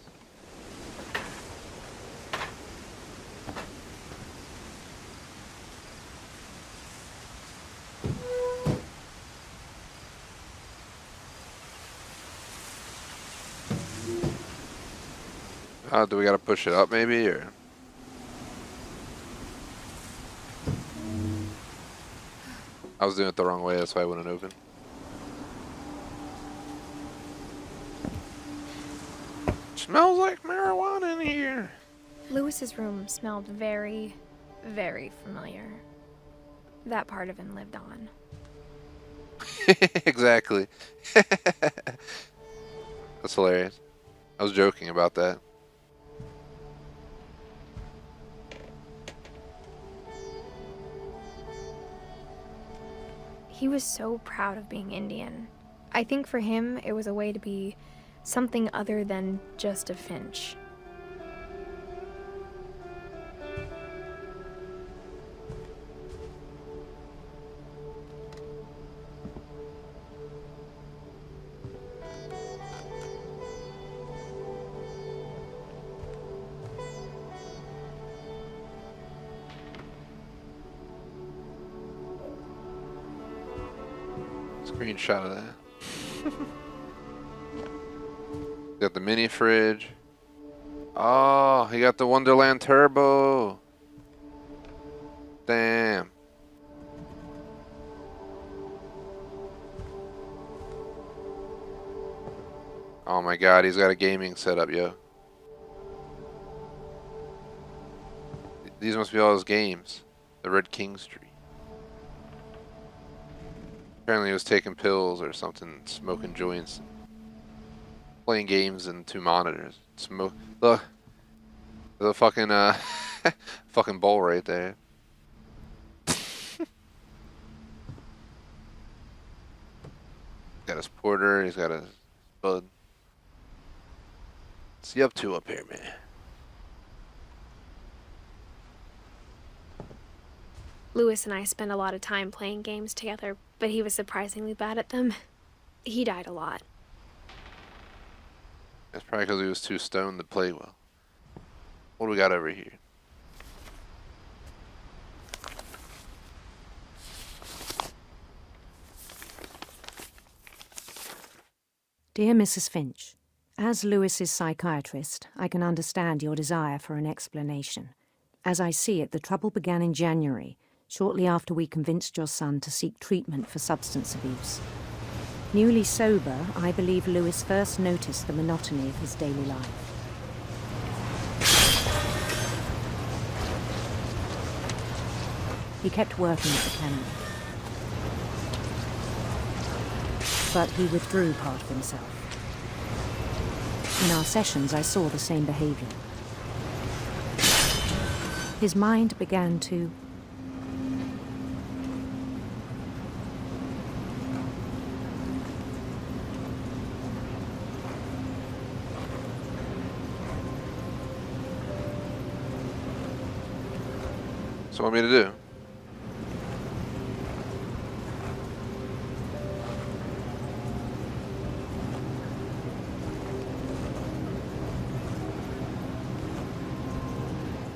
Do we gotta push it up maybe, or? I was doing it the wrong way, that's why I wouldn't open. Smells like marijuana in here. Lewis's room smelled very, very familiar. That part of him lived on. Exactly. That's hilarious. I was joking about that. He was so proud of being Indian. I think for him, it was a way to be something other than just a Finch. Screenshot of that. Got the mini fridge. Oh, he got the Wonderland Turbo. Damn. Oh my god, he's got a gaming setup, yo. These must be all his games. The Red King Street. Apparently he was taking pills or something, smoking joints, playing games and 2 monitors. Smoke. Look, the fucking fucking bowl right there. Got his porter. He's got his bud. What's he up to up here, man? Lewis and I spent a lot of time playing games together, but he was surprisingly bad at them. He died a lot. That's probably because he was too stoned to play well. What do we got over here? Dear Mrs. Finch, as Lewis's psychiatrist, I can understand your desire for an explanation. As I see it, the trouble began in January, shortly after we convinced your son to seek treatment for substance abuse. Newly sober, I believe Lewis first noticed the monotony of his daily life. He kept working at the cannery. But he withdrew part of himself. In our sessions, I saw the same behavior. His mind began to So what want me to do?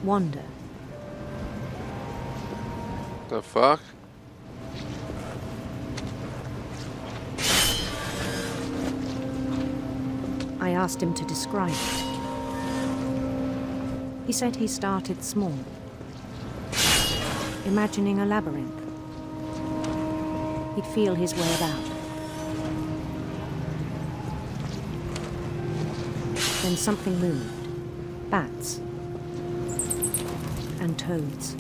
wander. The fuck? I asked him to describe it. He said he started small, imagining a labyrinth. He'd feel his way about. Then something moved. Bats. And toads.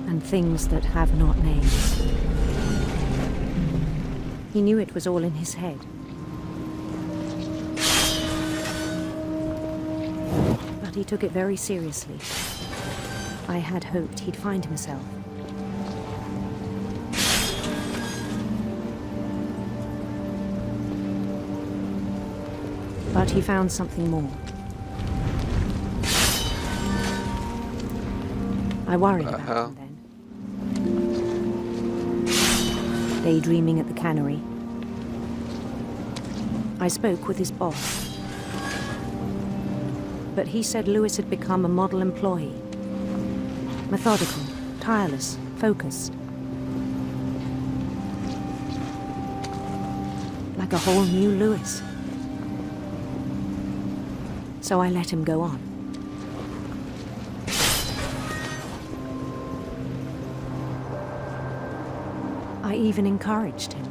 And things that have not names. He knew it was all in his head. But he took it very seriously. I had hoped he'd find himself. But he found something more. I worried about him then. Daydreaming at the cannery. I spoke with his boss. But he said Lewis had become a model employee. Methodical, tireless, focused. Like a whole new Lewis. So I let him go on. I even encouraged him.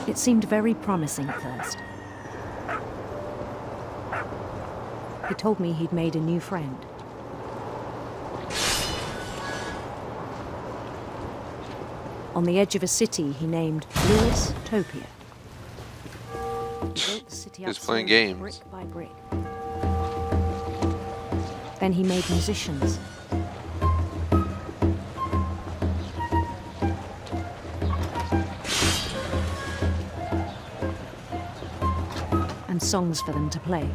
It seemed very promising at first. He told me he'd made a new friend. On the edge of a city he named Lewis Topia. He built the city up playing slowly, games. brick by brick. Then he made musicians. And songs for them to play.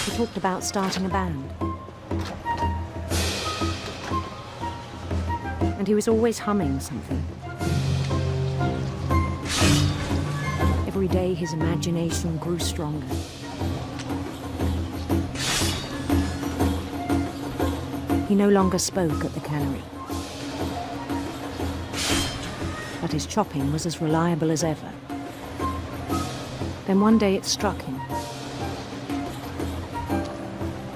He talked about starting a band. And he was always humming something. Every day his imagination grew stronger. He no longer spoke at the cannery. But his chopping was as reliable as ever. Then one day it struck him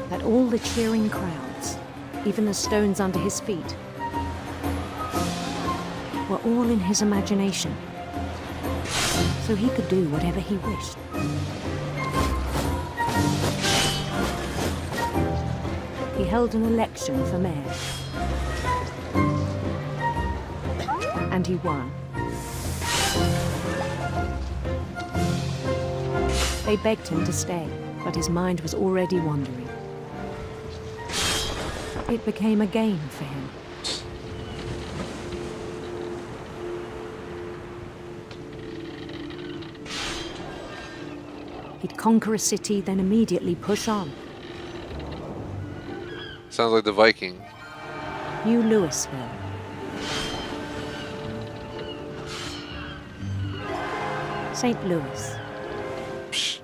that all the cheering crowds, even the stones under his feet, were all in his imagination, so he could do whatever he wished. He held an election for mayor, and he won. They begged him to stay, but his mind was already wandering. It became a game for him. He'd conquer a city, then immediately push on. Sounds like the Viking. New Louisville. St. Louis. Psh.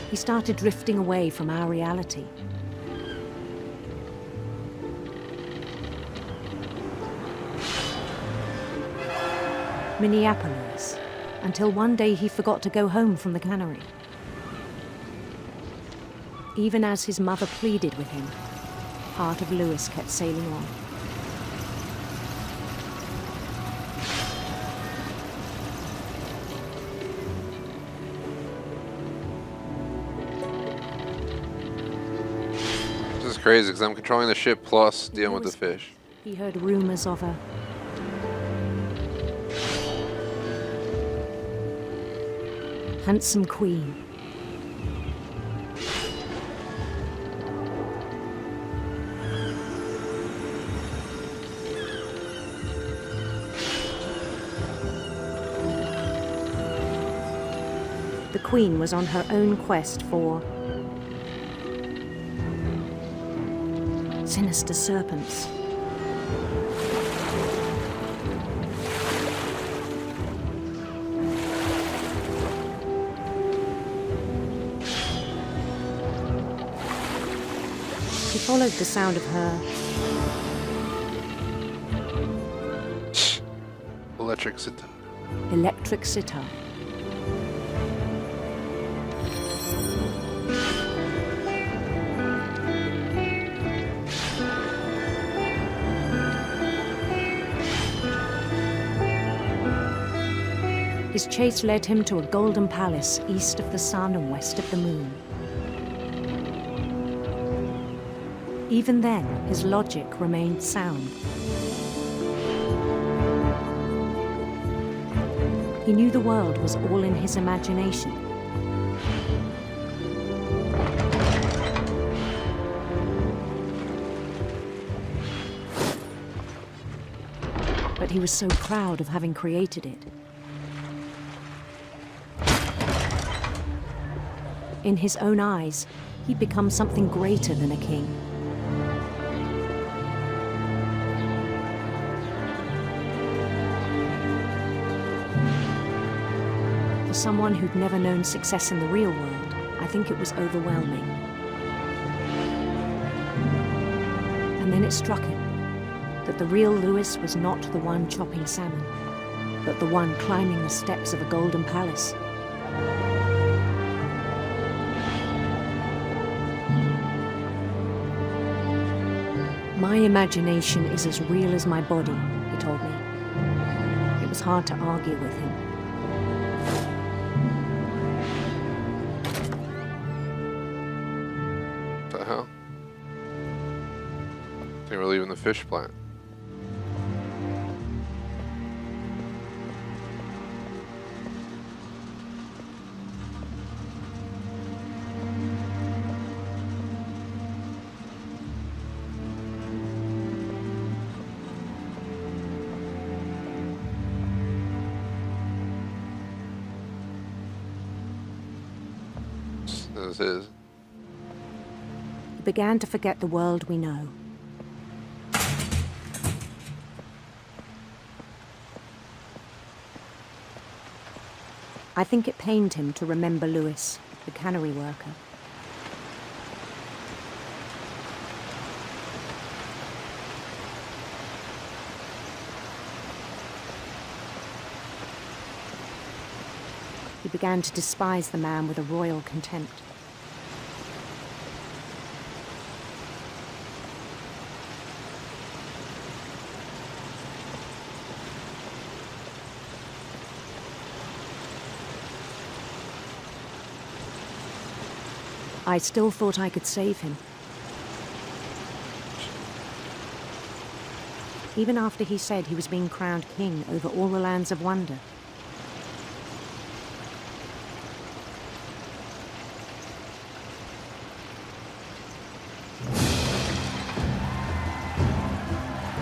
He started drifting away from our reality. Minneapolis. until one day he forgot to go home from the cannery. Even as his mother pleaded with him, part of Louis kept sailing on. This is crazy because I'm controlling the ship plus dealing with the fish. He heard rumors of her. Handsome queen. The queen was on her own quest for sinister serpents. He followed the sound of her electric sitar. Electric sitar. His chase led him to a golden palace east of the sun and west of the moon. Even then, his logic remained sound. He knew the world was all in his imagination. But he was so proud of having created it. In his own eyes, he'd become something greater than a king. For someone who'd never known success in the real world, I think it was overwhelming. And then it struck him that the real Louis was not the one chopping salmon, but the one climbing the steps of a golden palace. My imagination is as real as my body, he told me. It was hard to argue with him. What the hell? I think we're leaving the fish plant. This is. He began to forget the world we know. I think it pained him to remember Louis, the cannery worker. He began to despise the man with a royal contempt. I still thought I could save him. Even after he said he was being crowned king over all the lands of wonder.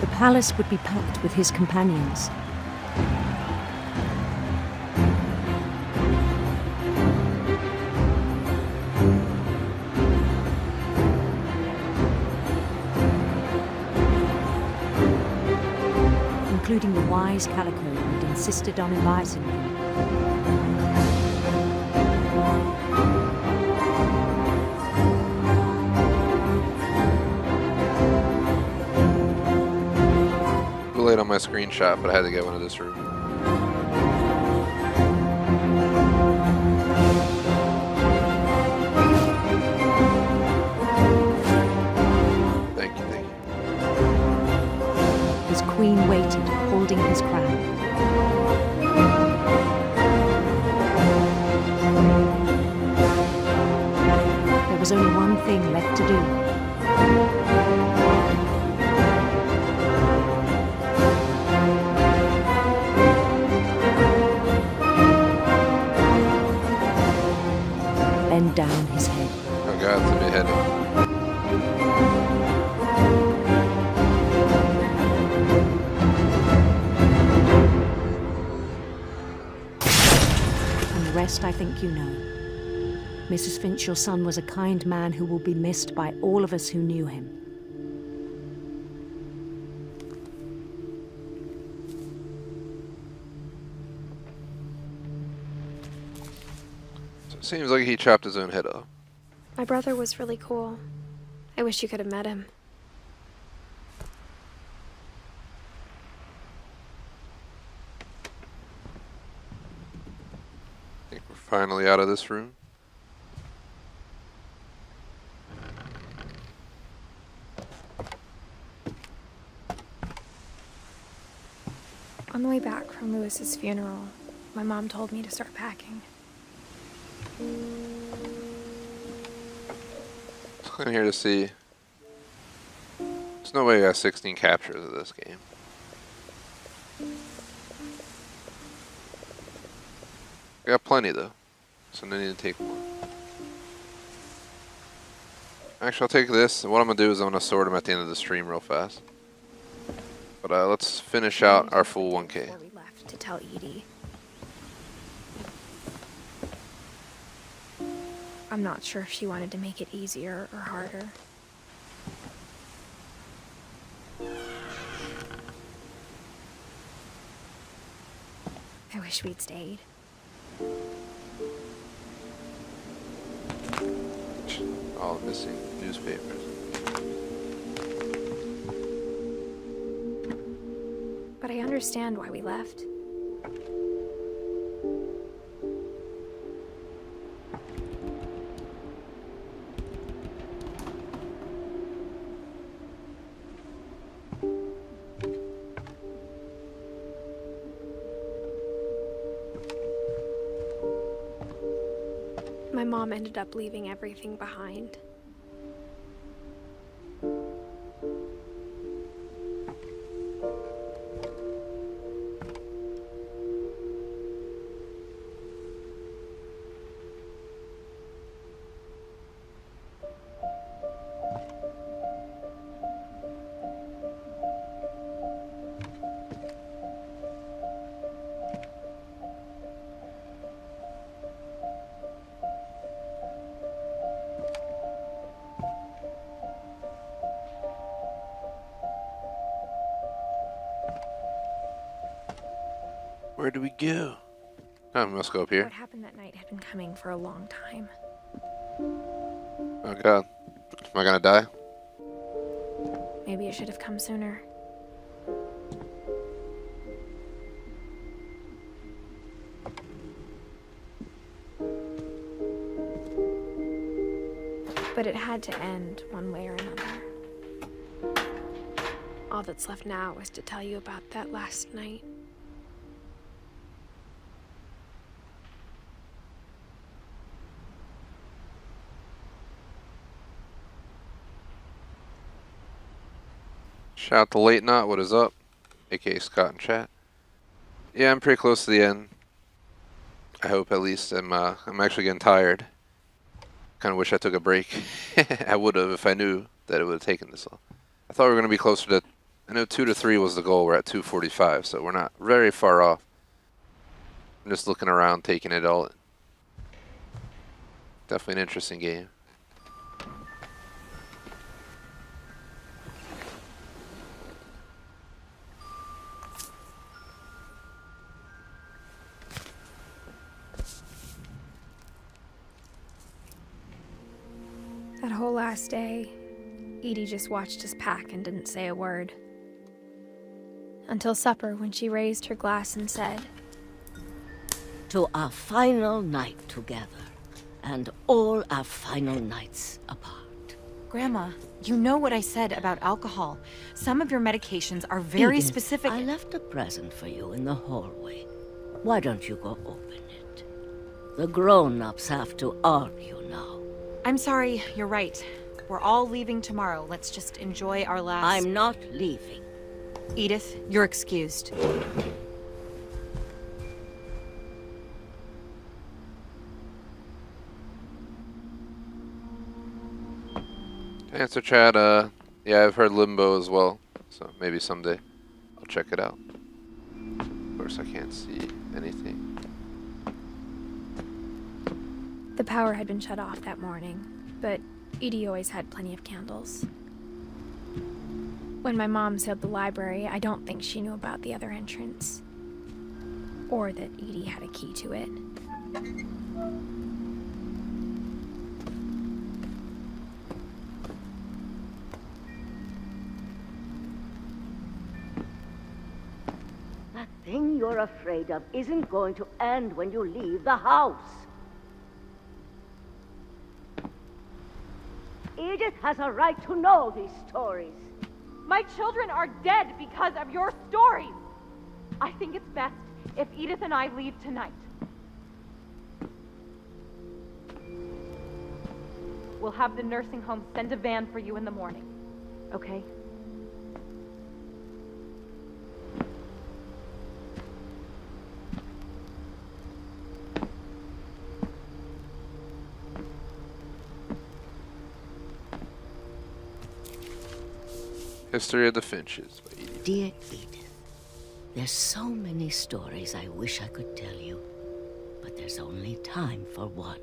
The palace would be packed with his companions. Including the wise Calico who'd insisted on inviting him. Too late on my screenshot, but I had to get one of this room. his queen waited, holding his crown. There was only one thing left to do. Bend down his head. Oh god, it's a bit heavy. And the rest I think you know. Mrs. Finch, your son was a kind man who will be missed by all of us who knew him. So it seems like he chopped his own head off. My brother was really cool. I wish you could have met him. I think we're finally out of this room. On the way back from Lewis's funeral, my mom told me to start packing. I'm here to see. There's no way I got 16 captures of this game. I got plenty though, so I need to take more. Actually, I'll take this, and what I'm gonna do is I'm gonna sort them at the end of the stream real fast. But let's finish out our full 1K. Before we left to tell Edie. I'm not sure if she wanted to make it easier or harder. I wish we'd stayed. All missing newspapers. But I understand why we left. My mom ended up leaving everything behind. Where do we go? Oh, we must go up here. What happened that night had been coming for a long time. Oh god. Am I gonna die? Maybe it should have come sooner. But it had to end one way or another. All that's left now is to tell you about that last night. Shout out to Late Knot, what is up? AKA Scott in chat. Yeah, I'm pretty close to the end. I hope at least. I'm actually getting tired. Kinda wish I took a break. I would have if I knew that it would have taken this long. I thought we were gonna be closer to, I know 2 to 3 was the goal, we're at 2:45, so we're not very far off. I'm just looking around, taking it all in. Definitely an interesting game. That whole last day, Edie just watched us pack and didn't say a word. Until supper, when she raised her glass and said, "To our final night together, and all our final nights apart. Grandma, you know what I said about alcohol. Some of your medications are very Edith, specific. I left a present for you in the hallway. Why don't you go open it? The grown-ups have to argue now. I'm sorry, you're right. We're all leaving tomorrow. Let's just enjoy our last... I'm not leaving. Edith, you're excused. Answer chat, yeah, I've heard Limbo as well, so maybe someday I'll check it out. Of course, I can't see anything. The power had been shut off that morning, but Edie always had plenty of candles. When my mom sealed the library, I don't think she knew about the other entrance. Or that Edie had a key to it. That thing you're afraid of isn't going to end when you leave the house. Edith has a right to know these stories. My children are dead because of your stories. I think it's best if Edith and I leave tonight. We'll have the nursing home send a van for you in the morning, okay? History of the Finches by Edie. Dear Edith, there's so many stories I wish I could tell you, but there's only time for one.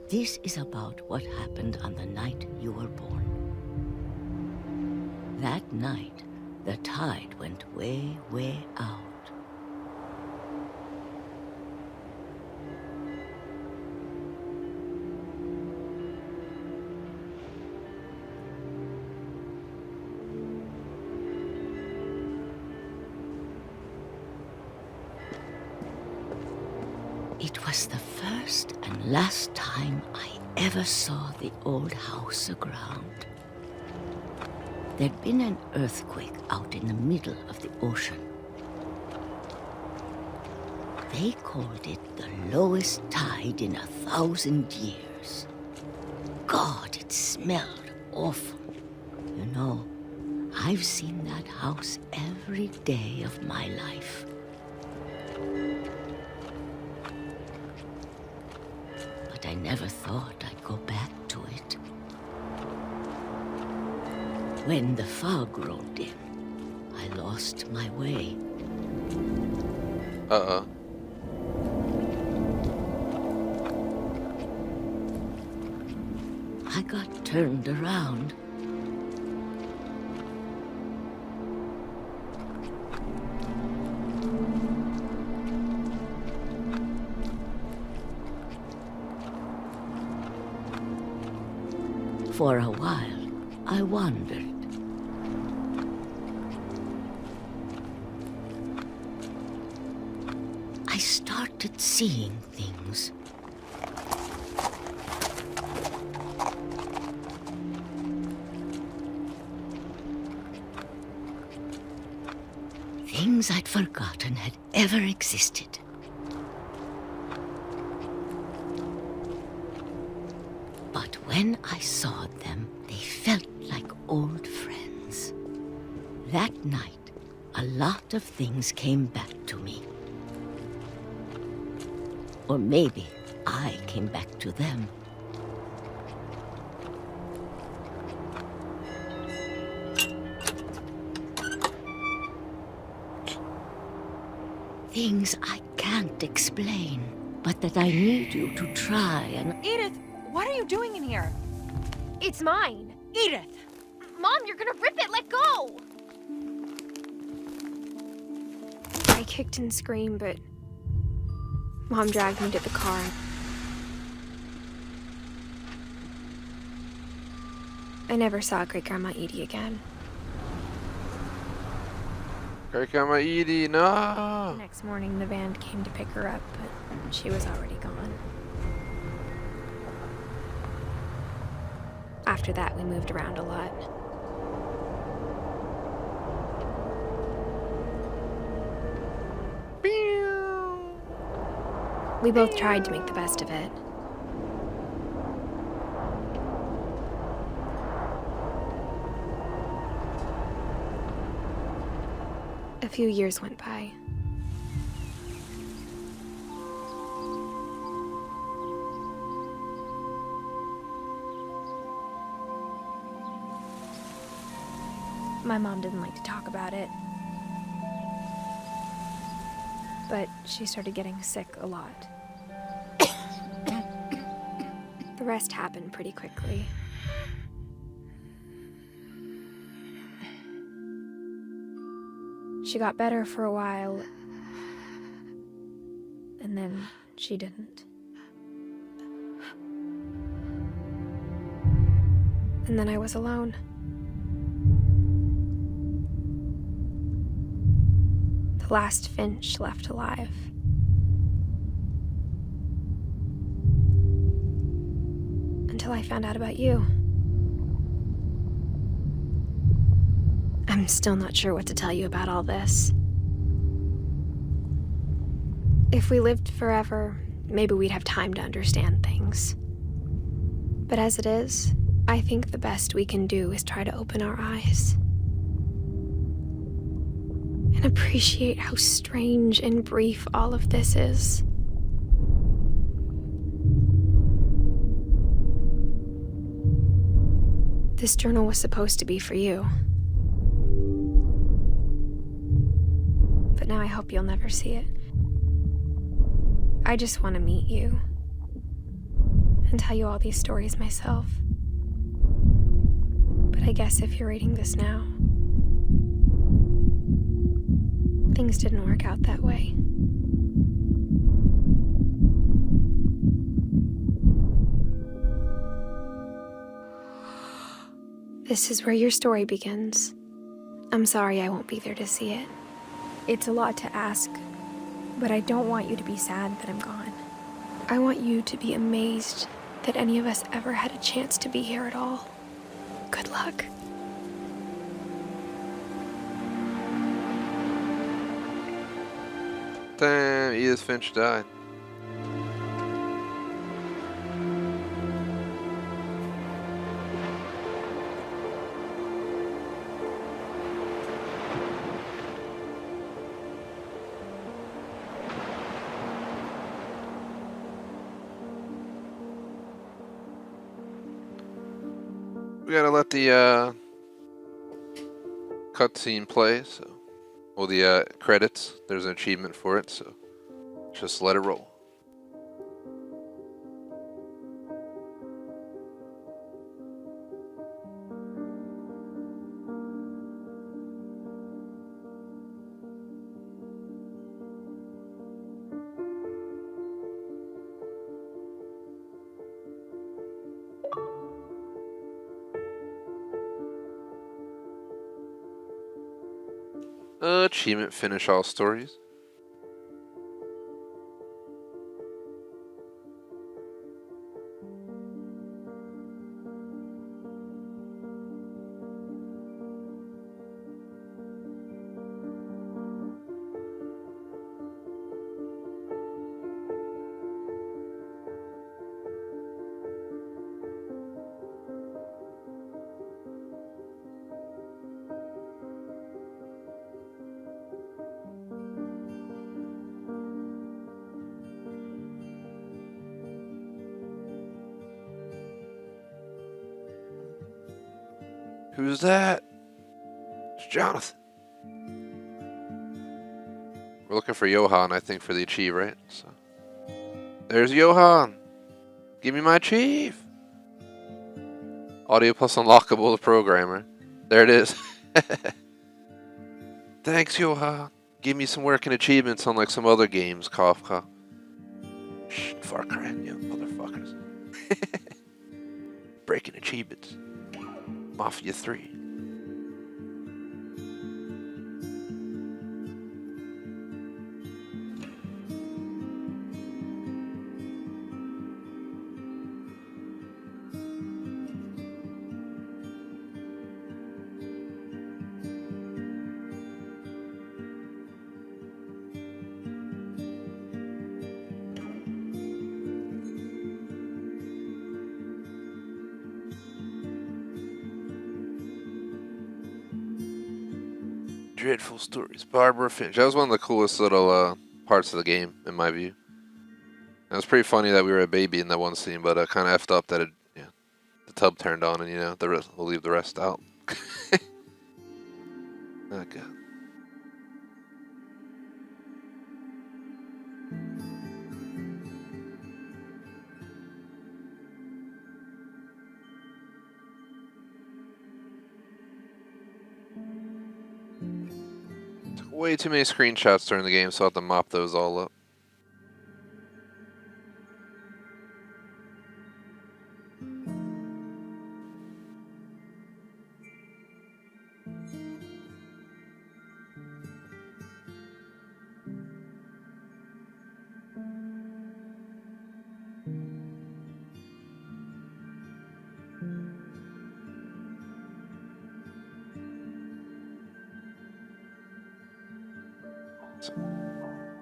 This is about what happened on the night you were born. That night, the tide went way, way out. It was the first and last time I ever saw the old house aground. There'd been an earthquake out in the middle of the ocean. They called it the lowest tide in 1,000 years. God, it smelled awful. You know, I've seen that house every day of my life. I never thought I'd go back to it. When the fog rolled in, I lost my way. Uh-oh. I got turned around. For a while, I wandered. I started seeing things. Things I'd forgotten had ever existed. But when I saw them, they felt like old friends. That night, a lot of things came back to me. Or maybe I came back to them. Things I can't explain, but that I need you to try and... Edith, what are you doing in here? It's mine. Edith! Mom, you're gonna rip it! Let go! I kicked and screamed, but Mom dragged me to the car. I never saw Great-Grandma Edie again. Great-Grandma Edie, no! The next morning, the van came to pick her up, but she was already gone. After that, we moved around a lot. We both tried to make the best of it. A few years went by. My mom didn't like to talk about it. But she started getting sick a lot. The rest happened pretty quickly. She got better for a while, and then she didn't. And then I was alone. The last Finch left alive. Until I found out about you. I'm still not sure what to tell you about all this. If we lived forever, maybe we'd have time to understand things. But as it is, I think the best we can do is try to open our eyes. And appreciate how strange and brief all of this is. This journal was supposed to be for you. But now I hope you'll never see it. I just want to meet you and tell you all these stories myself. But I guess if you're reading this now, things didn't work out that way. This is where your story begins. I'm sorry I won't be there to see it. It's a lot to ask, but I don't want you to be sad that I'm gone. I want you to be amazed that any of us ever had a chance to be here at all. Good luck. Damn, Edith Finch died. We gotta let the cutscene play, so well the credits, there's an achievement for it, so just let it roll. Achievement, finish all stories. Who's that? It's Jonathan. We're looking for Johan, I think, for the achieve, right? So, there's Johan. Give me my achieve. Audio plus unlockable, the programmer. There it is. Thanks, Johan. Give me some working achievements unlike some other games, Kafka. Shh, Far Cry, you motherfuckers. Breaking achievements. Mafia 3. dreadful stories. Barbara Finch. That was one of the coolest little parts of the game, in my view. It was pretty funny that we were a baby in that one scene, but kind of effed up that the tub turned on and, the rest, we'll leave the rest out. Oh, God. Took way too many screenshots during the game, so I'll have to mop those all up.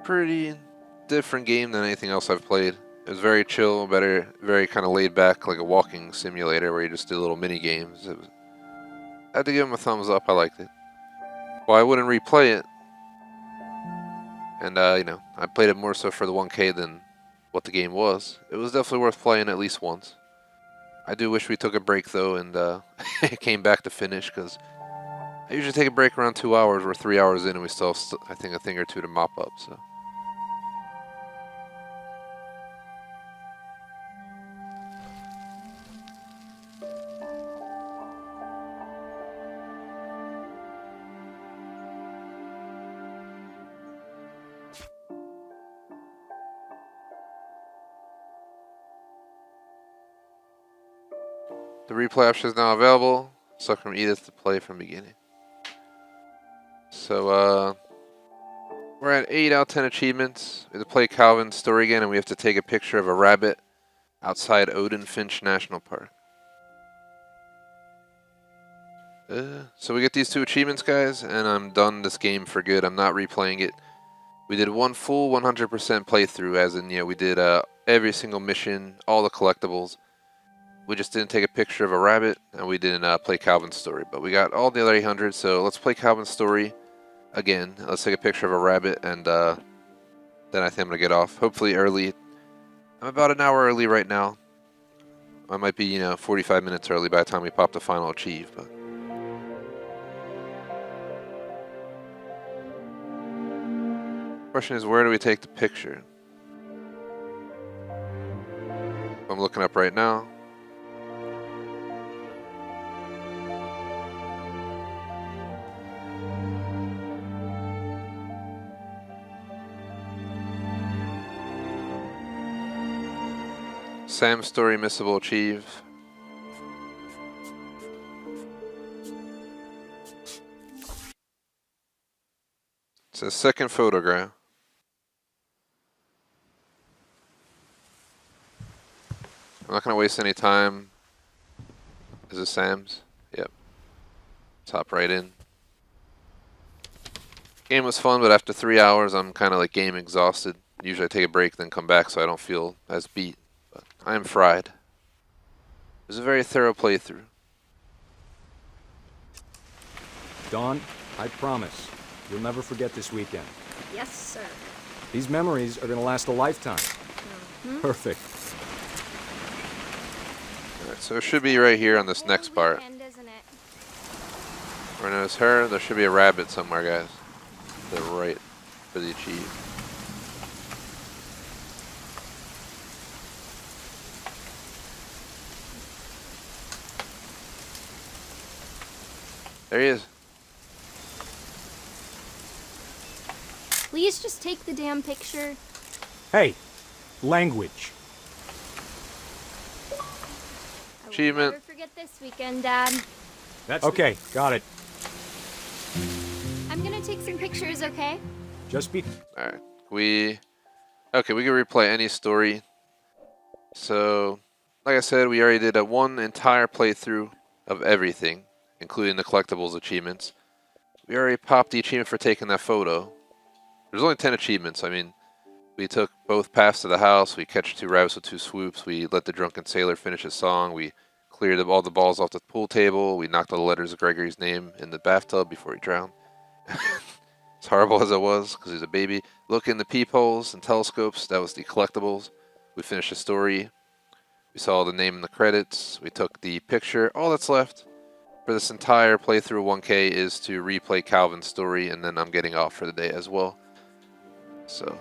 Pretty different game than anything else I've played. It was very chill, very kind of laid back, like a walking simulator where you just do little mini games. I had to give him a thumbs up. I liked it. Well, I wouldn't replay it, and I played it more so for the 1K than what the game was. It was definitely worth playing at least once. I do wish we took a break though and came back to finish, because I usually take a break around 2 hours. We're 3 hours in and we still have, I think, a thing or two to mop up. So. The replay option is now available. Suck from Edith to play from beginning. So, we're at 8 out of 10 achievements. We have to play Calvin's story again, and we have to take a picture of a rabbit outside FInch National Park. So we get these 2 achievements, guys, and I'm done this game for good. I'm not replaying it. We did one full 100% playthrough, as in, we did every single mission, all the collectibles. We just didn't take a picture of a rabbit, and we didn't play Calvin's story. But we got all the other 800, so let's play Calvin's story again. Let's take a picture of a rabbit, and then I think I'm going to get off. Hopefully early. I'm about an hour early right now. I might be, 45 minutes early by the time we pop the final achieve. But question is, where do we take the picture? I'm looking up right now. Sam's story missable achieve. It says second photograph. I'm not going to waste any time. Is this Sam's? Yep. Let's hop right in. Game was fun, but after 3 hours, I'm kind of like game exhausted. Usually I take a break, then come back so I don't feel as beat. But I am fried. It was a very thorough playthrough. Dawn, I promise, you'll never forget this weekend. Yes, sir. These memories are going to last a lifetime. Perfect. Alright, so it should be right here on this next part. Where I notice her, there should be a rabbit somewhere, guys. To the right for the achieve. There he is. Please just take the damn picture. Hey, language. Achievement. Never forget this weekend, Dad. That's okay, got it. I'm gonna take some pictures, okay? Just be... Alright, we can replay any story. So, like I said, we already did one entire playthrough of everything, including the collectibles achievements. We already popped the achievement for taking that photo. There's only 10 achievements. I mean, we took both paths to the house, we catch 2 rabbits with 2 swoops, we let the drunken sailor finish his song, we cleared all the balls off the pool table, we knocked all the letters of Gregory's name in the bathtub before he drowned. As horrible as it was, because he's a baby. Look in the peepholes and telescopes. That was the collectibles. We finished the story. We saw the name in the credits. We took the picture. All that's left for this entire playthrough 1K is to replay Calvin's story, and then I'm getting off for the day as well. So,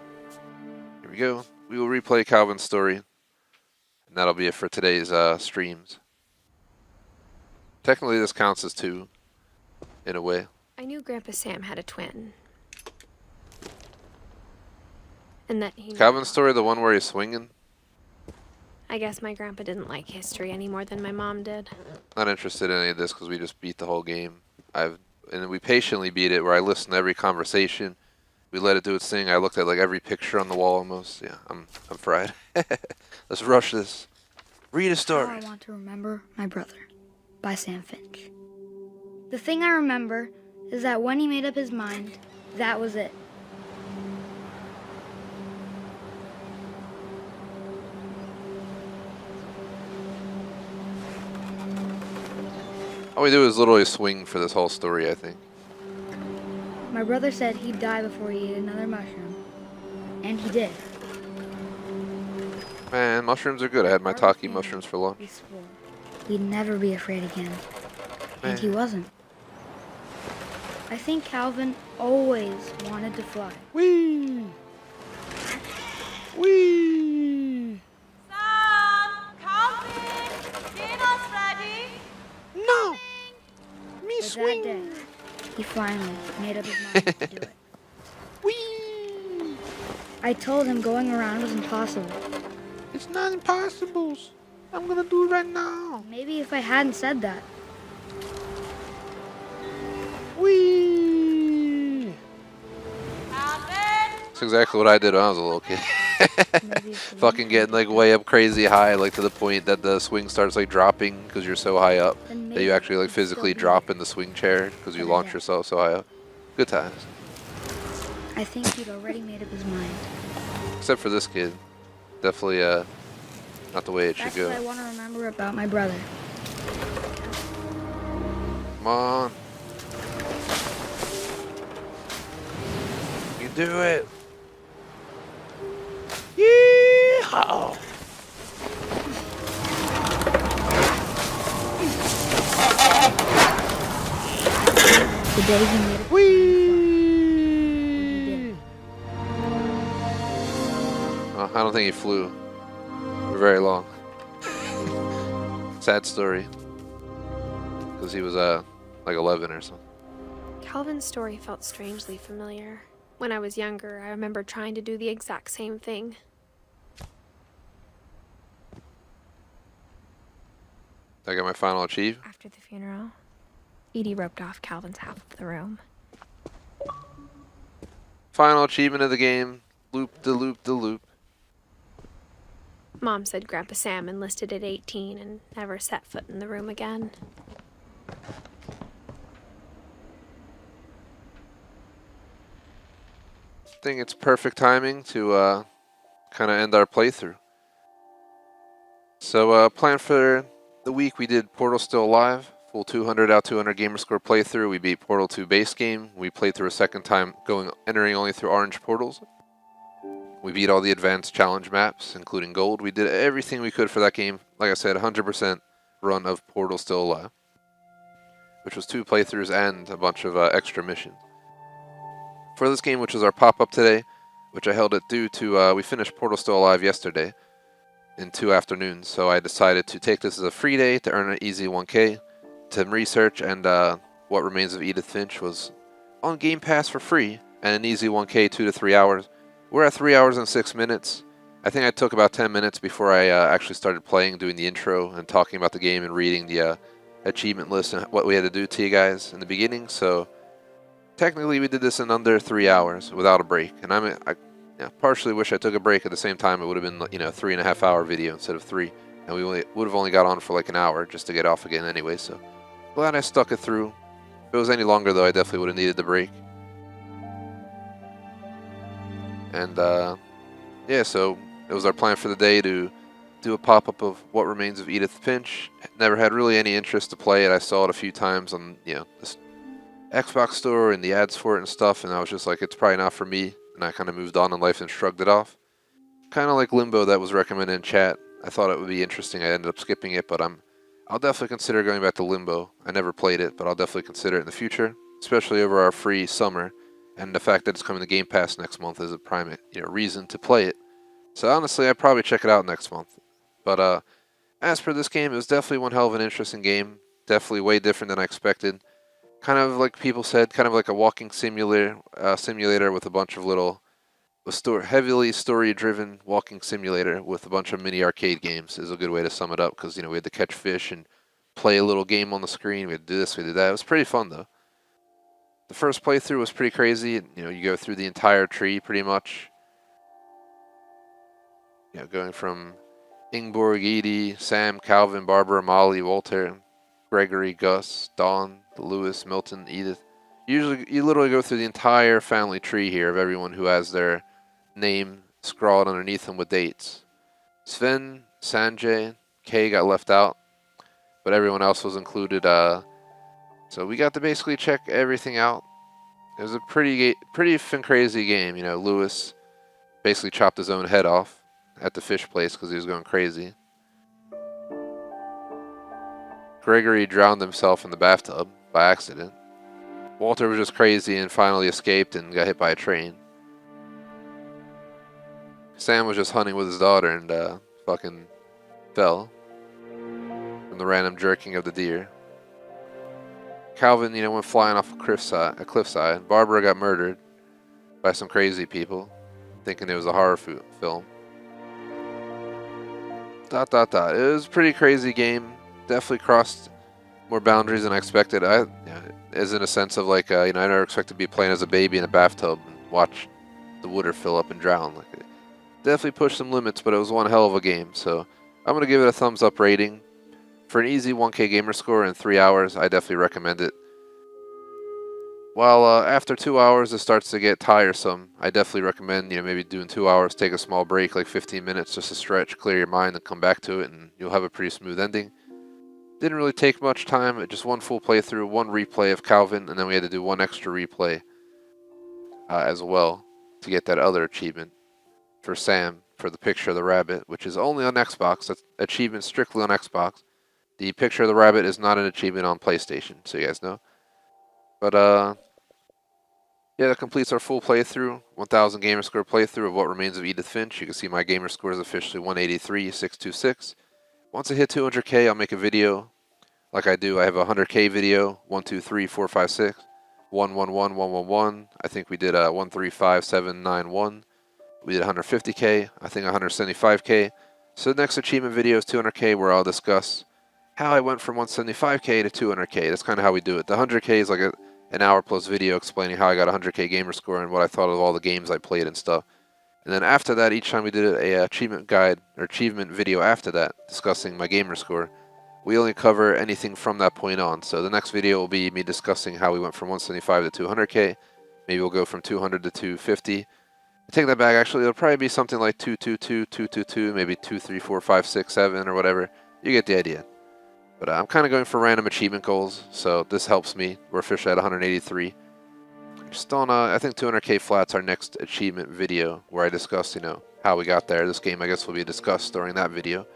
here we go. We will replay Calvin's story, and that'll be it for today's streams. Technically, this counts as 2, in a way. I knew Grandpa Sam had a twin. And that he... Calvin's story, the one where he's swinging? I guess my grandpa didn't like history any more than my mom did. Not interested in any of this because we just beat the whole game. And we patiently beat it, where I listened to every conversation. We let it do its thing. I looked at like every picture on the wall almost. Yeah, I'm fried. Let's rush this. Read a story. I want to remember my brother by Sam Finch. The thing I remember is that when he made up his mind, that was it. All we do is literally swing for this whole story, I think. My brother said he'd die before he ate another mushroom. And he did. Man, mushrooms are good. I had my Taki mushrooms for lunch. He swore he'd never be afraid again. And he wasn't. I think Calvin always wanted to fly. Whee! Whee! Sam! Calvin! Dinner's ready! No! Me But swing! that day, he finally made up his mind to do it. Whee! I told him going around was impossible. It's not impossible. I'm gonna do it right now. Maybe if I hadn't said that. Whee! That's exactly what I did when I was a little kid. Fucking getting like way up crazy high, like to the point that the swing starts like dropping because you're so high up that you actually like physically drop in the swing chair because you launch yourself so high up. Good times. I think he'd already made up his mind. Except for this kid. Definitely not the way it should That's go. what I want to remember about my brother. Come on. You do it. Yeehaw! The day he made it. Whee! Oh, I don't think he flew for very long. Sad story. Because he was like 11 or something. Calvin's story felt strangely familiar. When I was younger, I remember trying to do the exact same thing. I got my final achieve. After the funeral, Edie roped off Calvin's half of the room. Final achievement of the game. Loop de loop de loop. Mom said Grandpa Sam enlisted at 18 and never set foot in the room again. I think it's perfect timing to kind of end our playthrough. So plan for the week, we did Portal Still Alive, full 200 out 200 Gamerscore playthrough. We beat Portal 2 base game. We played through a second time, entering only through orange portals. We beat all the advanced challenge maps, including gold. We did everything we could for that game. Like I said, 100% run of Portal Still Alive, which was 2 playthroughs and a bunch of extra missions. For this game, which was our pop-up today, which I held it due to, we finished Portal Still Alive yesterday in 2 afternoons, so I decided to take this as a free day to earn an easy 1K, to research, and What Remains of Edith Finch was on Game Pass for free, and an easy 1K, 2 to 3 hours. We're at 3 hours and 6 minutes. I think I took about 10 minutes before I actually started playing, doing the intro and talking about the game and reading the achievement list and what we had to do to you guys in the beginning, so technically we did this in under 3 hours without a break, and I partially wish I took a break. At the same time, it would have been, you know, a 3.5 hour video instead of 3, and we would have only got on for like an hour just to get off again anyway, so glad I stuck it through. If it was any longer though, I definitely would have needed the break. And yeah, so it was our plan for the day to do a pop-up of What Remains of Edith Finch. Never had really any interest to play it. I saw it a few times on, you know, Xbox store and the ads for it and stuff, and I was just like, it's probably not for me, and I kind of moved on in life and shrugged it off. Kind of like Limbo that was recommended in chat. I thought it would be interesting. I ended up skipping it, but I'll definitely consider going back to Limbo. I never played it, but I'll definitely consider it in the future, especially over our free summer, and the fact that it's coming to Game Pass next month is a prime reason to play it. So honestly, I'd probably check it out next month. But as for this game, it was definitely one hell of an interesting game. Definitely way different than I expected. Kind of like people said, kind of like a walking simulator with a bunch of heavily story-driven walking simulator with a bunch of mini arcade games is a good way to sum it up, because we had to catch fish and play a little game on the screen. We had to do this, we did that. It was pretty fun though. The first playthrough was pretty crazy. You go through the entire tree pretty much. Going from Ingborg, Edie, Sam, Calvin, Barbara, Molly, Walter, Gregory, Gus, Dawn, Lewis, Milton, Edith. Usually, you literally go through the entire family tree here of everyone who has their name scrawled underneath them with dates. Sven, Sanjay, Kay got left out, but everyone else was included. So we got to basically check everything out. It was a pretty crazy game. Lewis basically chopped his own head off at the fish place because he was going crazy. Gregory drowned himself in the bathtub by accident. Walter was just crazy and finally escaped and got hit by a train. Sam was just hunting with his daughter and fucking fell from the random jerking of the deer. Calvin, went flying off a cliffside. Barbara got murdered by some crazy people, thinking it was a horror film. ... It was a pretty crazy game. Definitely crossed more boundaries than I expected. As in a sense of like, I never expected to be playing as a baby in a bathtub and watch the water fill up and drown. Like, definitely pushed some limits, but it was one hell of a game. So I'm gonna give it a thumbs up rating. For an easy 1K gamer score in 3 hours, I definitely recommend it. While after 2 hours it starts to get tiresome, I definitely recommend maybe doing 2 hours, take a small break, like 15 minutes, just to stretch, clear your mind, and come back to it, and you'll have a pretty smooth ending. Didn't really take much time, just one full playthrough, one replay of Calvin, and then we had to do one extra replay as well to get that other achievement for Sam for the picture of the rabbit, which is only on Xbox. That's achievement strictly on Xbox. The picture of the rabbit is not an achievement on PlayStation, so you guys know. But yeah, that completes our full playthrough, 1000 Gamerscore playthrough of What Remains of Edith Finch. You can see my Gamerscore is officially 183,626. Once I hit 200K, I'll make a video like I do. I have a 100K video, 1, 2, 3, 4, 5, 6, 1, 1, 1, 1, 1, 1. I think we did 1, 3, 5, 7, 9, 1. We did 150K, I think 175K. So the next achievement video is 200K, where I'll discuss how I went from 175K to 200K. That's kind of how we do it. The 100K is like an hour plus video explaining how I got 100K gamer score and what I thought of all the games I played and stuff. And then after that, each time we did a achievement guide or achievement video after that, discussing my gamer score, we only cover anything from that point on. So the next video will be me discussing how we went from 175 to 200K. Maybe we'll go from 200 to 250. I take that back, actually, it'll probably be something like 222, 222, maybe 2, 3, 4, 5, 6, 7, or whatever. You get the idea. But I'm kind of going for random achievement goals, so this helps me. We're officially at 183. Just on, I think 200K flat's our next achievement video, where I discuss, how we got there. This game, I guess, will be discussed during that video.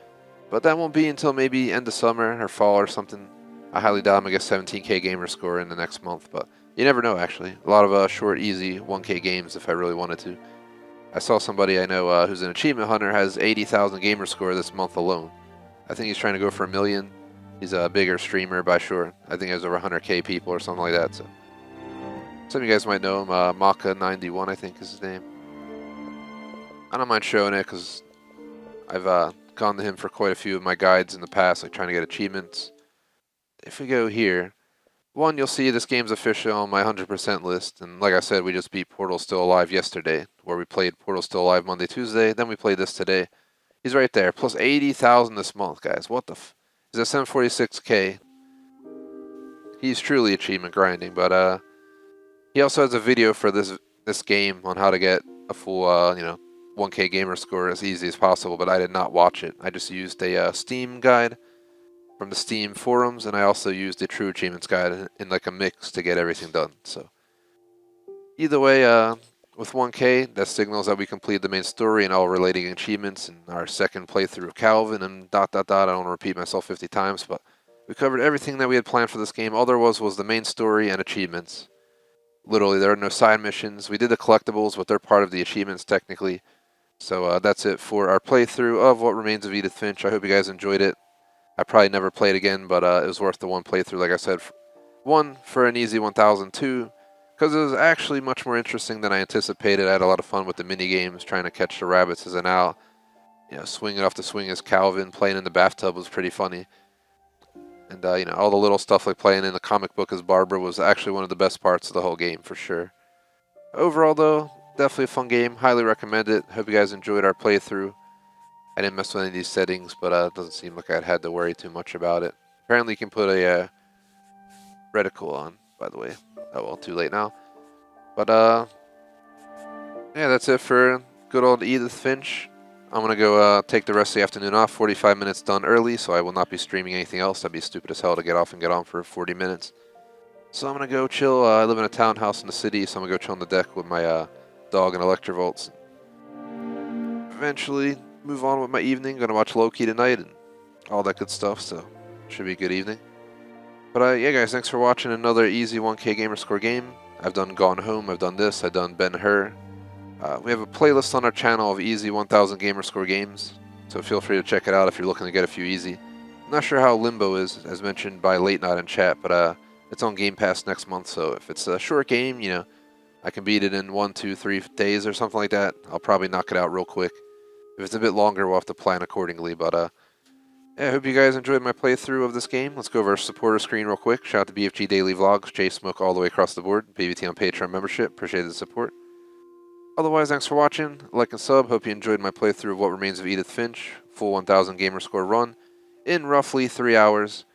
But that won't be until maybe end of summer or fall or something. I highly doubt I'm going to get 17K gamer score in the next month, but you never know, actually. A lot of short, easy 1K games if I really wanted to. I saw somebody I know who's an achievement hunter has 80,000 gamer score this month alone. I think he's trying to go for 1 million. He's a bigger streamer by sure. I think he has over 100K people or something like that. So some of you guys might know him. Maka91, I think is his name. I don't mind showing it because I've gone to him for quite a few of my guides in the past, like trying to get achievements. If we go here, one, you'll see this game's official on my 100% list. And like I said, we just beat Portal Still Alive yesterday, where we played Portal Still Alive Monday, Tuesday. Then we played this today. He's right there. Plus 80,000 this month, guys. What the f... He's at 746K. He's truly achievement grinding, but he also has a video for this game on how to get a full 1K gamer score as easy as possible, but I did not watch it. I just used a Steam guide from the Steam forums, and I also used the True Achievements Guide in like a mix to get everything done. So either way, with 1K, that signals that we completed the main story and all relating achievements in our second playthrough of Calvin and ... I don't want to repeat myself 50 times, but we covered everything that we had planned for this game. All there was the main story and achievements. Literally, there are no side missions. We did the collectibles, but they're part of the achievements technically. So that's it for our playthrough of What Remains of Edith Finch. I hope you guys enjoyed it. I probably never play it again, but it was worth the one playthrough, like I said. One, for an easy 1,000. Two, because it was actually much more interesting than I anticipated. I had a lot of fun with the mini games, trying to catch the rabbits as an owl. You know, swinging off the swing as Calvin, playing in the bathtub was pretty funny. And, you know, all the little stuff like playing in the comic book as Barbara was actually one of the best parts of the whole game, for sure. Overall, though, definitely a fun game. Highly recommend it. Hope you guys enjoyed our playthrough. I didn't mess with any of these settings, but it doesn't seem like I had to worry too much about it. Apparently, you can put a reticle on, by the way. Oh, well, too late now. But, yeah, that's it for good old Edith Finch. I'm going to go take the rest of the afternoon off. 45 minutes done early, so I will not be streaming anything else. That'd be stupid as hell to get off and get on for 40 minutes. So I'm going to go chill. I live in a townhouse in the city, so I'm going to go chill on the deck with my dog and Electrovolts. Eventually move on with my evening. Going to watch Loki tonight and all that good stuff, so should be a good evening. But yeah, guys, thanks for watching another easy 1K Gamerscore game. I've done Gone Home, I've done this, I've done Ben-Hur. We have a playlist on our channel of easy 1000 Gamerscore games, so feel free to check it out if you're looking to get a few easy. I'm not sure how Limbo is, as mentioned by Late Night in chat, but it's on Game Pass next month, so if it's a short game, you know, I can beat it in 1, 2, 3 days or something like that. I'll probably knock it out real quick. If it's a bit longer, we'll have to plan accordingly, but yeah, I hope you guys enjoyed my playthrough of this game. Let's go over our supporter screen real quick. Shout out to BFG Daily Vlogs, J Smoke all the way across the board, BBT on Patreon membership. Appreciate the support. Otherwise, thanks for watching. Like and sub. Hope you enjoyed my playthrough of What Remains of Edith Finch. Full 1000 Gamerscore run in roughly 3 hours.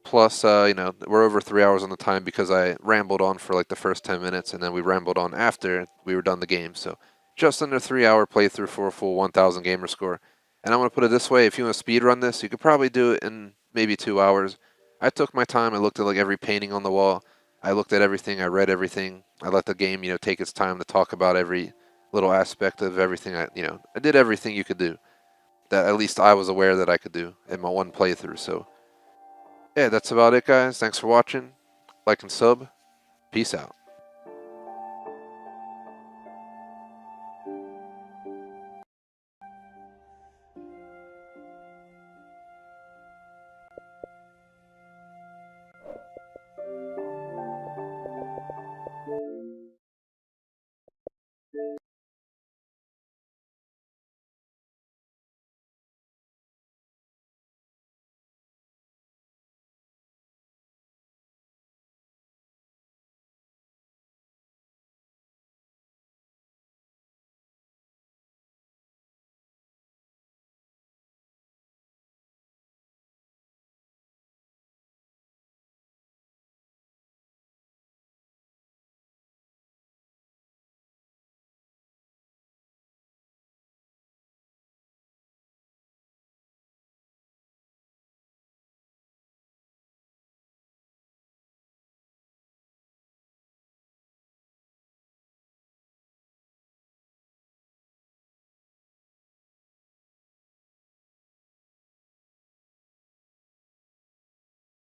Plus, you know, we're over 3 hours on the time because I rambled on for like the first 10 minutes, and then we rambled on after we were done the game. So just under 3 hour playthrough for a full 1000 Gamerscore. And I'm going to put it this way, if you want to speedrun this, you could probably do it in maybe 2 hours. I took my time, I looked at like every painting on the wall, I looked at everything, I read everything, I let the game, you know, take its time to talk about every little aspect of everything, I did everything you could do, that at least I was aware that I could do in my one playthrough, so yeah, that's about it guys, thanks for watching, like and sub, peace out.